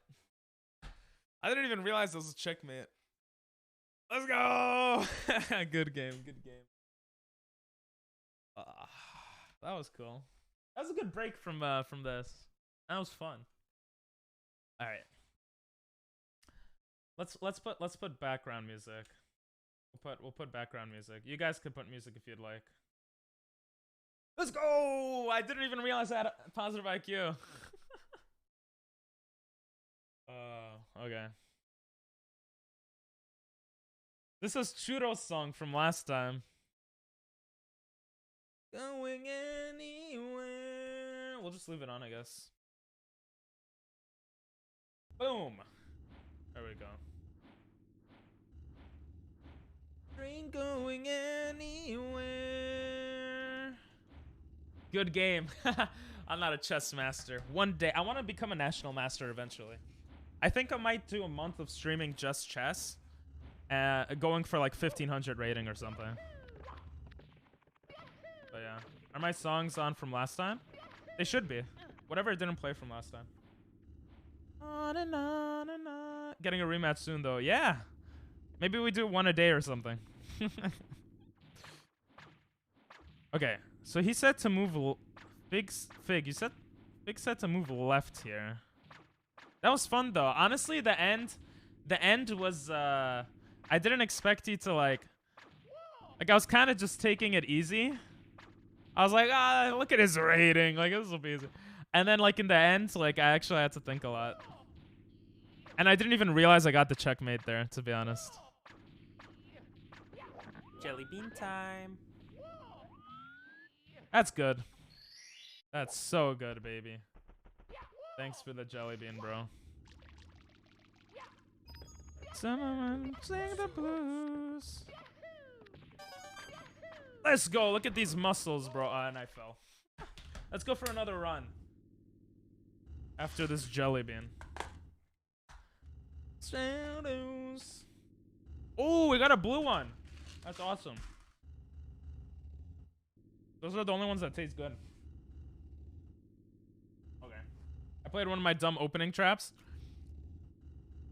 I didn't even realize it was a checkmate. Let's go. Good game. Good game. That was cool. That was a good break from this. That was fun. All right. Let's put background music. We'll put background music. You guys could put music if you'd like. Let's go! I didn't even realize I had a positive IQ. Okay. This is Churro's song from last time. Going anywhere. We'll just leave it on, I guess. Boom. There we go. Ain't going anywhere. Good game. I'm not a chess master. One day, I want to become a national master eventually. I think I might do a month of streaming just chess. Going for like 1500 rating or something. But yeah. Are my songs on from last time? They should be. Whatever I didn't play from last time. On and on and on. Getting a rematch soon though. Yeah. Maybe we do one a day or something. Okay. So he said to move Fig, you said Fig said to move left here. That was fun though. Honestly, the end was I didn't expect you to like I was kind of just taking it easy. I was like, look at his rating. Like, this will be easy. And then, like, in the end, like, I actually had to think a lot. And I didn't even realize I got the checkmate there, to be honest. Jelly bean time. That's good. That's so good, baby. Thanks for the jelly bean, bro. Someone sing the blues. Let's go. Look at these muscles, bro. And I fell. Let's go for another run. After this jelly bean. Oh, we got a blue one. That's awesome. Those are the only ones that taste good. Okay. I played one of my dumb opening traps.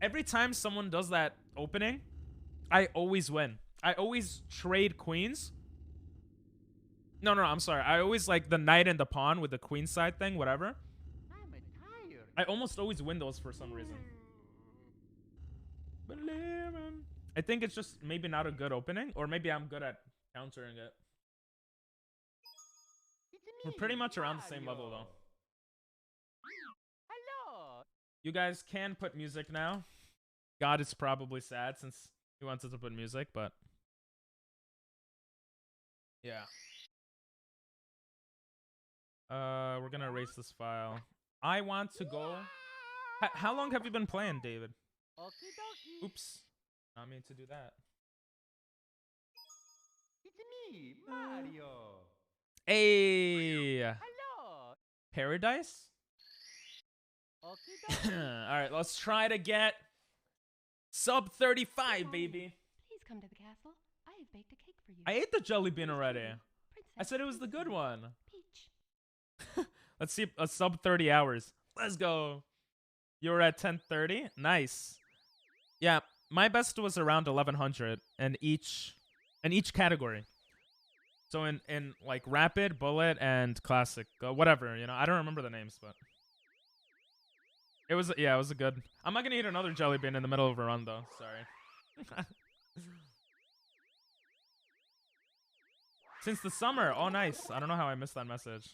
Every time someone does that opening, I always win. I always trade queens. No, I'm sorry. I always like the knight and the pawn with the queen side thing, whatever. I almost always win those for some reason. I think it's just maybe not a good opening, or maybe I'm good at countering it. We're pretty much around the same level, though. Hello. You guys can put music now. God is probably sad since he wanted to put music, but... yeah. We're gonna erase this file. I want to go... How long have you been playing, David? Okie dokie. Oops. Not mean to do that. It's me, Mario. Hey! Hello. Paradise? Okie dokie. Alright, let's try to get... sub 35, baby. Please come to the castle. I have baked a cake for you. I ate the jelly bean already. Princess I said it was the good one. Peach. Let's see a sub 30 hours. Let's go. You were at 10:30. Nice. Yeah, my best was around 1100 in each category. So in like rapid, bullet, and classic, whatever, you know. I don't remember the names, but it was it was a good. I'm not gonna eat another jelly bean in the middle of a run though. Sorry. Since the summer. Oh, nice. I don't know how I missed that message.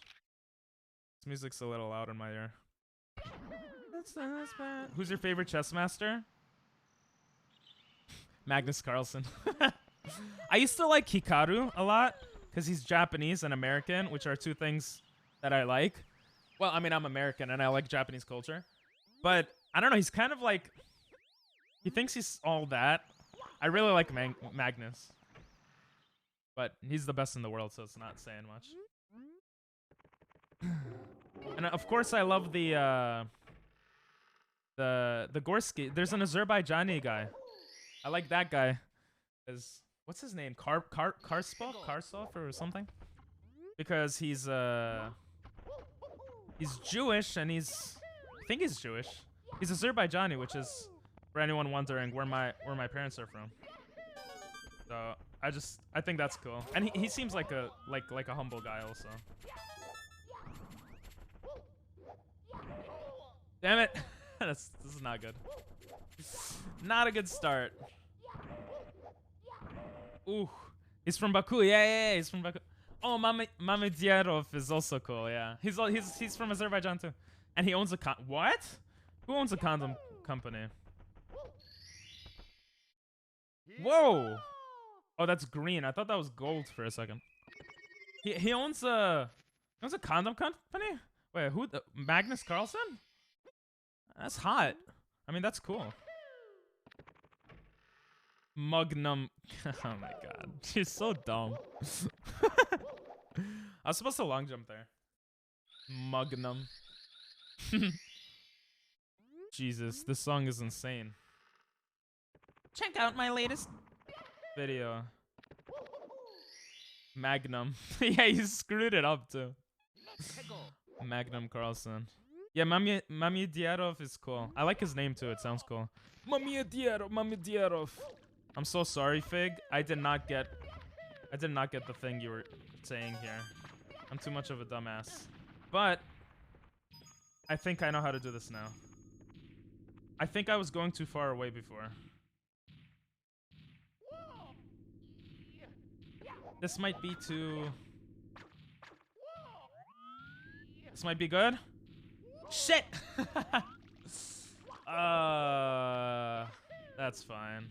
This music's a little loud in my ear. Who's your favorite chess master? Magnus Carlsen. I used to like Hikaru a lot because he's Japanese and American, which are two things that I like. Well, I mean, I'm American and I like Japanese culture. But I don't know, he's kind of like... he thinks he's all that. I really like Magnus. But he's the best in the world, so it's not saying much. And of course, I love the Gorsky. There's an Azerbaijani guy. I like that guy. What's his name? Karsov or something? Because he's Jewish and I think he's Jewish. He's Azerbaijani, which is, for anyone wondering, where my parents are from. So I think that's cool. And he seems like a humble guy also. Damn it. This is not good. Not a good start. Ooh, he's from Baku. Yeah, he's from Baku. Oh, Mamedierov is also cool. Yeah, he's from Azerbaijan too, and he owns a what? Who owns a condom company? Whoa! Oh, that's green. I thought that was gold for a second. He owns a condom company. Wait, who? Magnus Carlsen? That's hot. I mean, that's cool. Mugnum. Oh my god. She's so dumb. I was supposed to long jump there. Mugnum. Jesus, this song is insane. Check out my latest video. Magnum. Yeah, you screwed it up too. Magnum Carlsen. Yeah, Mamedierov is cool. I like his name too. It sounds cool. Mamedierov. I'm so sorry, Fig. I did not get the thing you were saying here. I'm too much of a dumbass. But I think I know how to do this now. I think I was going too far away before. This might be too... This might be good. Shit! That's fine.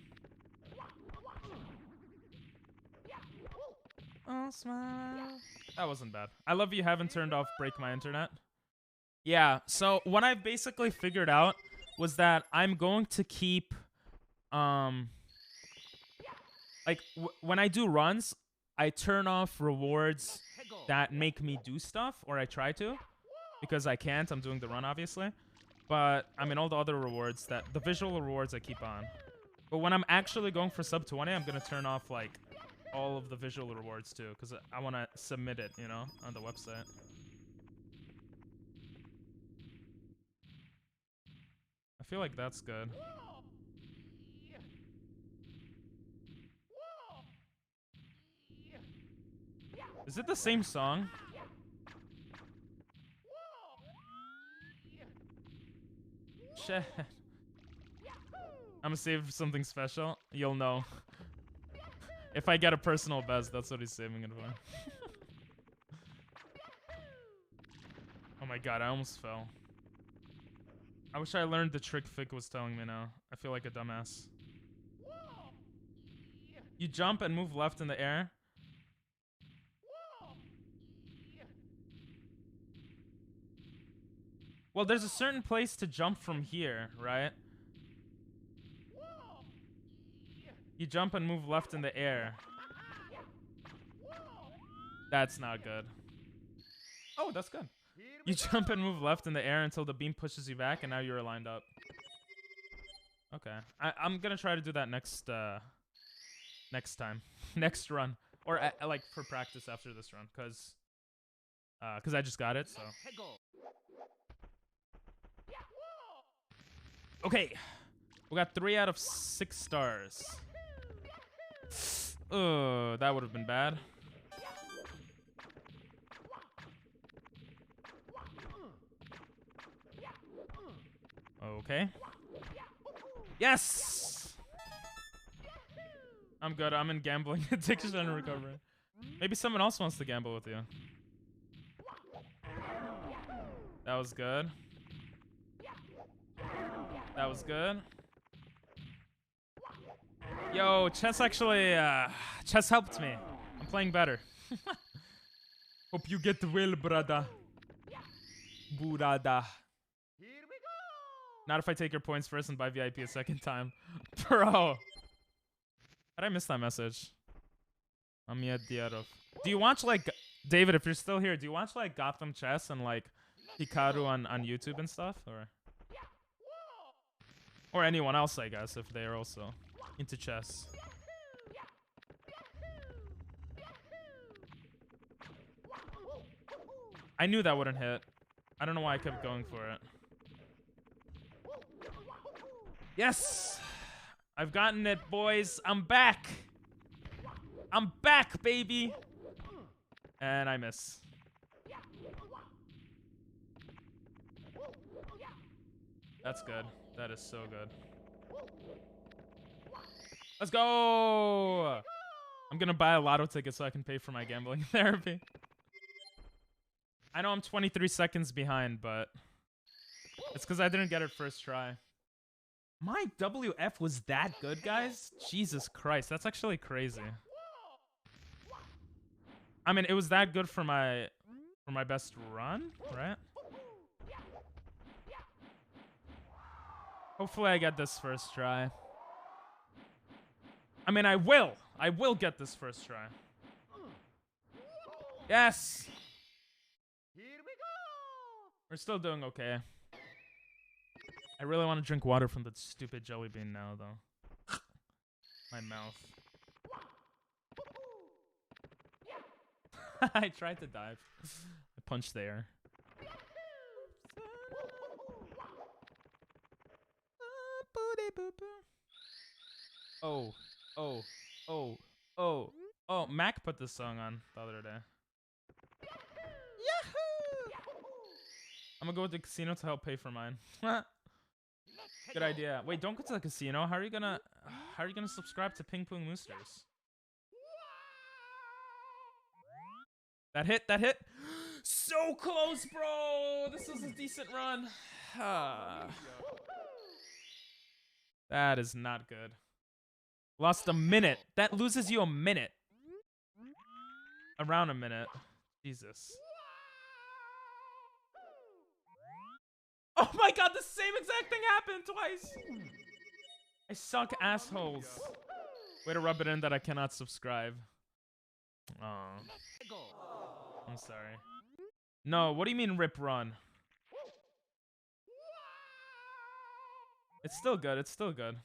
Oh, smile. That wasn't bad. I love you haven't turned off Break My Internet. Yeah, so what I basically figured out was that I'm going to keep, like, when I do runs, I turn off rewards that make me do stuff, or I try to, because I can't. I'm doing the run, obviously. But, I mean, all the other rewards, the visual rewards I keep on. But when I'm actually going for sub 20, I'm going to turn off, like, all of the visual rewards, too, because I want to submit it, you know, on the website. I feel like that's good. Is it the same song? Shit. I'm gonna save something special. You'll know. If I get a personal best, that's what he's saving it for. Oh my god, I almost fell. I wish I learned the trick Fick was telling me now. I feel like a dumbass. You jump and move left in the air. Well, there's a certain place to jump from here, right? You jump and move left in the air. That's not good. Oh, that's good. You jump and move left in the air until the beam pushes you back, and now you're lined up. Okay. I'm gonna try to do that next time. Next run. Or, like, for practice after this run, because I just got it, so... Okay. We got 3 out of 6 stars. That would have been bad. Okay. Yes! I'm good. I'm in gambling addiction and recovery. Maybe someone else wants to gamble with you. That was good. That was good. Yo, chess actually, chess helped me. I'm playing better. Hope you get well, brother. Burada. Not if I take your points first and buy VIP a second time. Bro. How did I miss that message? Amia Diarov. Do you watch, like, David, if you're still here, do you watch, like, Gotham Chess and, like, Hikaru on YouTube and stuff? Or anyone else, I guess, if they're also into chess. I knew that wouldn't hit. I don't know why I kept going for it. Yes! I've gotten it, boys. I'm back. I'm back, baby. And I miss. That's good. That is so good. Let's go! I'm gonna buy a lotto ticket so I can pay for my gambling therapy. I know I'm 23 seconds behind, but it's because I didn't get it first try. My WF was that good, guys? Jesus Christ, that's actually crazy. I mean, it was that good for my best run, right? Hopefully I get this first try. I mean, I will get this first try. Yes! Here we go! We're still doing okay. I really want to drink water from that stupid jelly bean now, though. My mouth. I tried to dive. I punched the air. Oh, oh, oh, oh, oh. Mac put this song on the other day. Yahoo! I'm gonna go with the casino to help pay for mine. Good idea. Wait, don't go to the casino. How are you gonna subscribe to Ping Pong Moosters? That hit, that hit. So close, bro. This was a decent run. That is not good. Lost a minute. That loses you a minute. Around a minute. Jesus. Oh my god, the same exact thing happened twice. I suck, assholes. Way to rub it in that I cannot subscribe. Aw. I'm sorry. No, what do you mean rip run? It's still good, it's still good.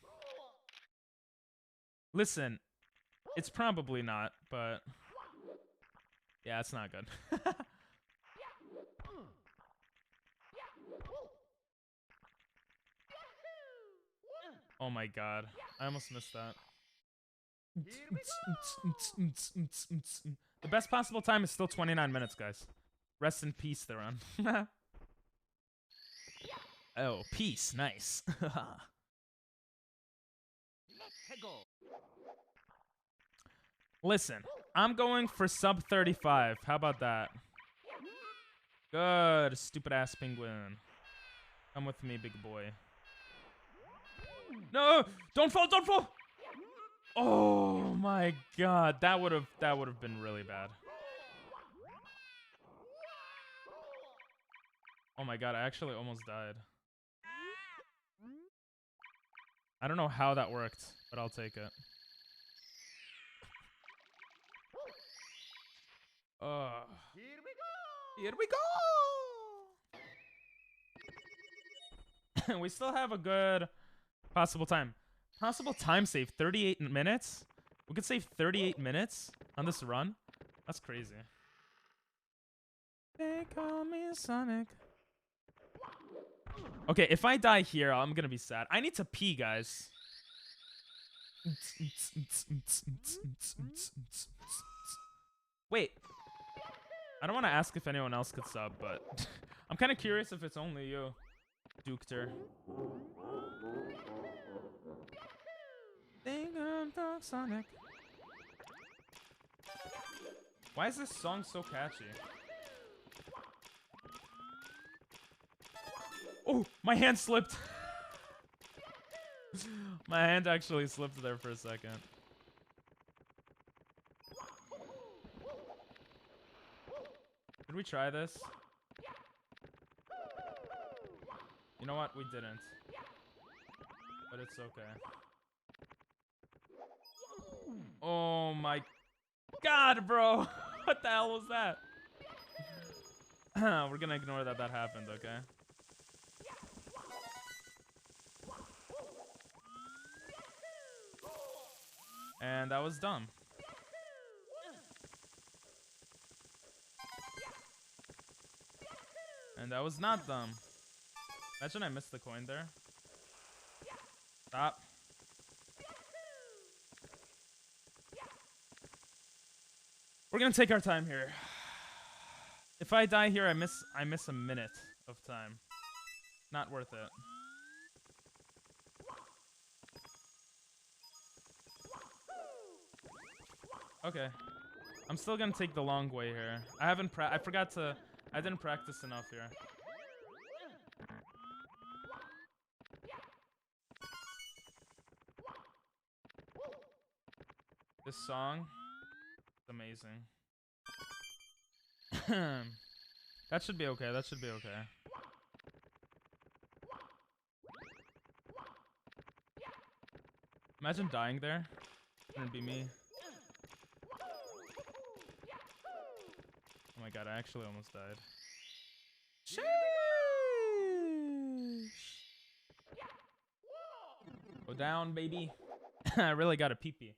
Listen, it's probably not, but yeah, it's not good. Oh my god, I almost missed that. The best possible time is still 29 minutes, guys. Rest in peace, Theron. Oh, peace, nice. Listen, I'm going for sub 35. How about that? Good, stupid ass penguin. Come with me, big boy. No, don't fall, don't fall. Oh my god, that would have been really bad. Oh my god, I actually almost died. I don't know how that worked, but I'll take it. Here we go! Here we go! We still have a good possible time. Possible time save, 38 minutes? We could save 38 minutes on this run? That's crazy. They call me Sonic. Okay, if I die here, I'm gonna be sad. I need to pee, guys. Wait. I don't want to ask if anyone else could sub, but I'm kind of curious if it's only you, Dukter. Sonic. Why is this song so catchy? Oh, my hand slipped. My hand actually slipped there for a second. Did we try this? You know what? We didn't. But it's okay. Oh my god, bro. What the hell was that? We're gonna ignore that happened, okay? And that was dumb. And that was not dumb. Imagine I missed the coin there. Stop. We're gonna take our time here. If I die here, I miss a minute of time. Not worth it. Okay. I'm still gonna take the long way here. I didn't practice enough here. This song is amazing. That should be okay. That should be okay. Imagine dying there. Wouldn't be me. Oh my god, I actually almost died. Sheesh. Go down, baby. I really got a pee-pee.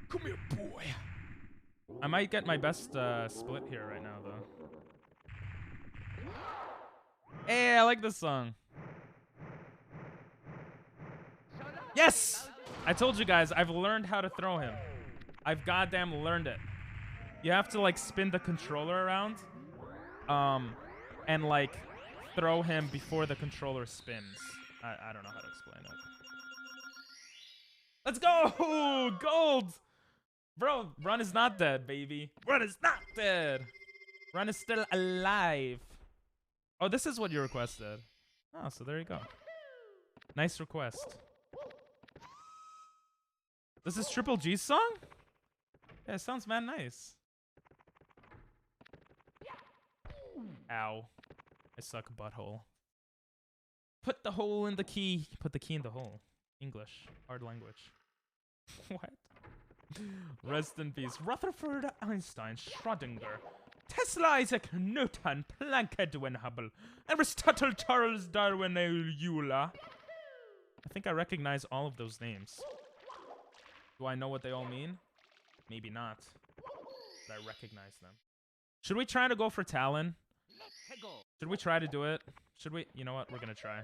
Come here, boy. I might get my best split here right now, though. Hey, I like this song. Yes! I told you guys, I've learned how to throw him. I've goddamn learned it. You have to, like, spin the controller around. And, like, throw him before the controller spins. I don't know how to explain it. Let's go! Gold! Bro, Run is not dead, baby. Run is not dead. Run is still alive. Oh, this is what you requested. Oh, so there you go. Nice request. This is Triple G's song? Yeah, it sounds man nice. Ow. I suck butthole. Put the hole in the key. Put the key in the hole. English. Hard language. What? Rest in peace. Rutherford, Einstein, Schrödinger, Tesla, Isaac Newton, Planck, Edwin Hubble, Aristotle, Charles Darwin, Euler. I think I recognize all of those names. Do I know what they all mean? Maybe not. But I recognize them. Should we try to go for Talon? Should we try to do it? Should we? You know what? We're gonna try.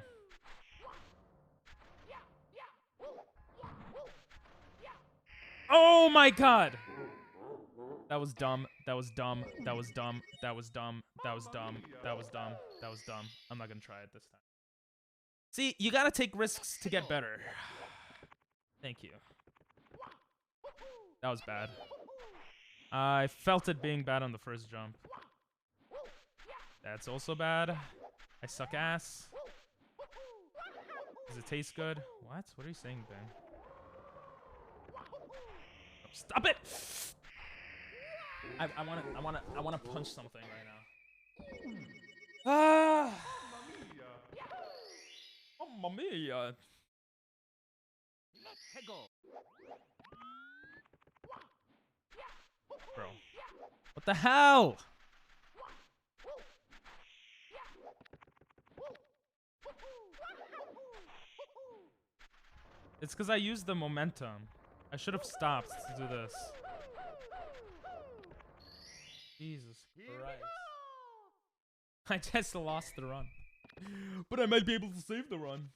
Oh my god! That was dumb. That was dumb. That was dumb. That was dumb. That was dumb. That was dumb. That was dumb. I'm not gonna try it this time. See, you gotta take risks to get better. Thank you. That was bad. I felt it being bad on the first jump. That's also bad. I suck ass. Does it taste good? What? What are you saying, Ben? Stop it! I wanna punch something right now. Ah! Mamma mia! Bro, what the hell? It's because I used the momentum. I should have stopped to do this. Jesus Christ. I just lost the run. But I might be able to save the run.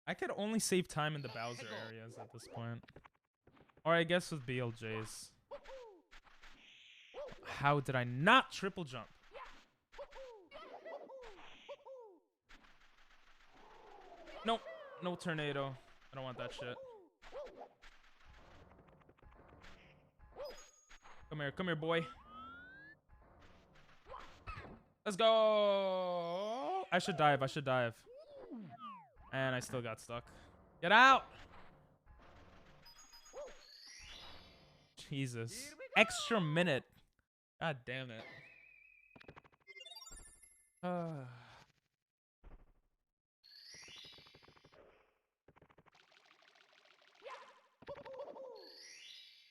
I could only save time in the Bowser areas at this point. Or I guess with BLJs. How did I not triple jump? Nope. No tornado. I don't want that shit. Come here, boy. Let's go. I should dive. And I still got stuck. Get out. Jesus. Extra minute. God damn it.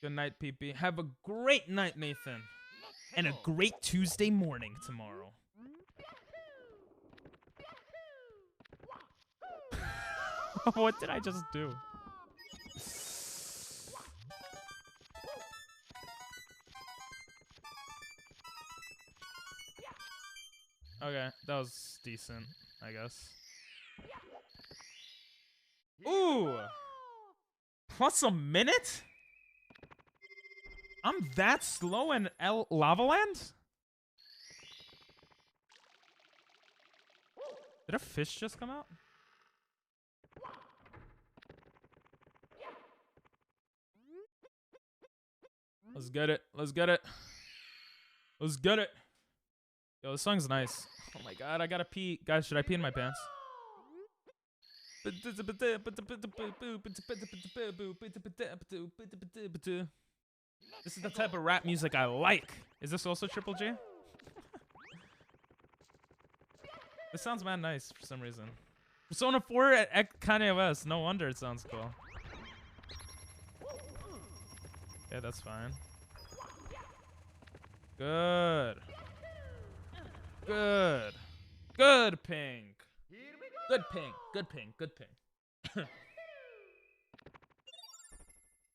Good night, PP. Have a great night, Nathan. And a great Tuesday morning tomorrow. What did I just do? Okay, that was decent, I guess. Ooh! Plus a minute? I'm that slow in Lava Land? Did a fish just come out? Let's get it. Let's get it. Let's get it. Yo, this song's nice. Oh my god, I gotta pee. Guys, should I pee in my pants? This is the type of rap music I like. Is this also Triple J? This sounds mad nice for some reason. Persona 4 at Kanye West. No wonder it sounds cool. Yeah, that's fine. Good. Good. Good pink. Good pink. Good pink. Good pink.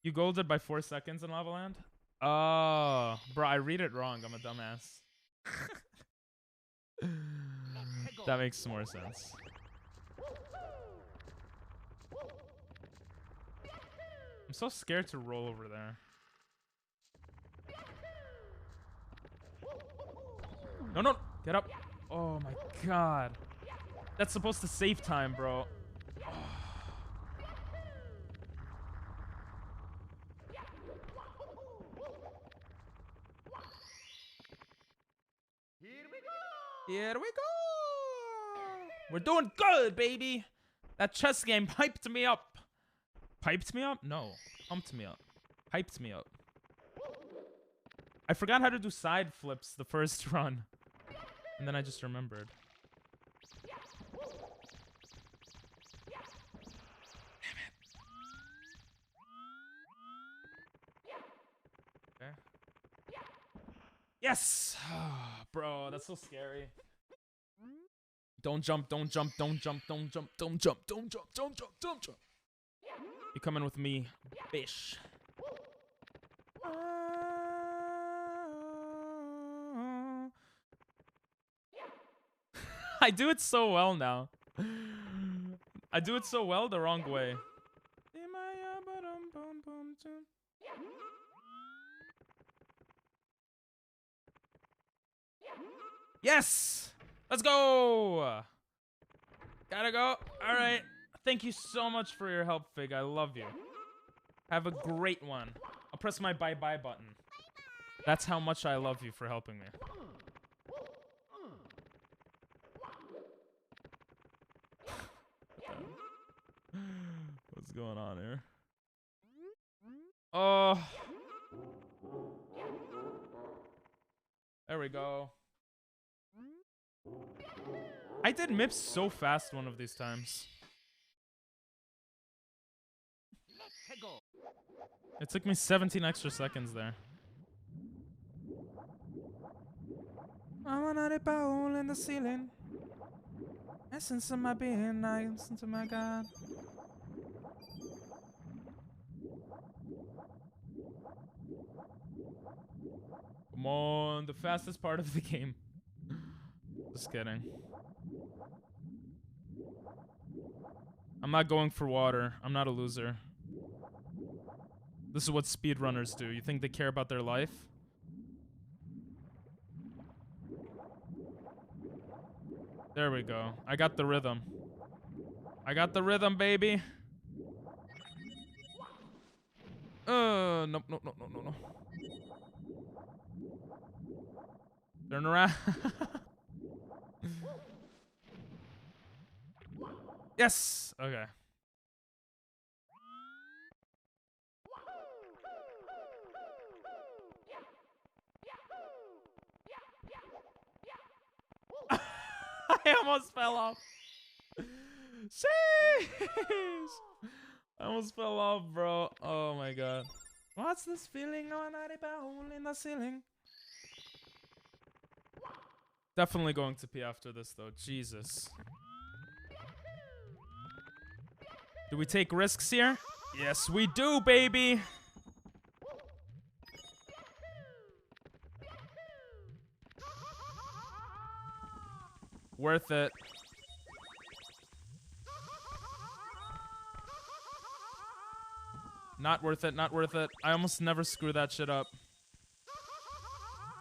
You golded by 4 seconds in Lava Land? Oh, bro, I read it wrong. I'm a dumbass. That makes more sense. I'm so scared to roll over there. No, no, get up. Oh my god. That's supposed to save time, bro. Oh. Here we go. We're doing good, baby. That chess game hyped me up. Piped me up? No. Pumped me up. Hyped me up. I forgot how to do side flips the first run. And then I just remembered. Damn it. Okay. Yes! Bro, that's so scary. Don't jump, don't jump, don't jump, don't jump, don't jump, don't jump, don't jump, don't jump. You coming with me, bish. I do it so well now. I do it so well the wrong way. Yes! Let's go! Gotta go. All right. Thank you so much for your help, Fig. I love you. Have a great one. I'll press my bye-bye button. That's how much I love you for helping me. What's going on here? Oh. There we go. I did MIPS so fast one of these times. It took me 17 extra seconds there. I wanna dip a hole in the ceiling. Essence of my being, I listen to my God. Come on, the fastest part of the game. Just kidding. I'm not going for water. I'm not a loser. This is what speedrunners do. You think they care about their life? There we go. I got the rhythm. I got the rhythm, baby. Nope, nope, nope, nope, nope, nope. Turn around. Yes! Okay. I almost fell off. Sheesh! I almost fell off, bro. Oh my god. What's this feeling? No, I'm not a hole in the ceiling. Definitely going to pee after this, though. Jesus. Do we take risks here? Yes, we do, baby. Worth it. Not worth it, not worth it. I almost never screw that shit up.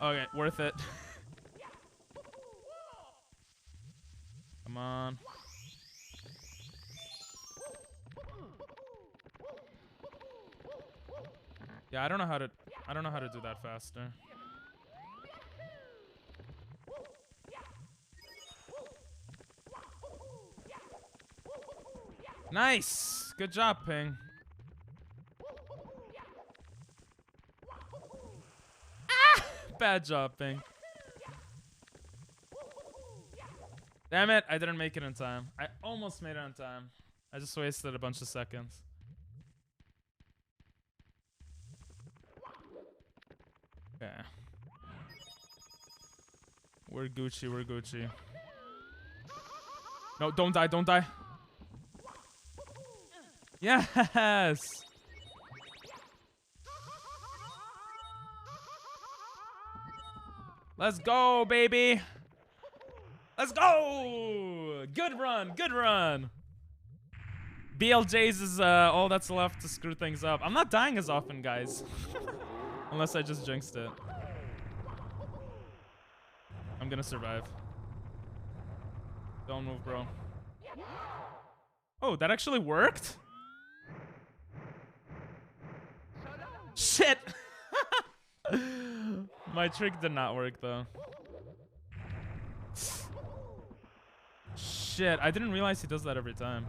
Okay, worth it. Come on. Yeah, I don't know how to I don't know how to do that faster. Nice! Good job, Ping. Ah! Bad job, Ping. Damn it, I didn't make it in time. I almost made it on time. I just wasted a bunch of seconds. Okay. We're Gucci, we're Gucci. No, don't die, don't die. Yes! Let's go, baby! Let's go! Good run, good run! BLJ's is all that's left to screw things up. I'm not dying as often, guys. Unless I just jinxed it. I'm gonna survive. Don't move, bro. Oh, that actually worked? Shit! My trick did not work, though. Shit, I didn't realize he does that every time.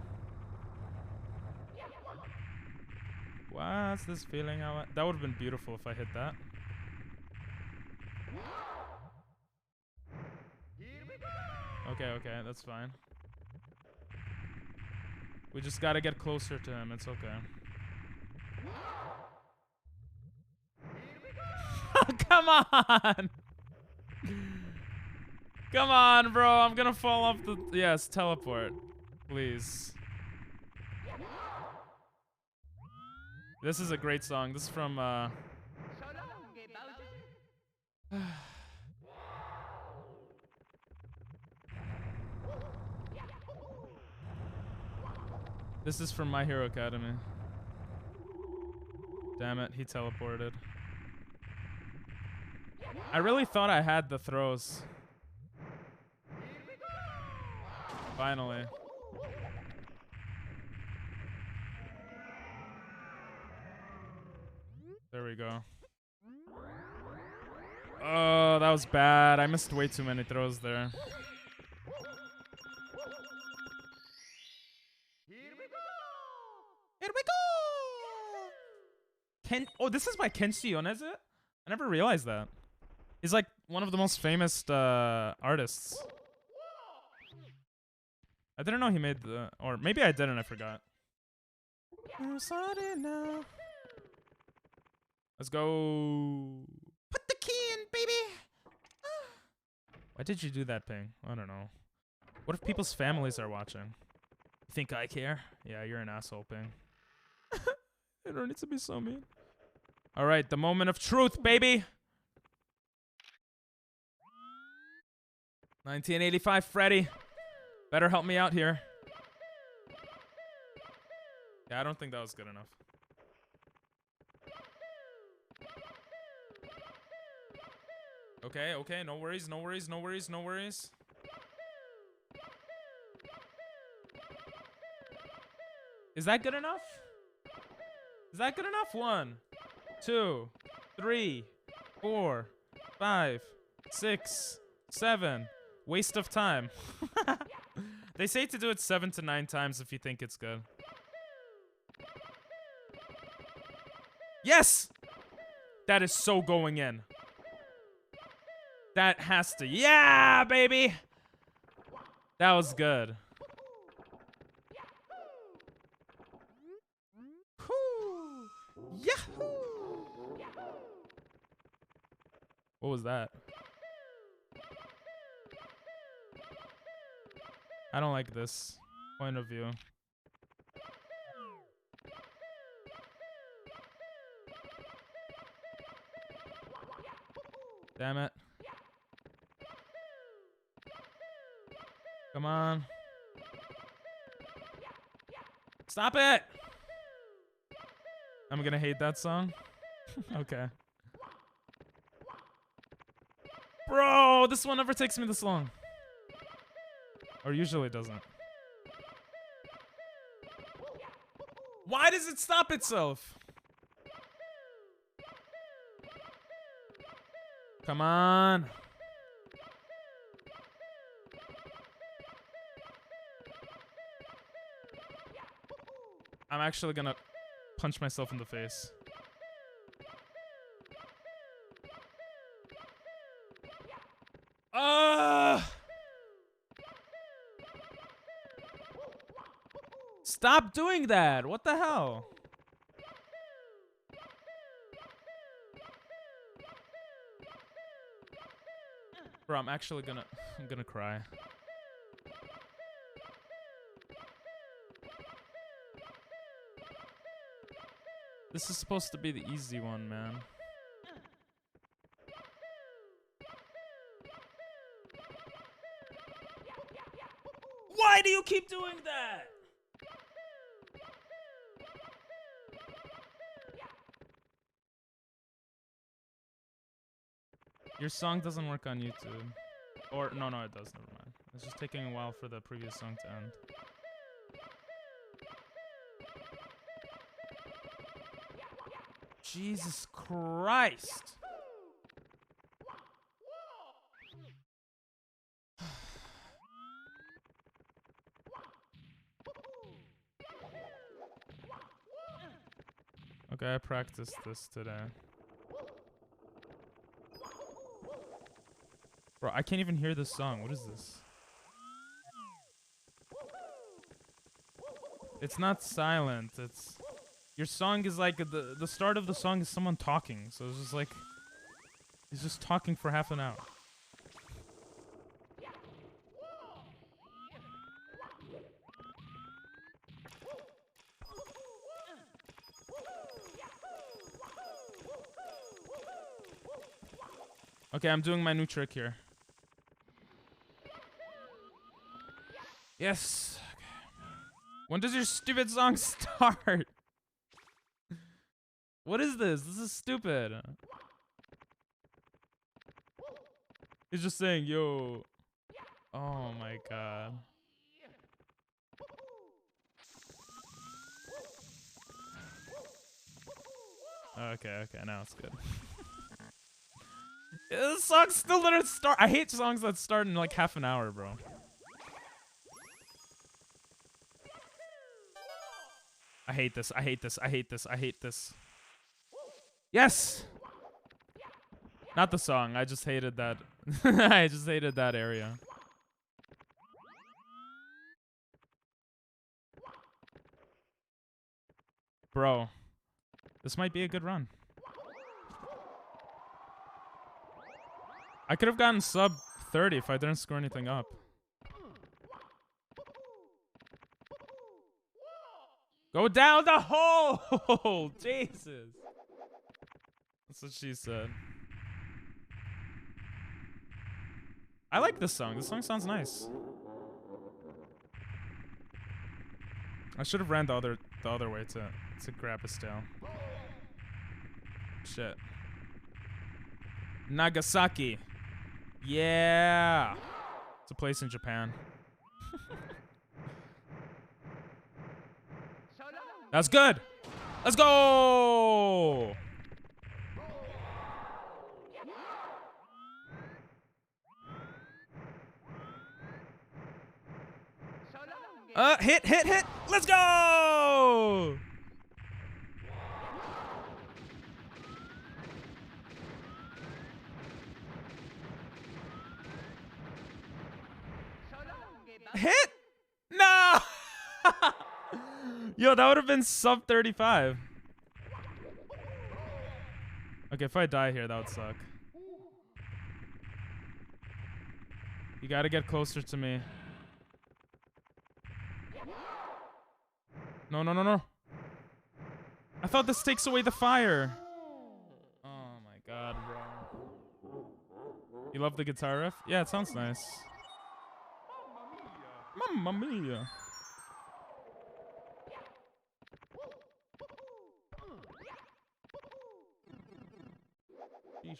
What's this feeling? That would have been beautiful if I hit that. Okay, okay, that's fine. We just gotta get closer to him. It's okay. Come on! Come on, bro. I'm gonna fall off the... Yes, teleport. Please. This is a great song. This is from, This is from My Hero Academy. Damn it, he teleported. I really thought I had the throws. Finally. There we go. Oh, that was bad. I missed way too many throws there. Here we go! Oh, this is by Kenshi Yonezu? I never realized that. He's like one of the most famous artists. I didn't know he made the... Or maybe I didn't, I forgot. I'm sorry now. Let's go. Put the key in, baby. Why did you do that, Ping? I don't know. What if people's families are watching? You think I care? Yeah, you're an asshole, Ping. You don't need to be so mean. All right, the moment of truth, baby. 1985, Freddy. Better help me out here. Yeah, I don't think that was good enough. Okay, okay, no worries, no worries, no worries, no worries. Is that good enough? Is that good enough? 1, 2, 3, 4, 5, 6, 7. Waste of time. They say to do it 7 to 9 times if you think it's good. Yes! That is so going in. That has to. Yeah, baby! That was good. Yahoo! What was that? I don't like this point of view. Damn it. Come on. Stop it! I'm gonna hate that song. Okay. Bro, this one never takes me this long. Or usually doesn't. Why does it stop itself? Come on. I'm actually gonna punch myself in the face. Stop doing that. What the hell? Bro, I'm gonna cry. This is supposed to be the easy one, man. Why do you keep doing that? Your song doesn't work on YouTube. Or, no, it does. Never mind. It's just taking a while for the previous song to end. Jesus Christ. Okay, I practiced this today. Bro, I can't even hear this song. What is this? It's not silent. It's... Your song is like... The start of the song is someone talking. So it's just like... He's just talking for half an hour. Okay, I'm doing my new trick here. Yes. Okay. When does your stupid song start? What is this? This is stupid. He's just saying, yo. Oh my god. Okay, now it's good. This song still didn't start. I hate songs that start in like half an hour, bro. I hate this. I hate this. I hate this. I hate this. Yes! Not the song. I just hated that. I just hated that area. Bro. This might be a good run. I could have gotten sub 30 if I didn't screw anything up. Go down the hole! Jesus. That's what she said. I like this song. This song sounds nice. I should have ran the other way to grab his tail. Shit. Nagasaki. Yeah. It's a place in Japan. That's good. Let's go. Hit. Let's go. Hit? No. Yo, that would have been sub 35. Okay, if I die here, that would suck. You gotta get closer to me. No. I thought this takes away the fire. Oh my god, bro. You love the guitar riff? Yeah, it sounds nice. Mamma mia. Sheesh.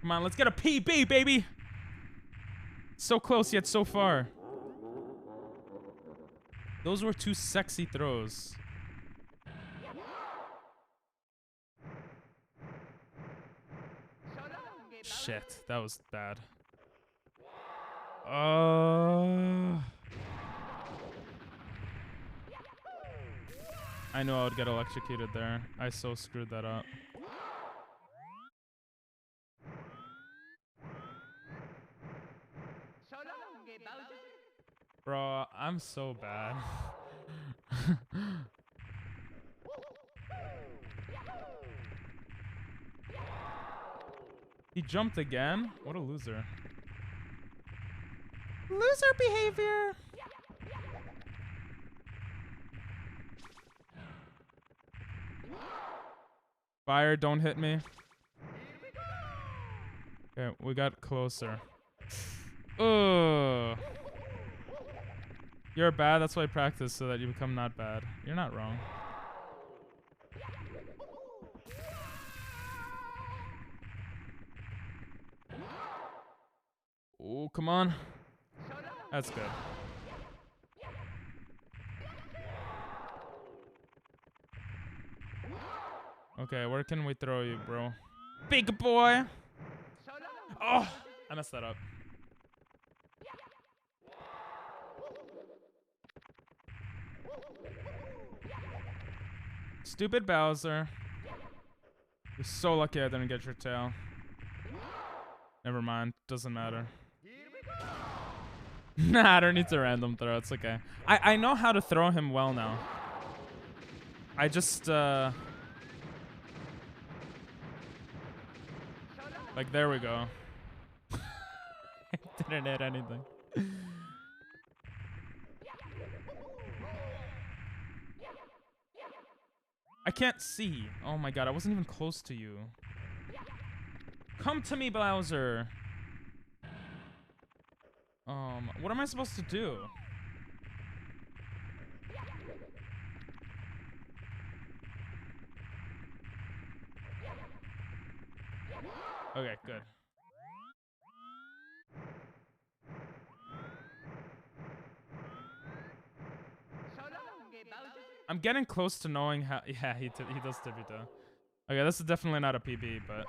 Come on, let's get a PB, baby. So close yet so far. Those were two sexy throws. Shit, that was bad. I knew I would get electrocuted there. I so screwed that up. Bro, I'm so bad. He jumped again? What a loser. Loser behavior! Fire, don't hit me. Okay, we got closer. Ugh. You're bad, that's why I practice, so that you become not bad. You're not wrong. Oh, come on. That's good. Okay, where can we throw you, bro? Big boy! Oh, I messed that up. Stupid Bowser. You're so lucky I didn't get your tail. Never mind. Doesn't matter. Nah, I don't need to random throw. It's okay. I know how to throw him well now. I just, like, there we go. Didn't hit anything. I can't see. Oh my god, I wasn't even close to you. Come to me, Bowser. What am I supposed to do? Okay, good. I'm getting close to knowing how. Yeah, he does tippy toe. Okay, this is definitely not a PB, but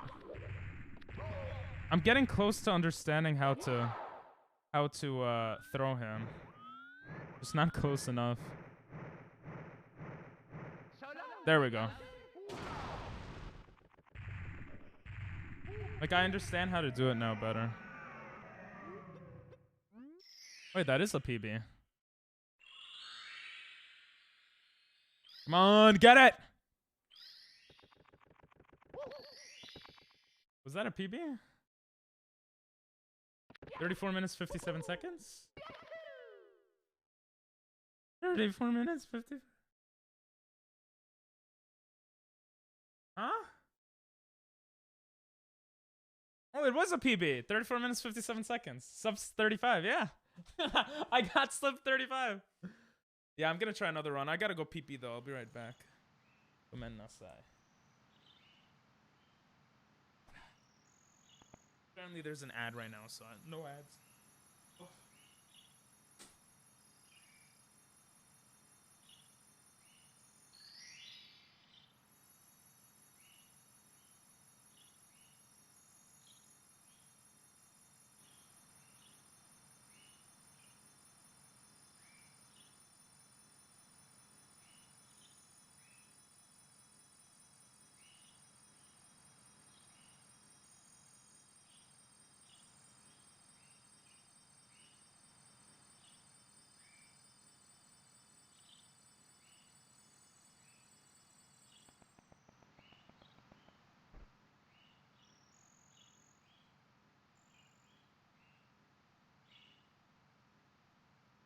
I'm getting close to understanding how to throw him. Just not close enough. There we go. Like, I understand how to do it now better. Wait, that is a PB. Come on, get it! Was that a PB? 34 minutes, 57 seconds? 34 minutes, 50... Huh? Oh, it was a PB. 34 minutes, 57 seconds. Subs 35, yeah. I got sub 35. Yeah, I'm gonna try another run. I gotta go pee though. I'll be right back. Apparently there's an ad right now, so no ads.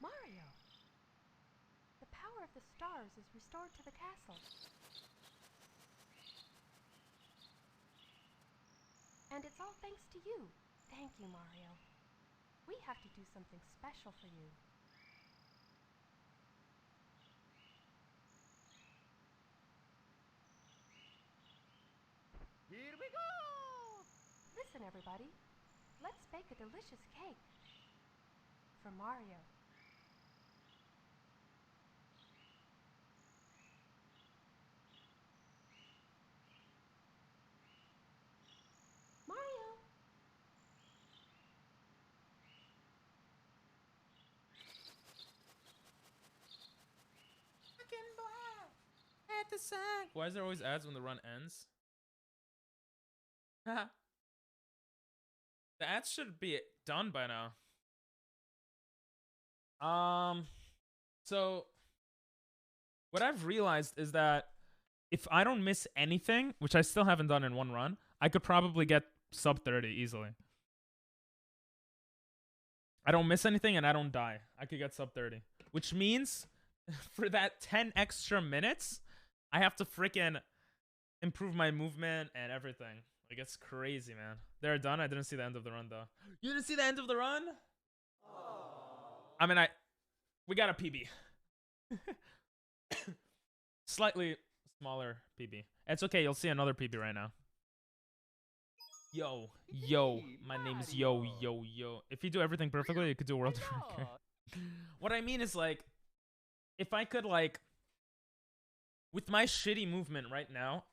Mario! The power of the stars is restored to the castle. And it's all thanks to you. Thank you, Mario. We have to do something special for you. Here we go! Listen, everybody. Let's bake a delicious cake. For Mario. Mario! the sack. Why is there always ads when the run ends? The ads should be done by now. So what I've realized is that if I don't miss anything, which I still haven't done in one run, I could probably get sub 30 easily. I don't miss anything and I don't die. I could get sub 30. Which means for that 10 extra minutes, I have to freaking improve my movement and everything. Like, it's crazy, man. They're done. I didn't see the end of the run, though. You didn't see the end of the run? I mean, we got a PB. Slightly smaller PB. It's okay. You'll see another PB right now. Yo, my name is Yo. If you do everything perfectly, you could do a world record. What I mean is, like, if I could, like, with my shitty movement right now,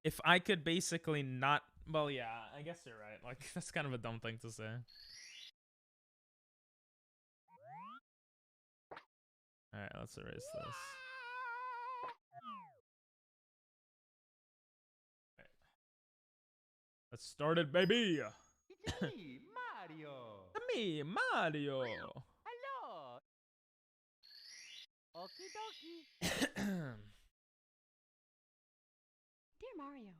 if I could basically not, well, yeah, I guess you're right. Like, that's kind of a dumb thing to say. Alright, let's erase this. Let's start it, baby! It's me, Mario. Me, Mario! Hello. Okie dokie. Dear Mario,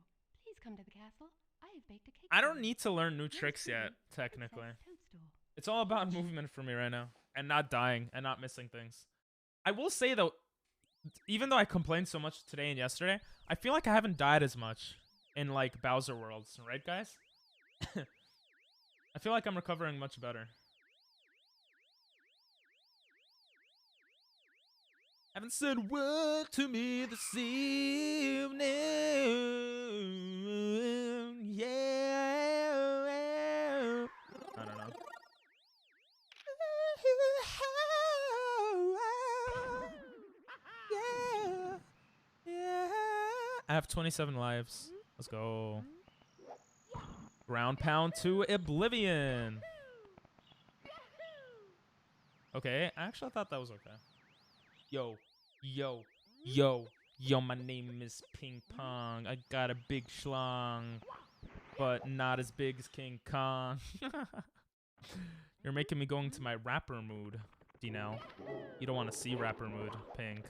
please come to the castle. I have baked a cake. I for don't you. need to learn new Yours tricks truly, yet, technically. Princess Toadstool. It's all about movement for me right now. And not dying, and not missing things. I will say, though, even though I complained so much today and yesterday, I feel like I haven't died as much in, like, Bowser Worlds. Right, guys? I feel like I'm recovering much better. Haven't said word to me this evening. Yeah. I don't know. Yeah. I have 27 lives. Let's go. Ground pound to oblivion. Okay, I actually thought that was okay. Yo, my name is Ping Pong. I got a big schlong, but not as big as King Kong. You're making me go into my rapper mood, Dino. You don't want to see rapper mood, Pink.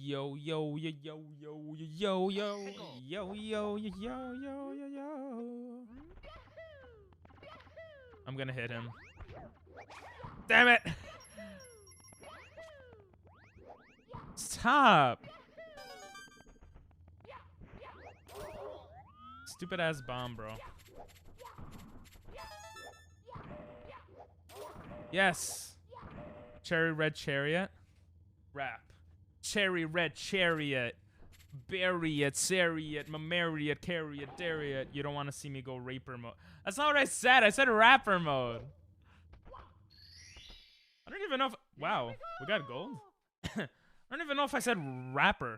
Yo. I'm gonna hit him. Damn it! Stop! Stupid ass bomb, bro. Yes! Cherry Red Chariot. Rap. Cherry Red Chariot. Bury it, Sariot, Mamariot, Carry it, Dariot. You don't want to see me go raper mode. That's not what I said. I said rapper mode. I don't even know if... Wow, we got gold? I don't even know if I said rapper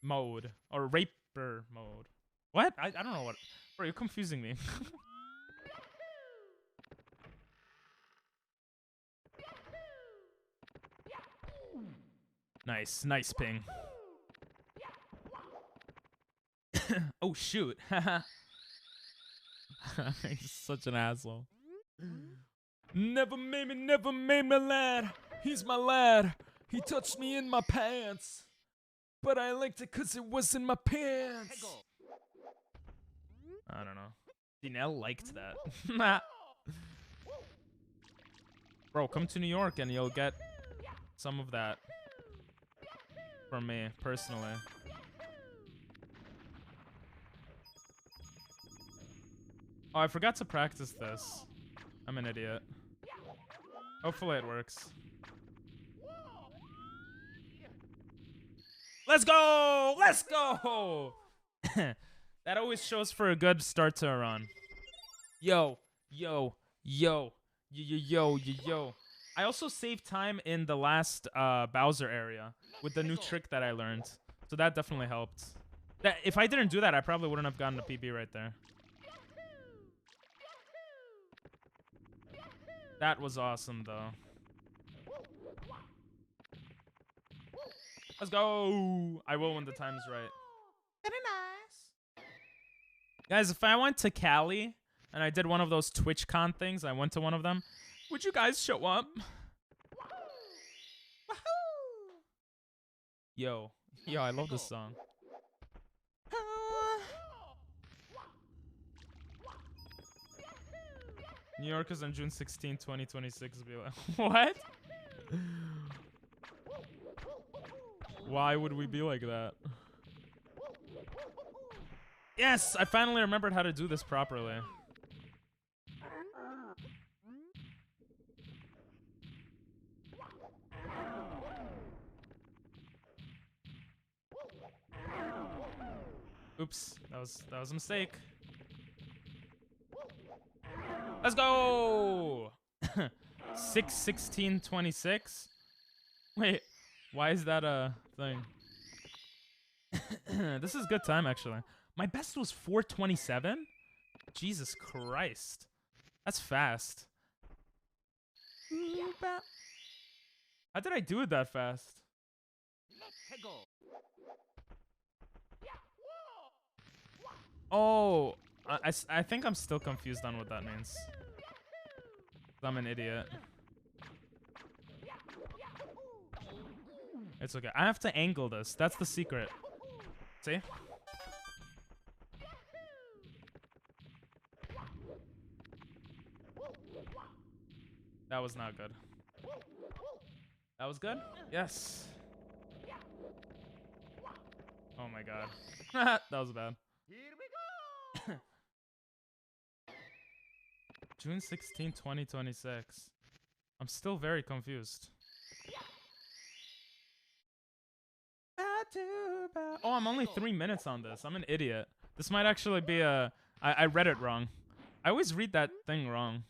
mode or raper mode. What? I don't know what... Bro, you're confusing me. Nice ping. Oh shoot. He's such an asshole. Never made me lad. He's my lad. He touched me in my pants. But I liked it cause it was in my pants. I don't know. Dinell liked that. Bro, come to New York and you'll get some of that from me, personally. Oh, I forgot to practice this. I'm an idiot. Hopefully it works. Let's go! Let's go! That always shows for a good start to a run. Yo. I also saved time in the last Bowser area with the new trick that I learned. So that definitely helped. If I didn't do that, I probably wouldn't have gotten a PB right there. That was awesome, though. Let's go. I will when the time's right. Very nice. Guys, if I went to Cali and I did one of those TwitchCon things, I went to one of them, would you guys show up? Yo, I love this song. New Yorkers on June 16, 2026. Be like, what? Why would we be like that? Yes, I finally remembered how to do this properly. Oops, that was a mistake. Let's go! 6:16:26. Wait, why is that a thing? This is good time actually. My best was 4:27. Jesus Christ, that's fast. How did I do it that fast? Oh, I think I'm still confused on what that means. I'm an idiot. It's okay. I have to angle this. That's the secret. See? That was not good. That was good? Yes. Oh my god. That was bad. June 16, 2026. I'm still very confused. Oh, I'm only 3 minutes on this. I'm an idiot. This might actually be a... I read it wrong. I always read that thing wrong.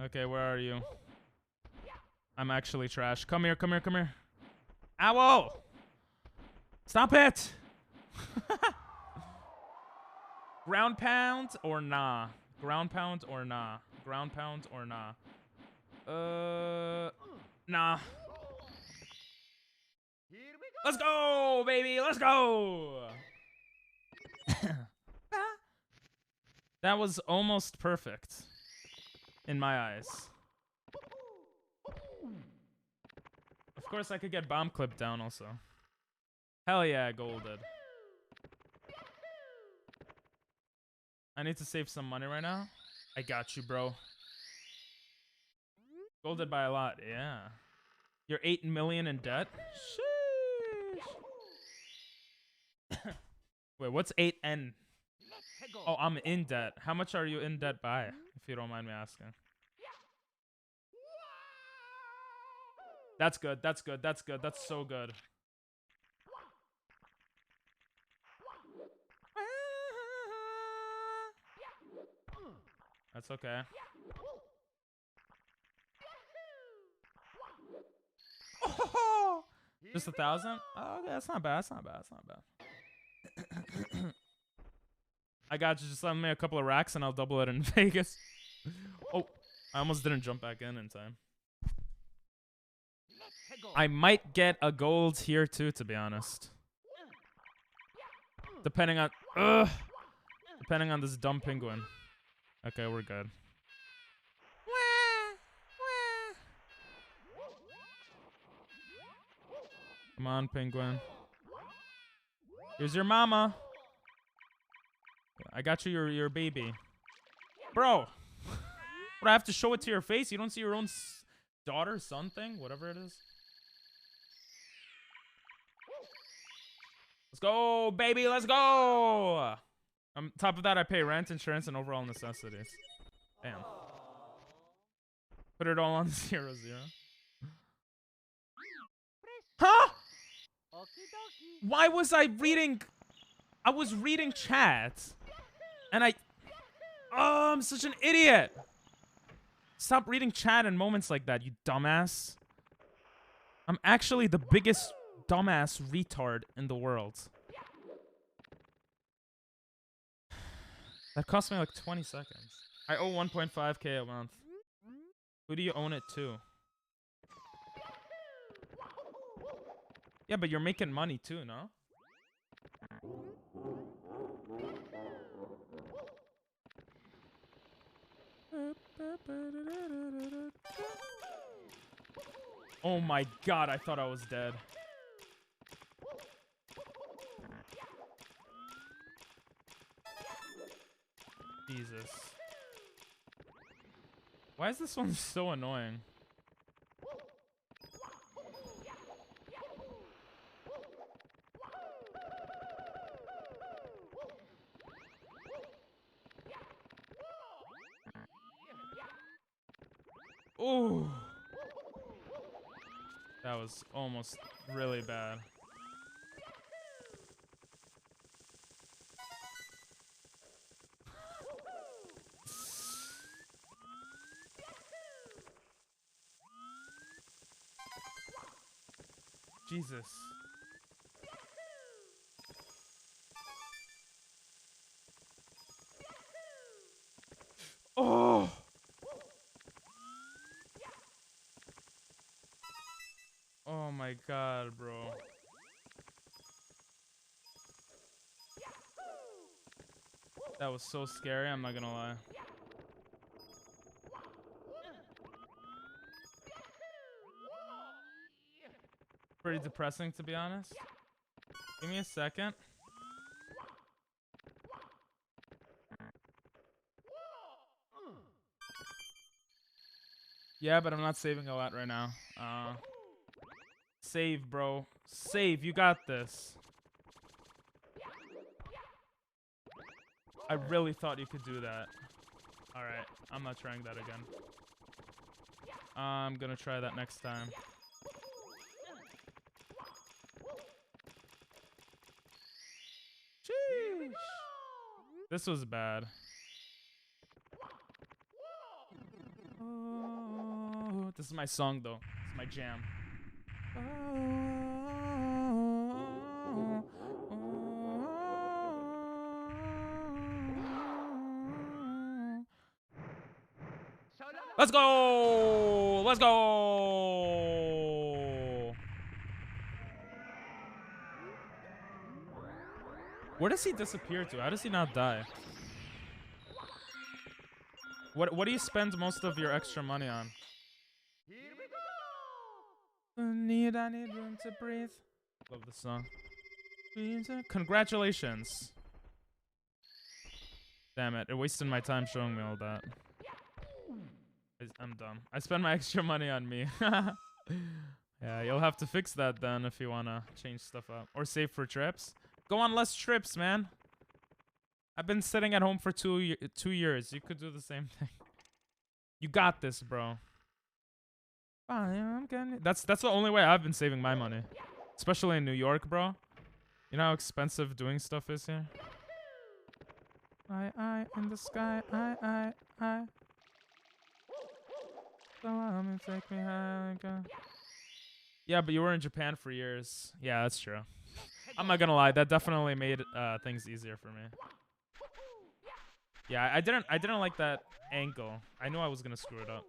Okay, where are you? I'm actually trash. Come here, come here, come here. Ow! Stop it! Ground pound or nah? Ground pound or nah? Ground pound or nah? Nah. Let's go, baby. Let's go. That was almost perfect in my eyes. Of course, I could get bomb clip down also. Hell yeah, golded. I need to save some money right now. I got you, bro. Golded by a lot, yeah. You're 8 million in debt? Sheesh. Wait, what's 8N? Oh, I'm in debt. How much are you in debt by, if you don't mind me asking? That's good, that's good, that's good, that's so good. That's okay. Oh, just 1,000? Oh, okay, that's not bad. That's not bad. That's not bad. I got you. Just lend me a couple of racks and I'll double it in Vegas. Oh, I almost didn't jump back in time. I might get a gold here too, to be honest. Depending on this dumb penguin. Okay, we're good. Come on, penguin. Here's your mama. I got you your baby. Bro! What, I have to show it to your face? You don't see your own daughter, son thing? Whatever it is. Let's go, baby! Let's go! On top of that, I pay rent, insurance, and overall necessities. Damn. Put it all on 0, 0. Huh? Why was I reading? I was reading chat. And oh, I'm such an idiot. Stop reading chat in moments like that, you dumbass. I'm actually the biggest dumbass retard in the world. That cost me like 20 seconds. I owe 1.5k a month. Who do you own it to? Yeah, but you're making money too, no? Oh my god, I thought I was dead. Jesus. Why is this one so annoying? Ooh. That was almost really bad. Jesus. Oh. Oh my god, bro. That was so scary, I'm not gonna lie. Pretty depressing, to be honest. Give me a second. Yeah, but I'm not saving a lot right now. Save, bro. Save, you got this. I really thought you could do that. Alright, I'm not trying that again. I'm gonna try that next time. Sheesh. This was bad. Oh, this is my song though. It's my jam. Let's go! Let's go! Where does he disappear to? How does he not die? What do you spend most of your extra money on? I need room to breathe. Love the song. Congratulations. Damn it, it wasted my time showing me all that. I'm dumb. I spend my extra money on me. Yeah, you'll have to fix that then if you wanna change stuff up. Or save for trips. Go on less trips, man. I've been sitting at home for 2 years. You could do the same thing. You got this, bro. That's the only way I've been saving my money. Especially in New York, bro. You know how expensive doing stuff is here? I in the sky. I. Come and take me high. Yeah, but you were in Japan for years. Yeah, that's true. I'm not gonna lie, that definitely made things easier for me. Yeah, I didn't like that angle. I knew I was gonna screw it up.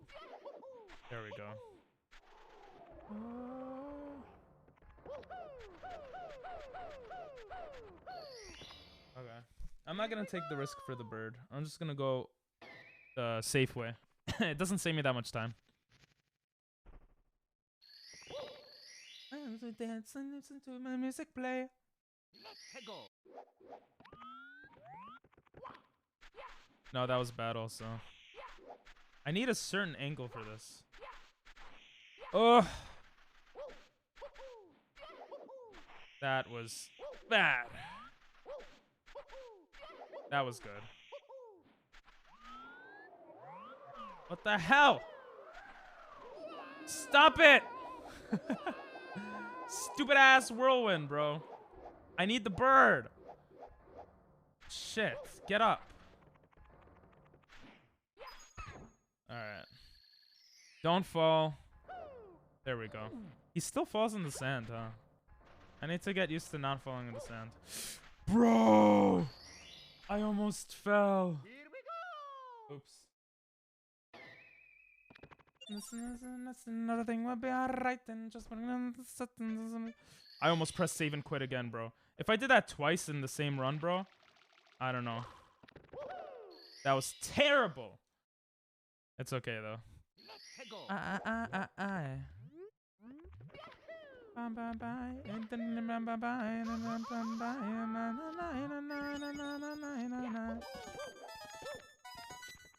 There we go. Okay. I'm not gonna take the risk for the bird. I'm just gonna go the safe way. It doesn't save me that much time. I dance and listen to my music play. Let's go. No, that was bad also. I need a certain angle for this. Oh. That was bad. That was good. What the hell? Stop it! Stupid ass whirlwind, bro. I need the bird. Shit. Get up. Alright. Don't fall. There we go. He still falls in the sand, huh? I need to get used to not falling in the sand. Bro! I almost fell. Oops. Everything will be alright and just. I almost pressed save and quit again, bro. If I did that twice in the same run, bro, I don't know. That was terrible. It's okay though.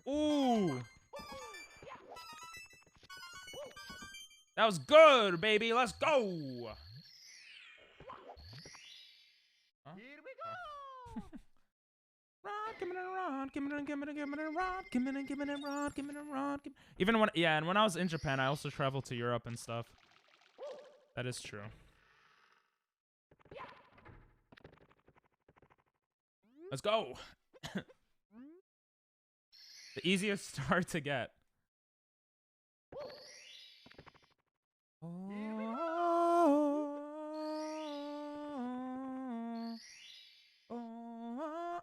Ooh. That was good, baby. Let's go. Huh? Here we go! Rod, give me the rod, give me the, give me the, give me the rod, give me the, give me the rod, give me the rod. Even when, yeah, and when I was in Japan, I also traveled to Europe and stuff. That is true. Let's go. The easiest star to get.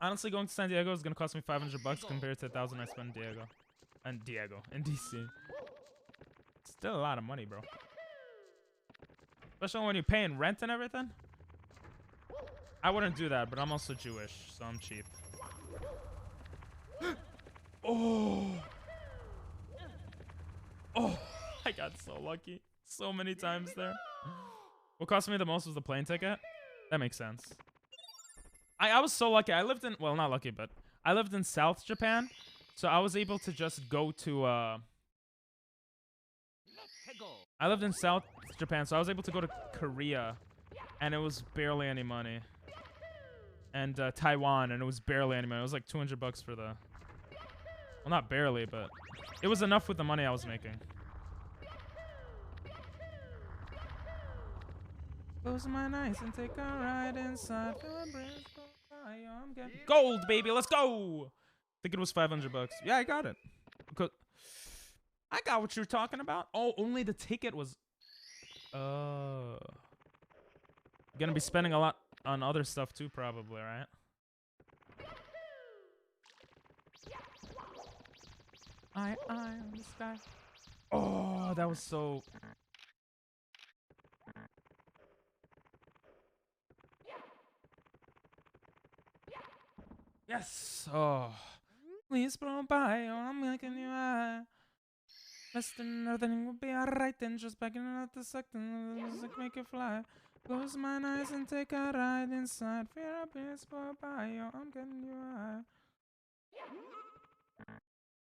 Honestly, going to San Diego is gonna cost me $500 compared to $1,000 I spent in DC. Still a lot of money, bro. Especially when you're paying rent and everything. I wouldn't do that, but I'm also Jewish, so I'm cheap. Oh, I got so lucky. So many times there. What cost me the most was the plane ticket. That makes sense. I was so lucky. I lived in, well, not lucky, but I lived in South Japan. So I was able to just go to, I lived in South Japan, so I was able to go to Korea. And it was barely any money. And Taiwan, and it was barely any money. It was like $200 for the, well, not barely, but it was enough with the money I was making. Close my eyes and take a ride inside. Gold, baby, let's go. I think it was $500. Yeah, I got it. I got what you're talking about. Oh, only the ticket was. Gonna be spending a lot on other stuff too, probably, right? Eye on the sky. Oh, that was so. Yes. Oh. Please blow by. Oh, I'm making you high. Less than nothing will be alright. Then just backing out the second. Music make you fly. Close my eyes and take a ride inside. Fear up, please blow by. Oh, I'm getting you high.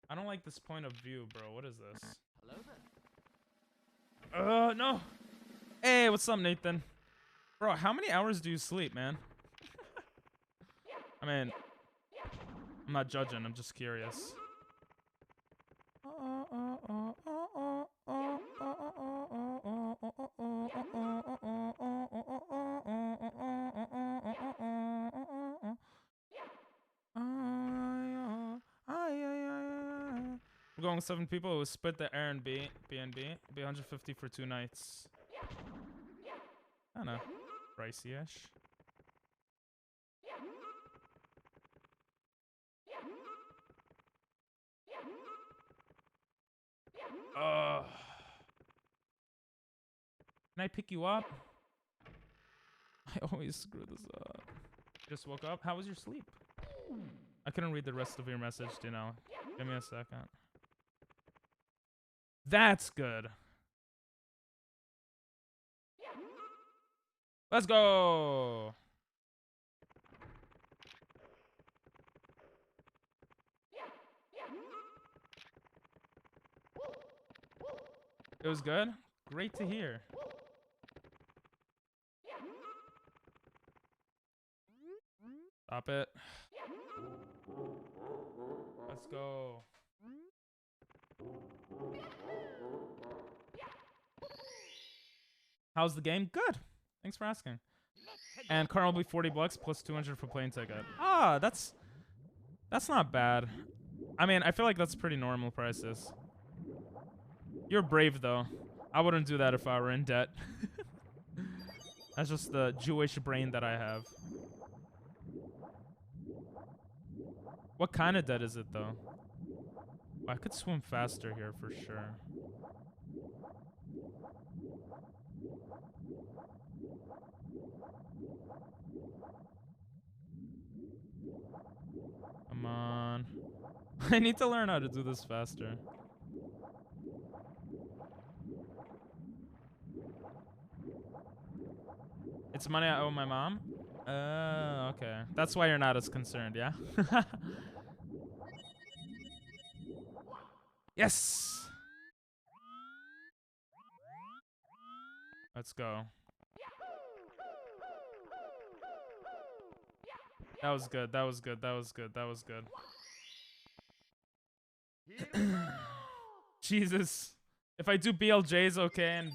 I don't like this point of view, bro. What is this? Hello there. No. Hey, what's up, Nathan? Bro, how many hours do you sleep, man? I mean, I'm not judging. I'm just curious. We're going with 7 people. We'll split the Airbnb. It'll be 150 for 2 nights. Kinda pricey-ish. Can I pick you up? I always screw this up. Just woke up? How was your sleep? I couldn't read the rest of your message, you know. Give me a second. That's good. Let's go. It was good? Great to hear. Stop it. Let's go. How's the game? Good. Thanks for asking. And car will be $40 plus 200 for plane ticket. Ah, that's not bad. I mean, I feel like that's pretty normal prices. You're brave though. I wouldn't do that if I were in debt. That's just the Jewish brain that I have. What kind of debt is it though? I could swim faster here for sure. I need to learn how to do this faster. It's money I owe my mom? Okay. That's why you're not as concerned, yeah? Yes! Let's go. That was good, that was good, that was good, that was good. Jesus. If I do BLJ's okay, and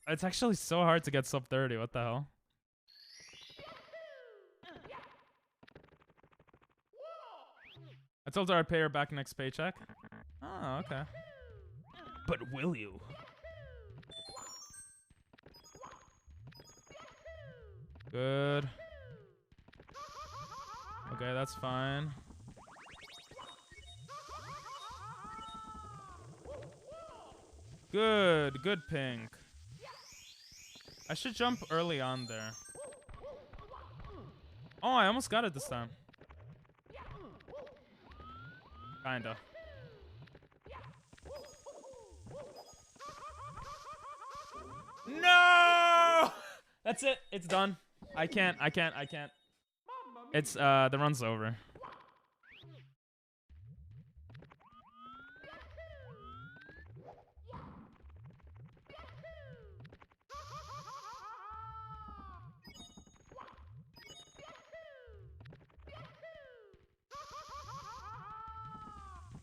it's actually so hard to get sub 30, what the hell? I told her I'd pay her back next paycheck. Oh, okay. But will you? Good. Okay, that's fine. Good, good pink. I should jump early on there. Oh, I almost got it this time. Kinda. No! That's it. It's done. I can't. It's, the run's over.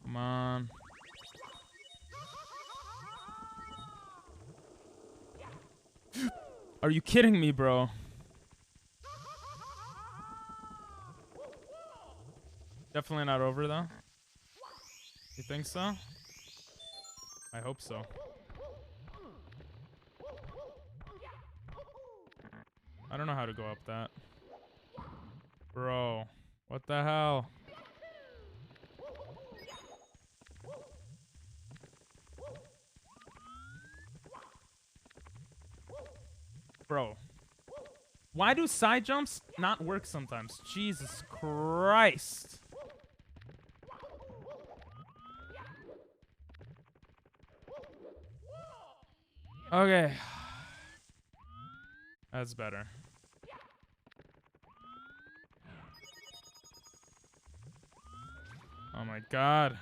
Come on. Are you kidding me, bro? Definitely not over, though. You think so? I hope so. I don't know how to go up that. Bro, what the hell? Bro, why do side jumps not work sometimes? Jesus Christ. Okay. That's better. Oh my god.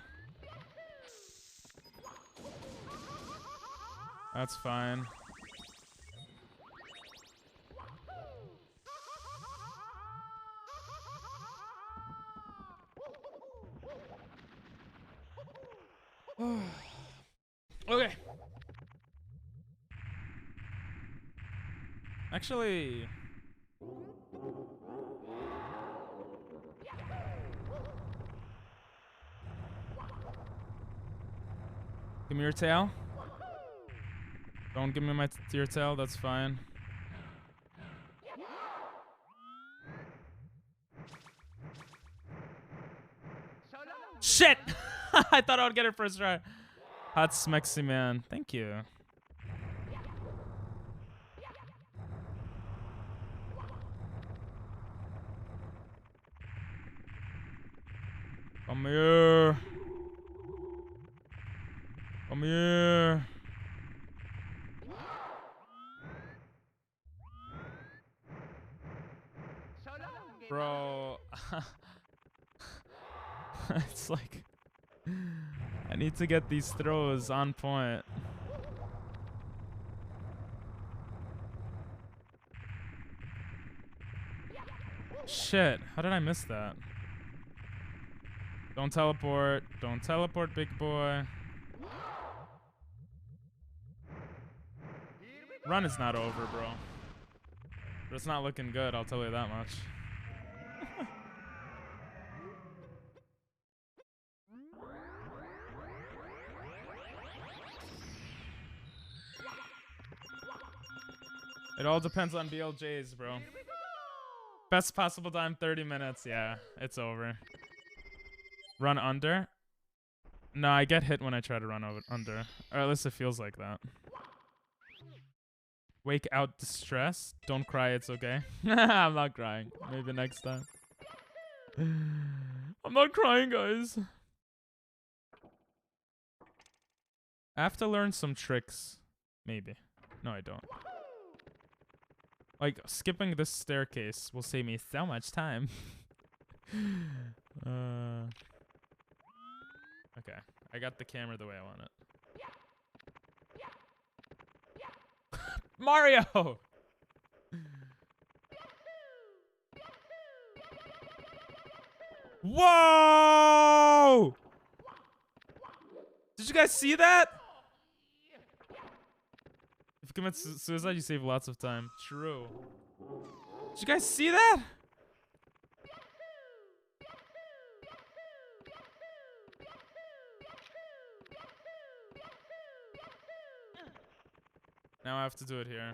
That's fine. Okay. Actually, give me your tail. Don't give me your tail, that's fine. Shit! I thought I would get it first try. Hot smexy man, thank you. Come here. Come here. Bro. It's like I need to get these throws on point. Shit, how did I miss that? Don't teleport. Don't teleport, big boy. Run is not over, bro. But it's not looking good, I'll tell you that much. It all depends on BLJs, bro. Best possible time, 30 minutes. Yeah, it's over. Run under? No, I get hit when I try to run under. Or at least it feels like that. Wake out distress. Don't cry, it's okay. I'm not crying. Maybe next time. I'm not crying, guys. I have to learn some tricks. Maybe. No, I don't. Like, skipping this staircase will save me so much time. Okay. I got the camera the way I want it. Mario! Whoa! Did you guys see that? If you commit suicide, you save lots of time. True. Did you guys see that? Now I have to do it here.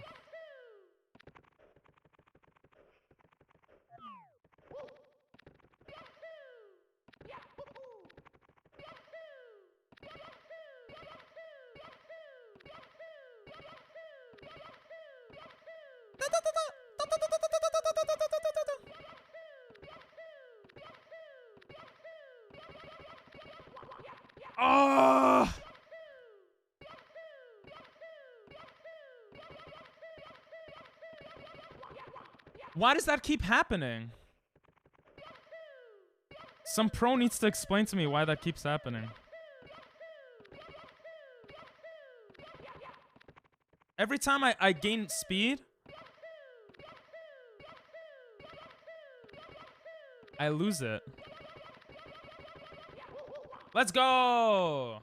Oh! Why does that keep happening? Some pro needs to explain to me why that keeps happening. Every time I gain speed, I lose it. Let's go!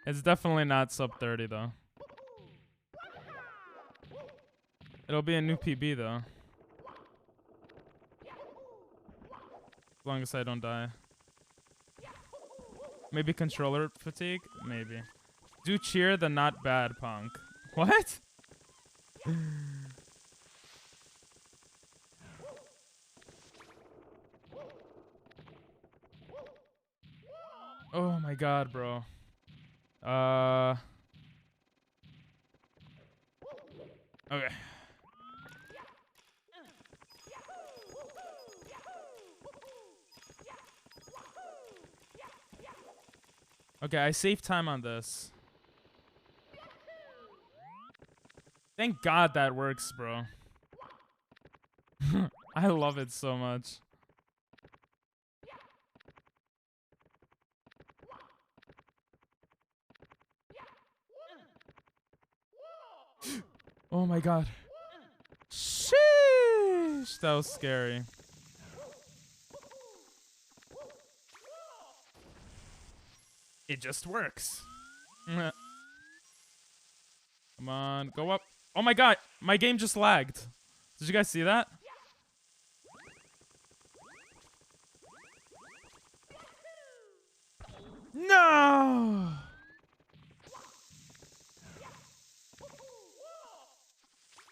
It's definitely not sub 30 though. It'll be a new PB though. As long as I don't die. Maybe controller fatigue? Maybe. Do cheer the not bad punk. What? Oh my god, bro. Okay. Okay, I saved time on this. Thank God that works, bro. I love it so much. Oh my god. Sheesh! That was scary. It just works. Come on, go up. Oh my god, my game just lagged. Did you guys see that? No!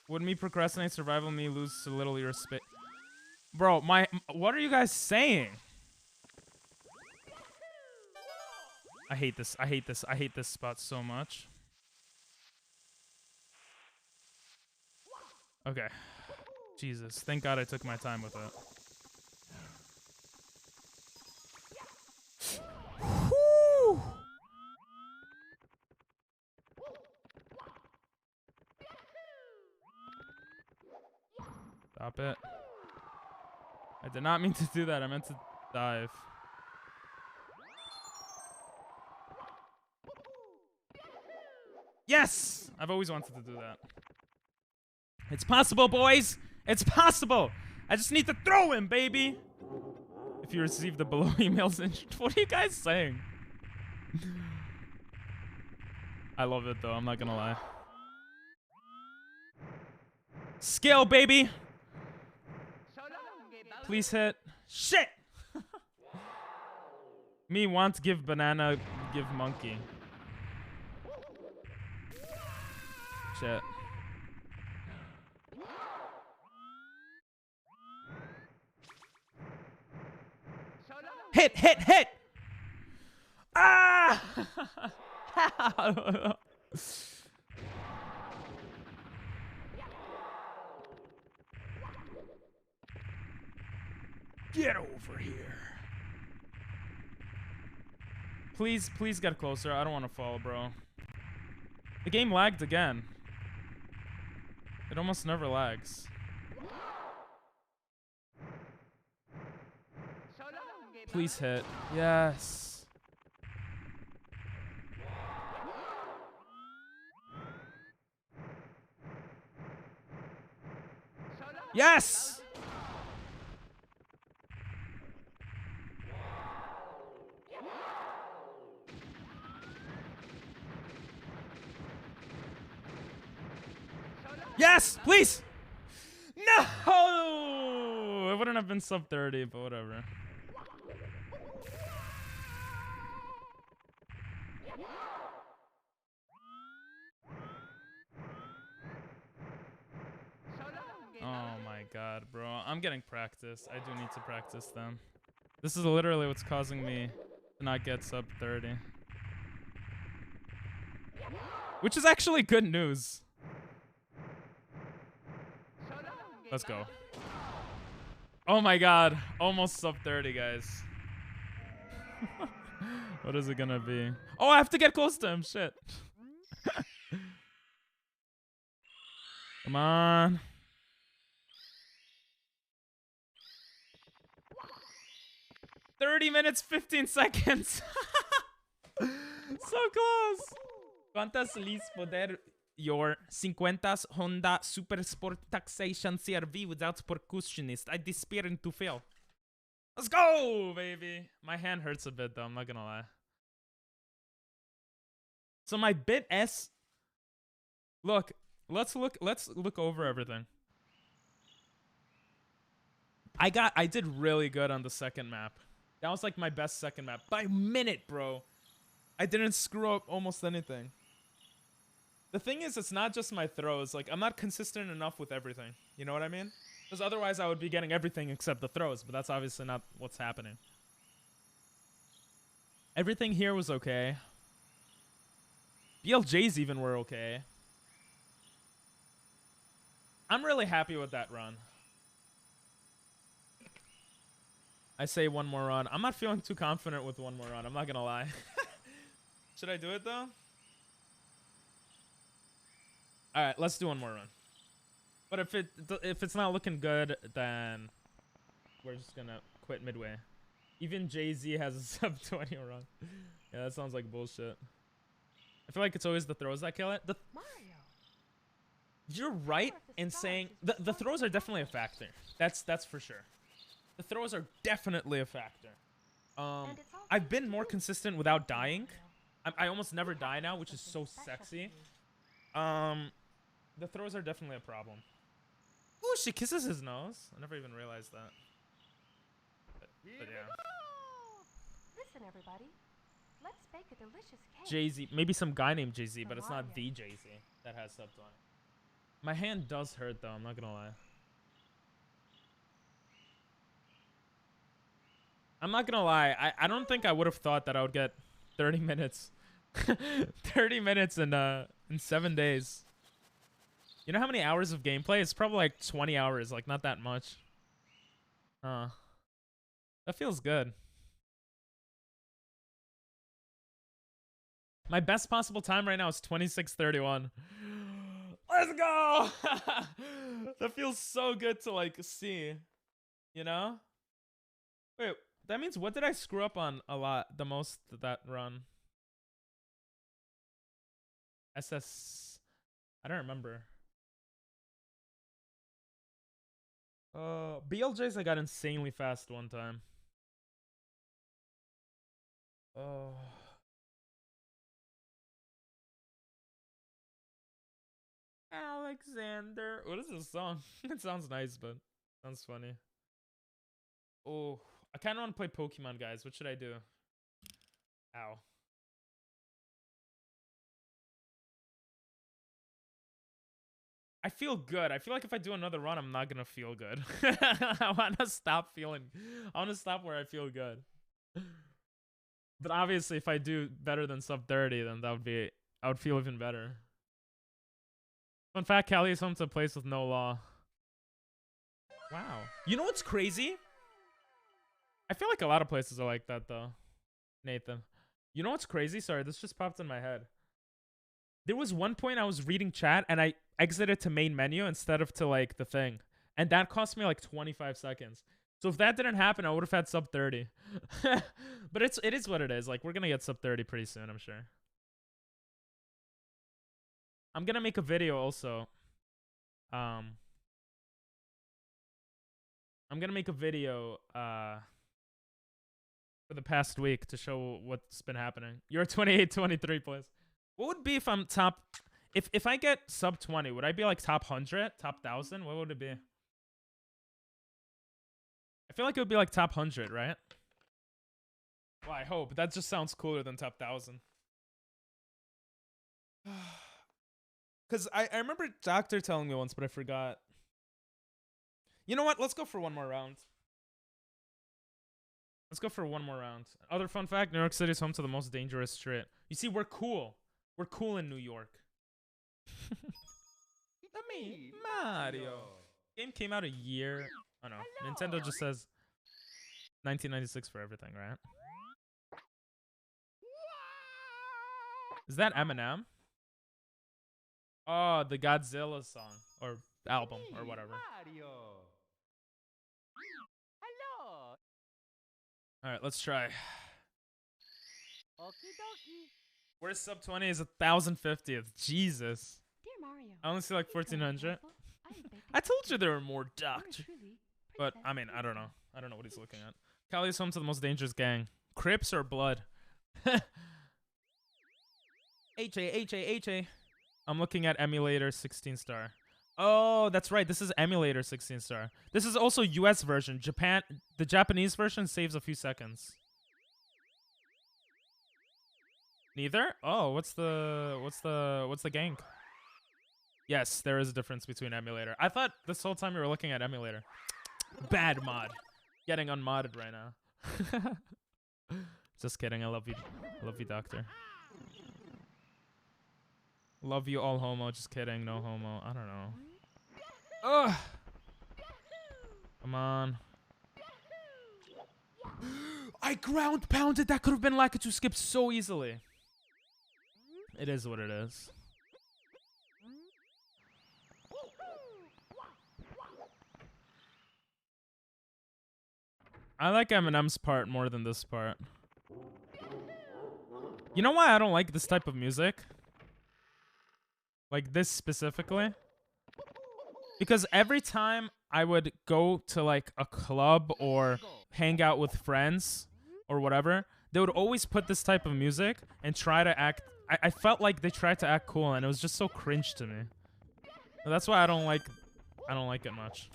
Would me procrastinate survival, me lose a little your space? Bro, what are you guys saying? I hate this. I hate this. I hate this spot so much. Okay. Jesus. Thank God I took my time with it. Whew. Stop it. I did not mean to do that. I meant to dive. Yes! I've always wanted to do that. It's possible, boys! It's possible! I just need to throw him, baby! If you receive the below emails, what are you guys saying? I love it, though. I'm not gonna lie. Skill, baby! Please hit. Shit! Me want give banana, give monkey. Shit. Hit, hit, hit! Ah! Get over here. Please, please get closer. I don't want to fall, bro. The game lagged again. It almost never lags. Please hit. Yes. Yes! Yes! Please! No! It wouldn't have been sub 30, but whatever. Oh my god, bro. I'm getting practice. I do need to practice them. This is literally what's causing me to not get sub 30. Which is actually good news. Let's go. Oh my god. Almost sub 30, guys. What is it gonna be? Oh, I have to get close to him. Shit. Come on. $30 minutes, 15 seconds. So close. ¿Cuántas lis poder your 50 Honda Super Sport Taxation CRV without percussionist? I despairing to fail. Let's go, baby. My hand hurts a bit though, I'm not gonna lie. So my bit S. Look, let's look over everything. I did really good on the second map. That was like my best second map by a minute, bro. I didn't screw up almost anything. The thing is, it's not just my throws. Like, I'm not consistent enough with everything. You know what I mean? Because otherwise I would be getting everything except the throws, but that's obviously not what's happening. Everything here was okay. BLJs even were okay. I'm really happy with that run. I say one more run. I'm not feeling too confident with one more run. I'm not gonna lie. Should I do it though? All right, let's do one more run. But if it's not looking good, then we're just gonna quit midway. Even Jay-Z has a sub 20 run. Yeah, that sounds like bullshit. I feel like it's always the throws that kill it. You're right in saying the throws are definitely a factor. That's for sure. The throws are definitely a factor. I've been more consistent without dying. I almost never die now, which is so sexy. The throws are definitely a problem. Ooh, she kisses his nose. I never even realized that. But yeah. Listen, everybody. Let's bake a delicious cake. Jay-Z. Maybe some guy named Jay-Z, but it's not the Jay-Z that has sub 20. My hand does hurt, though. I'm not gonna lie. I'm not gonna lie. I don't think I would have thought that I would get 30 minutes. 30 minutes in 7 days. You know how many hours of gameplay? It's probably like 20 hours. Like, not that much. That feels good. My best possible time right now is 26:31. Let's go! That feels so good to, like, see. You know? Wait, that means what did I screw up on a lot, the most that run? SS... I don't remember. BLJs I got insanely fast one time. Alexander. What is this song? It sounds nice, but sounds funny. Oh, I kind of want to play Pokemon, guys. What should I do? Ow. I feel good. I feel like if I do another run, I'm not gonna feel good. I want to stop feeling. I want to stop where I feel good. But obviously, if I do better than sub 30, then that would be. I would feel even better. Fun fact: Cali is home to a place with no law. Wow. You know what's crazy? I feel like a lot of places are like that, though. Nathan. You know what's crazy? Sorry, this just popped in my head. There was one point I was reading chat and I exited to main menu instead of to like the thing. And that cost me like 25 seconds. So if that didn't happen, I would have had sub 30. But it is what it is. Like, we're going to get sub 30 pretty soon, I'm sure. I'm going to make a video also. I'm going to make a video for the past week to show what's been happening. You're 28, 23 place. What would be if I'm top... If I get sub 20, would I be like top 100? Top 1,000? What would it be? I feel like it would be like top 100, right? Well, I hope. That just sounds cooler than top 1,000. Because I remember Doctor telling me once, but I forgot. You know what? Let's go for one more round. Let's go for one more round. Other fun fact, New York City is home to the most dangerous street. You see, we're cool. We're cool in New York. Me, Mario. Game came out a year... Oh no, Nintendo just says 1996 for everything, right? Is that Eminem? Oh, the Godzilla song or album or whatever. All right, let's try. Where's sub 20 is 1,050th. Jesus. Dear Mario, I only see like 1,400. I told you there were more doctors. But, I mean, I don't know. I don't know what he's looking at. Cali is home to the most dangerous gang. Crips or Blood? H-A. I'm looking at Emulator 16-star. Oh, that's right. This is Emulator 16-star. This is also US version. The Japanese version saves a few seconds. Neither? Oh, what's the gang? Yes, there is a difference between Emulator. I thought this whole time you were looking at Emulator. Bad mod. Getting unmodded right now. Just kidding. I love you. I love you, Doctor. Love you, all homo. Just kidding. No homo. I don't know. Ugh. Come on. I ground pounded. That could have been Lakitu skip so easily. It is what it is. I like Eminem's part more than this part. You know why I don't like this type of music? Like this specifically? Because every time I would go to like a club or hang out with friends or whatever, they would always put this type of music and try to act... I felt like they tried to act cool and it was just so cringe to me. So that's why I don't like it much.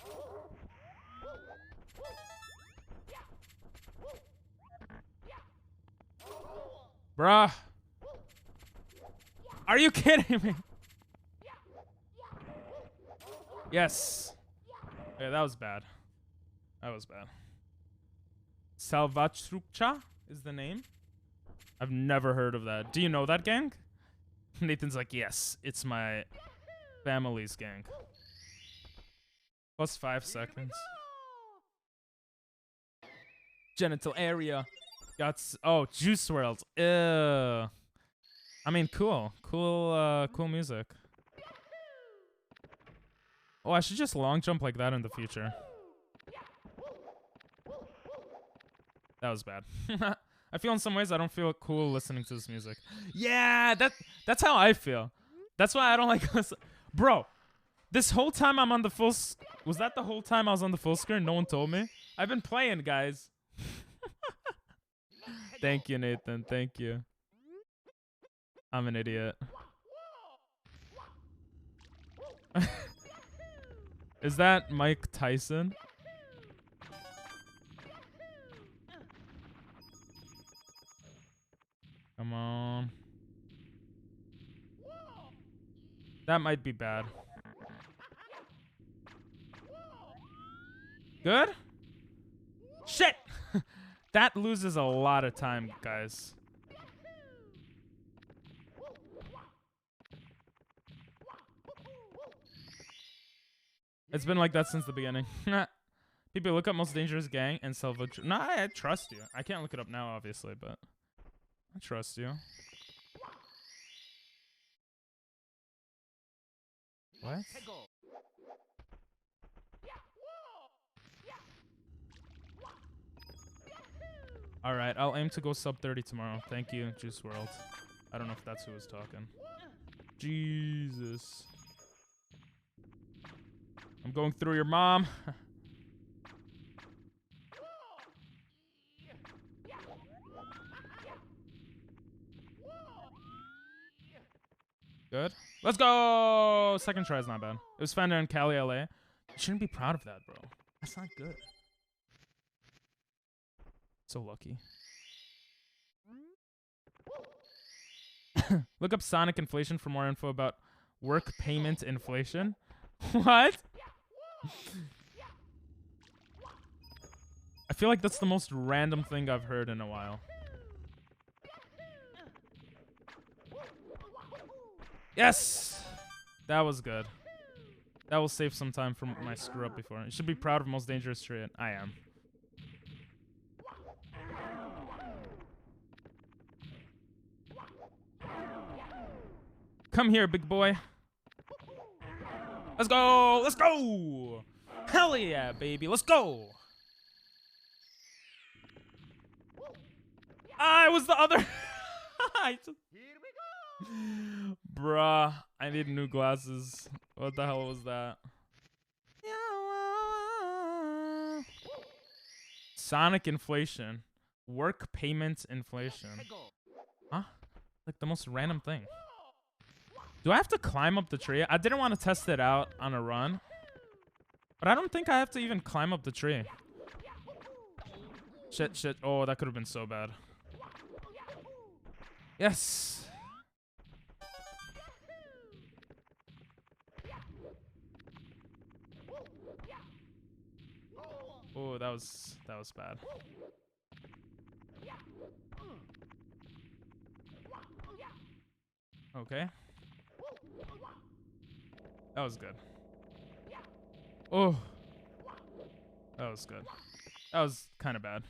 Bruh. Are you kidding me? Yes. Yeah, that was bad. That was bad. Salvatrucha is the name. I've never heard of that. Do you know that gang? Nathan's like, yes, it's my family's gang. Plus 5 seconds. Genital area. Oh, Juice WRLD. Ew. I mean, cool music. Oh, I should just long jump like that in the future. That was bad. I feel in some ways I don't feel cool listening to this music. Yeah, that's how I feel. That's why I don't like listen. Bro, this whole time I'm on the full... Was that the whole time I was on the full screen? No one told me? I've been playing, guys. Thank you, Nathan. Thank you. I'm an idiot. Is that Mike Tyson? Come on. That might be bad. Good? Shit! That loses a lot of time, guys. It's been like that since the beginning. People look up most dangerous gang and Salvatrucha. No, I trust you. I can't look it up now, obviously, but I trust you. What? All right, I'll aim to go sub 30 tomorrow. Thank you, Juice World. I don't know if that's who was talking. Jesus. I'm going through your mom. Good. Let's go! Second try is not bad. It was Fender in Cali, LA. You shouldn't be proud of that, bro. That's not good. So lucky. Look up Sonic inflation for more info about work payment inflation. What? I feel like that's the most random thing I've heard in a while. Yes! That was good. That will save some time from my screw up before. You should be proud of most dangerous trade. I am. Come here, big boy. Let's go! Let's go! Hell yeah, baby. Let's go! I was the other... Bruh, I need new glasses. What the hell was that? Sonic inflation. Work payment inflation. Huh? Like the most random thing. Do I have to climb up the tree? I didn't want to test it out on a run. But I don't think I have to even climb up the tree. Shit, shit. Oh, that could have been so bad. Yes. Oh, that was bad. Okay. That was good. Oh. That was good. That was kind of bad.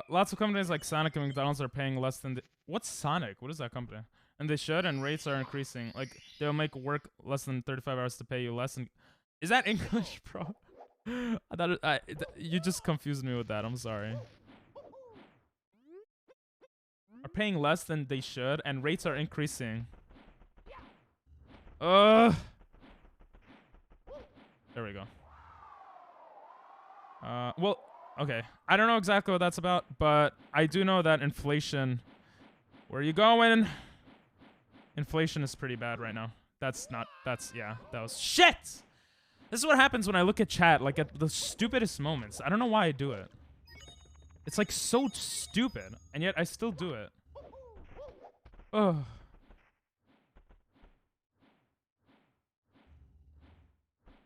Lots of companies like Sonic and McDonald's are paying less than what's Sonic? What is that company? And they should, and rates are increasing. Like they'll make work less than 35 hours to pay you less. And is that English, bro? I thought you just confused me with that. I'm sorry. Are paying less than they should, and rates are increasing. There we go. Well, okay. I don't know exactly what that's about, but I do know that inflation... Where are you going? Inflation is pretty bad right now. Yeah, that was... Shit! This is what happens when I look at chat, like at the stupidest moments. I don't know why I do it. It's like so stupid, and yet I still do it. Ugh.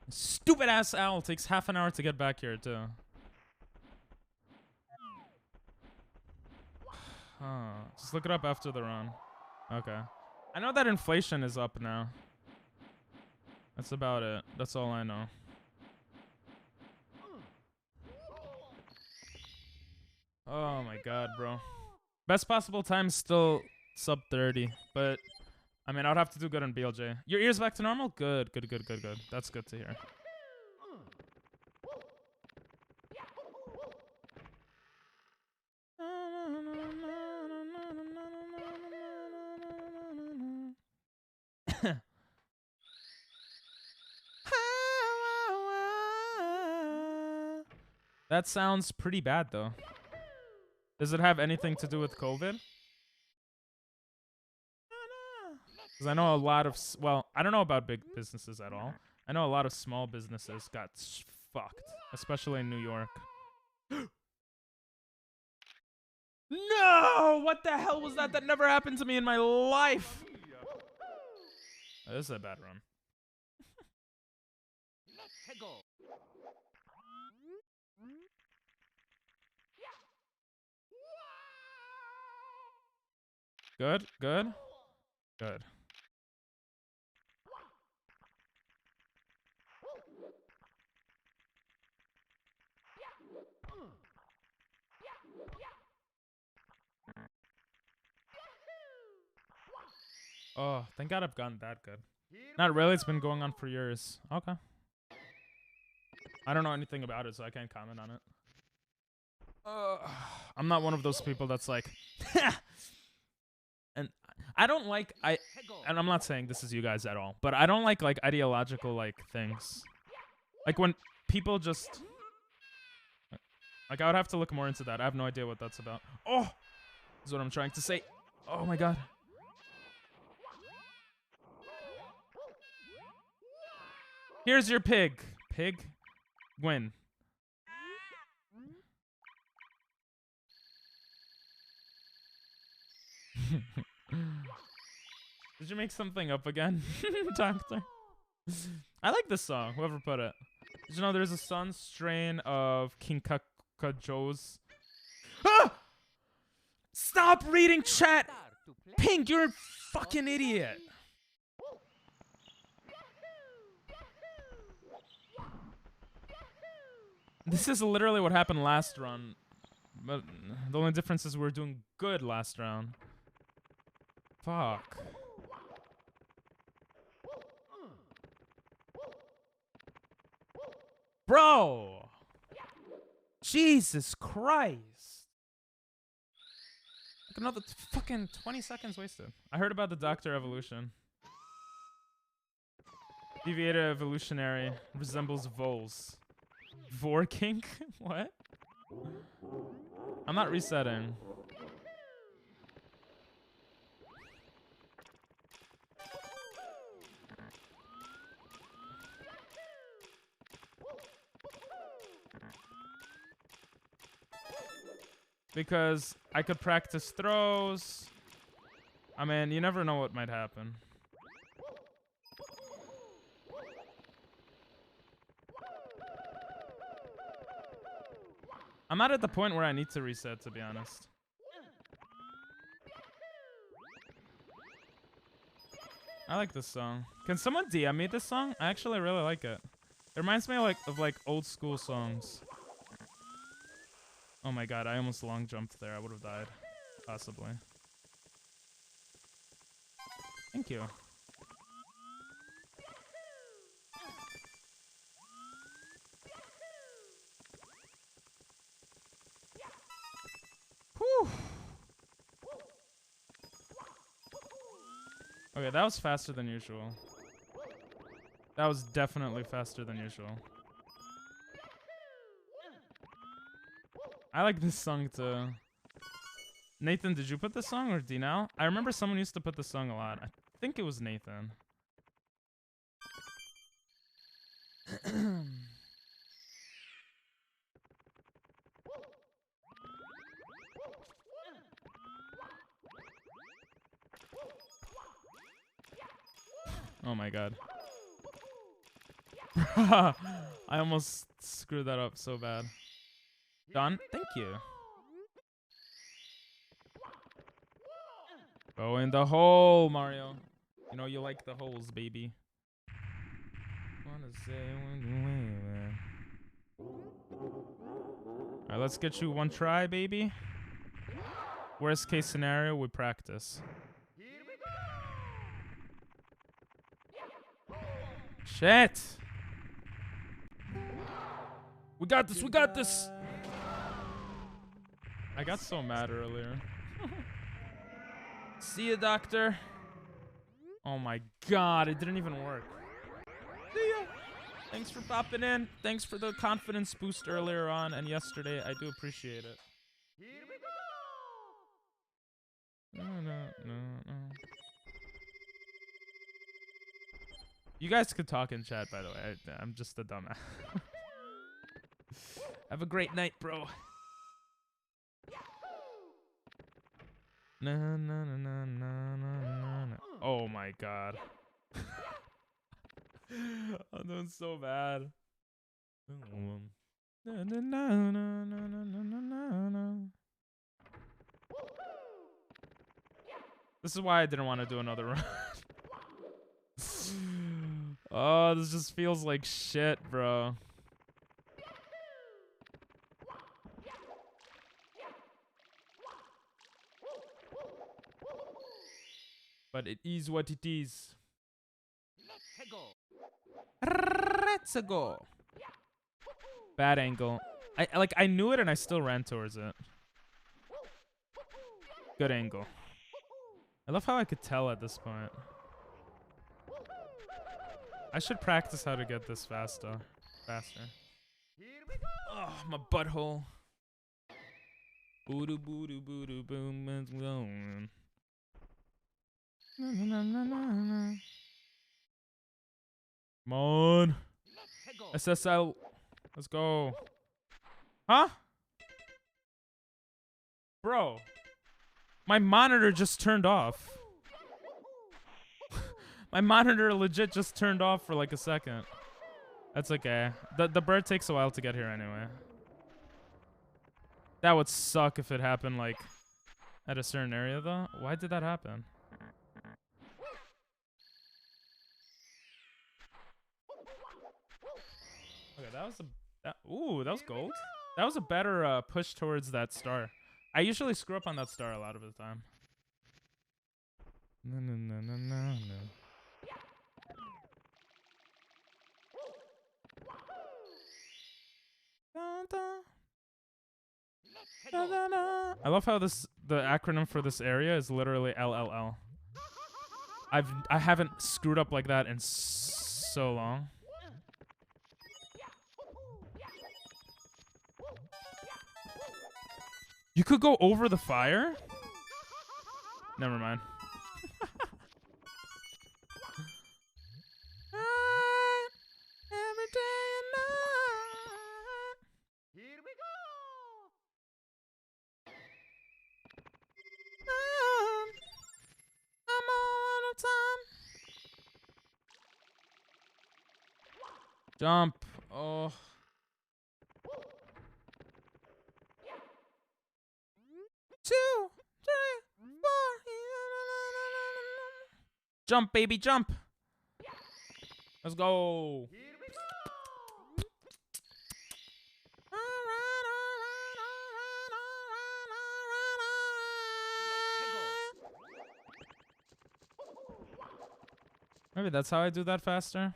Stupid ass owl takes half an hour to get back here too. Just look it up after the run. Okay. I know that inflation is up now. That's about it. That's all I know. Oh my god, bro. Best possible time is still sub 30, but I mean, I'd have to do good on BLJ. Your ears back to normal? Good, good, good, good, good. That's good to hear. That sounds pretty bad, though. Does it have anything to do with COVID? Because I know a lot of... Well, I don't know about big businesses at all. I know a lot of small businesses got fucked. Especially in New York. No! What the hell was that? That never happened to me in my life! This is a bad run. Good, good, good. Oh, thank God I've gotten that good. Not really. It's been going on for years. Okay. I don't know anything about it, so I can't comment on it. I'm not one of those people that's like, and I don't like and I'm not saying this is you guys at all, but I don't like ideological like things. Like when people just like I would have to look more into that. I have no idea what that's about. Oh, is what I'm trying to say. Oh my God. Here's your pig. Pig? Win. Did you make something up again, Doctor? I like this song, whoever put it. Did you know there's a Sun strain of King Joe's? Ah! Stop reading chat! Pink, you're a fucking idiot. This is literally what happened last run. But the only difference is we're doing good last round. Fuck. Bro! Jesus Christ. Like another fucking 20 seconds wasted. I heard about the Doctor evolution. Deviated evolutionary resembles voles. Vorking? What? I'm not resetting. Because I could practice throws. I mean, you never know what might happen. I'm not at the point where I need to reset, to be honest. I like this song. Can someone DM me this song? I actually really like it. It reminds me of old school songs. Oh my God, I almost long jumped there. I would have died. Possibly. Thank you. Whew. Okay, that was faster than usual. That was definitely faster than usual. I like this song too. Nathan, did you put this song or Dinal? I remember someone used to put this song a lot. I think it was Nathan. Oh my God. I almost screwed that up so bad. Done? Thank you. Go in the hole, Mario. You know you like the holes, baby. Alright, let's get you one try, baby. Worst case scenario, we practice. Shit! We got this, we got this! I got so mad earlier. See ya, Doctor. Oh my God, it didn't even work. See ya! Thanks for popping in. Thanks for the confidence boost earlier on and yesterday. I do appreciate it. No. You guys could talk in chat, by the way. I'm just a dumbass. Have a great night, bro. Oh my God. I'm doing so bad. This is why I didn't want to do another run. Oh, this just feels like shit, bro. But it is what it is. Let's go. Bad angle. I knew it and I still ran towards it. Good angle. I love how I could tell at this point. I should practice how to get this faster. Oh, my butthole. Boo doo boo doo boo doo boom, it's going. Come on. SSL. Let's go. Huh? Bro. My monitor just turned off. My monitor legit just turned off for like a second. That's okay. The bird takes a while to get here anyway. That would suck if it happened like at a certain area though. Why did that happen? Okay, that was that was gold. That was a better push towards that star. I usually screw up on that star a lot of the time. No. I love how the acronym for this area is literally LLL. I haven't screwed up like that in so long. You could go over the fire? Never mind. Every day and night. Here we go! I'm all out of time. Jump. Oh. Two, three, four. Jump, baby, jump. Let's go. Here we go! Maybe that's how I do that faster.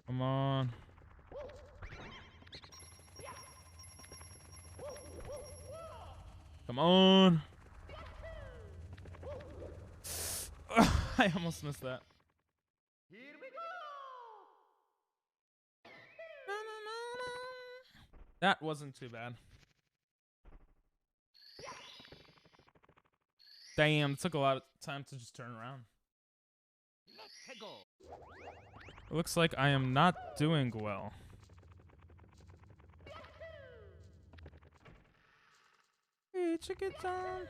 Come on. Come on. I almost missed that. Here we go! That wasn't too bad. Damn, it took a lot of time to just turn around. It looks like I am not doing well. Hey, chicken time.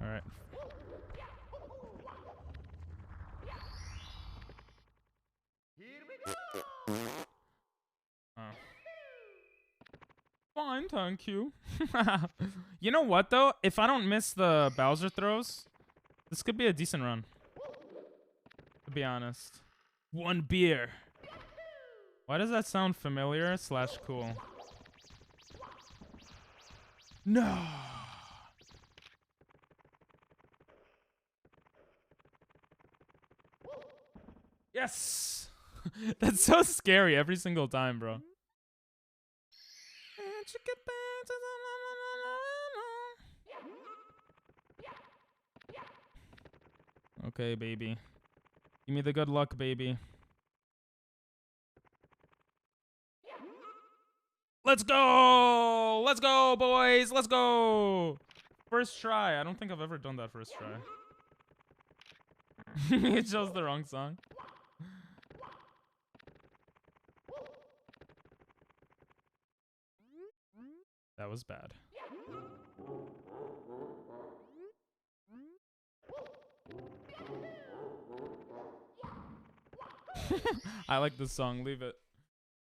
All right. Here we go! Oh. Fine, thank you. You know what though? If I don't miss the Bowser throws, this could be a decent run. To be honest. One beer. Why does that sound familiar / cool? No. Yes. That's so scary every single time, bro. Okay, baby. Give me the good luck, baby. Let's go! Let's go, boys! Let's go! First try. I don't think I've ever done that first try. It chose the wrong song. That was bad. I like this song. Leave it.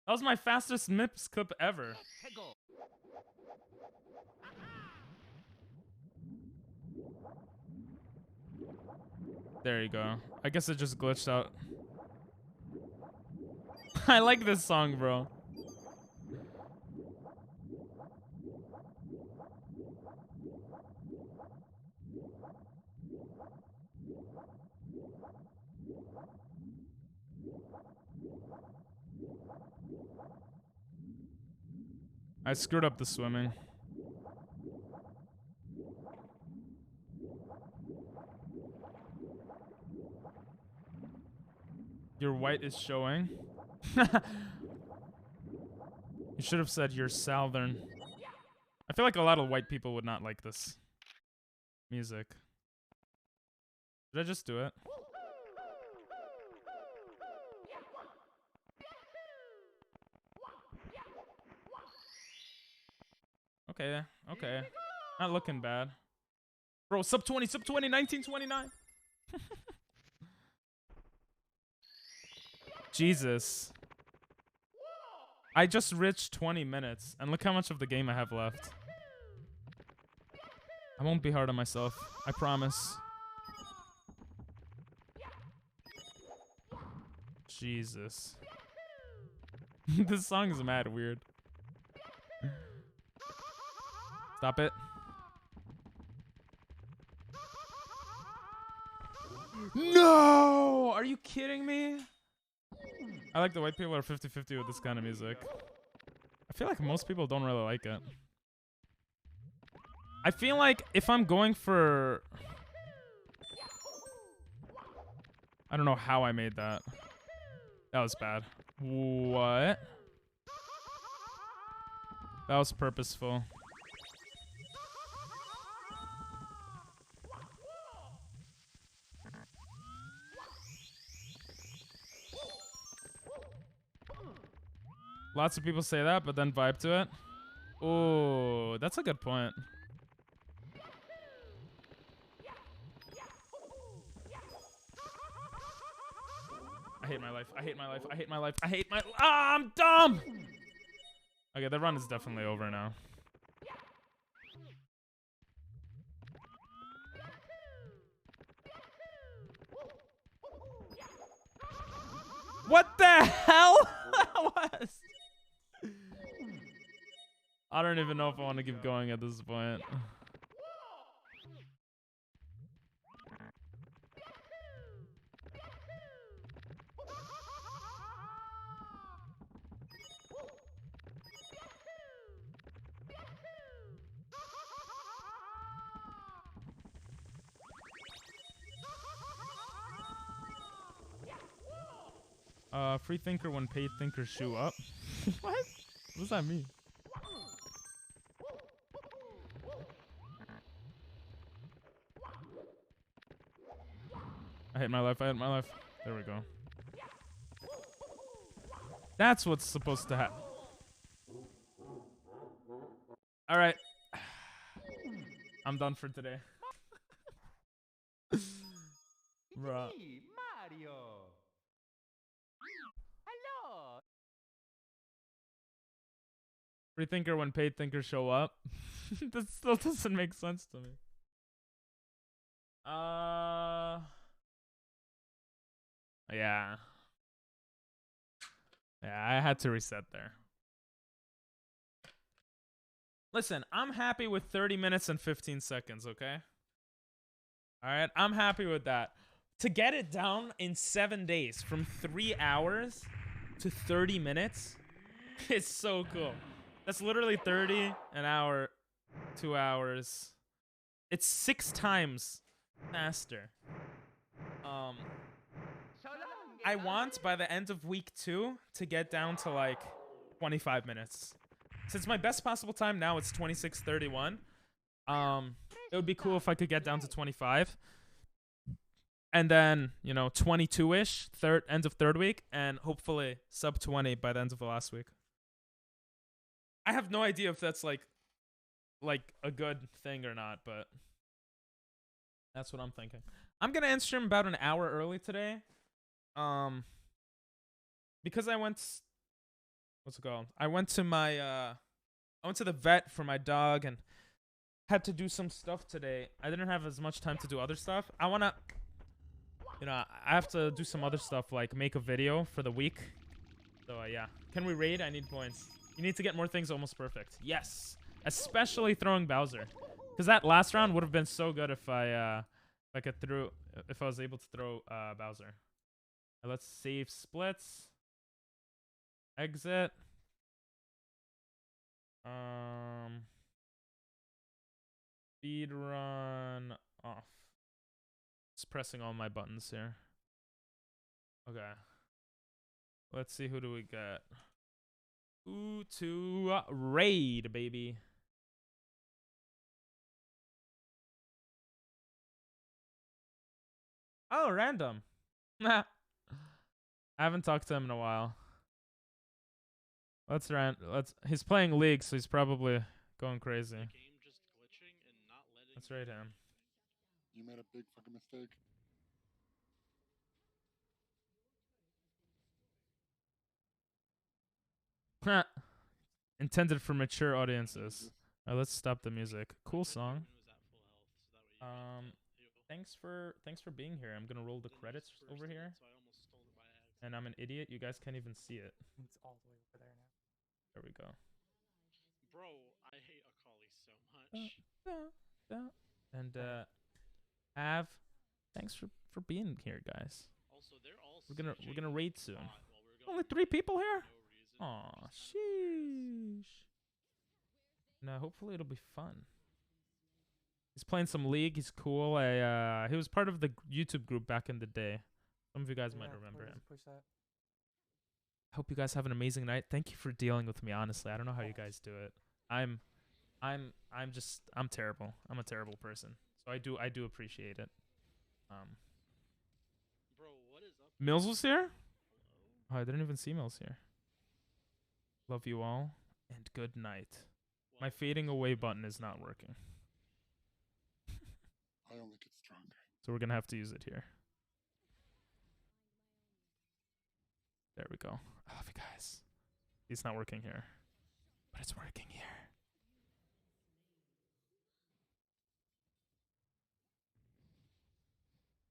That was my fastest MIPS clip ever. There you go. I guess it just glitched out. I like this song, bro. I screwed up the swimming. Your white is showing. You should have said you're southern. I feel like a lot of white people would not like this music. Did I just do it? Okay, okay. Not looking bad. Bro, sub 20, 1929. Jesus. I just reached 20 minutes, and look how much of the game I have left. I won't be hard on myself. I promise. Jesus. This song is mad weird. Stop it. No! Are you kidding me? I like the white people are 50-50 with this kind of music. I feel like most people don't really like it. I feel like if I'm going for... I don't know how I made that. That was bad. What? That was purposeful. Lots of people say that, but then vibe to it. Oh, that's a good point. I hate my life. I hate my life. I hate my life. I hate my... Ah, I'm dumb! Okay, the run is definitely over now. What the hell? What? I don't even know if I want to keep going at this point. Free thinker when paid thinkers shoe up. What? What does that mean? I hate my life. I hate my life. There we go. That's what's supposed to happen. All right. I'm done for today. Bruh. Mario. Hello. Free thinker when paid thinkers show up. That still doesn't make sense to me. Yeah. Yeah, I had to reset there. Listen, I'm happy with 30 minutes and 15 seconds, okay? All right, I'm happy with that. To get it down in 7 days from 3 hours to 30 minutes, it's so cool. That's literally 30 an hour, 2 hours. It's 6 times faster. I want by the end of week 2 to get down to like 25 minutes. Since my best possible time now it's 26:31. It would be cool if I could get down to 25. And then, you know, 22-ish, end of third week, and hopefully sub 20 by the end of the last week. I have no idea if that's like a good thing or not, but that's what I'm thinking. I'm gonna end stream about an hour early today. Because I went, what's it called? I went to the vet for my dog and had to do some stuff today. I didn't have as much time to do other stuff. I have to do some other stuff like make a video for the week So yeah, can we raid? I need points. You need to get more things almost perfect. Yes, especially throwing Bowser, because that last round would have been so good if I was able to throw Bowser. Let's save splits. Exit. Speed run off. Just pressing all my buttons here. Okay. Let's see, who do we get? Who to raid, baby? Oh, random. I haven't talked to him in a while. Let's. He's playing League, so he's probably going crazy. Let's raid him. You made a big fucking mistake. Intended for mature audiences. Alright, let's stop the music. Cool song. Thanks for being here. I'm gonna roll the credits over here. And I'm an idiot. You guys can't even see it. It's all the way over there now. There we go. Bro, I hate Akali so much. And thanks for being here, guys. Also, they're all We're gonna raid soon. Only 3 people here? Aw, sheesh. No, hopefully it'll be fun. He's playing some League. He's cool. He was part of the YouTube group back in the day. Some of you guys might remember him. Push that. I hope you guys have an amazing night. Thank you for dealing with me. Honestly, I don't know how you guys do it. I'm terrible. I'm a terrible person. So I do appreciate it. Bro, what is up? Mills was here? Oh, I didn't even see Mills here. Love you all and good night. My fading away button is not working. I only get stronger. So we're gonna have to use it here. There we go. I love you guys. It's not working here, but it's working here.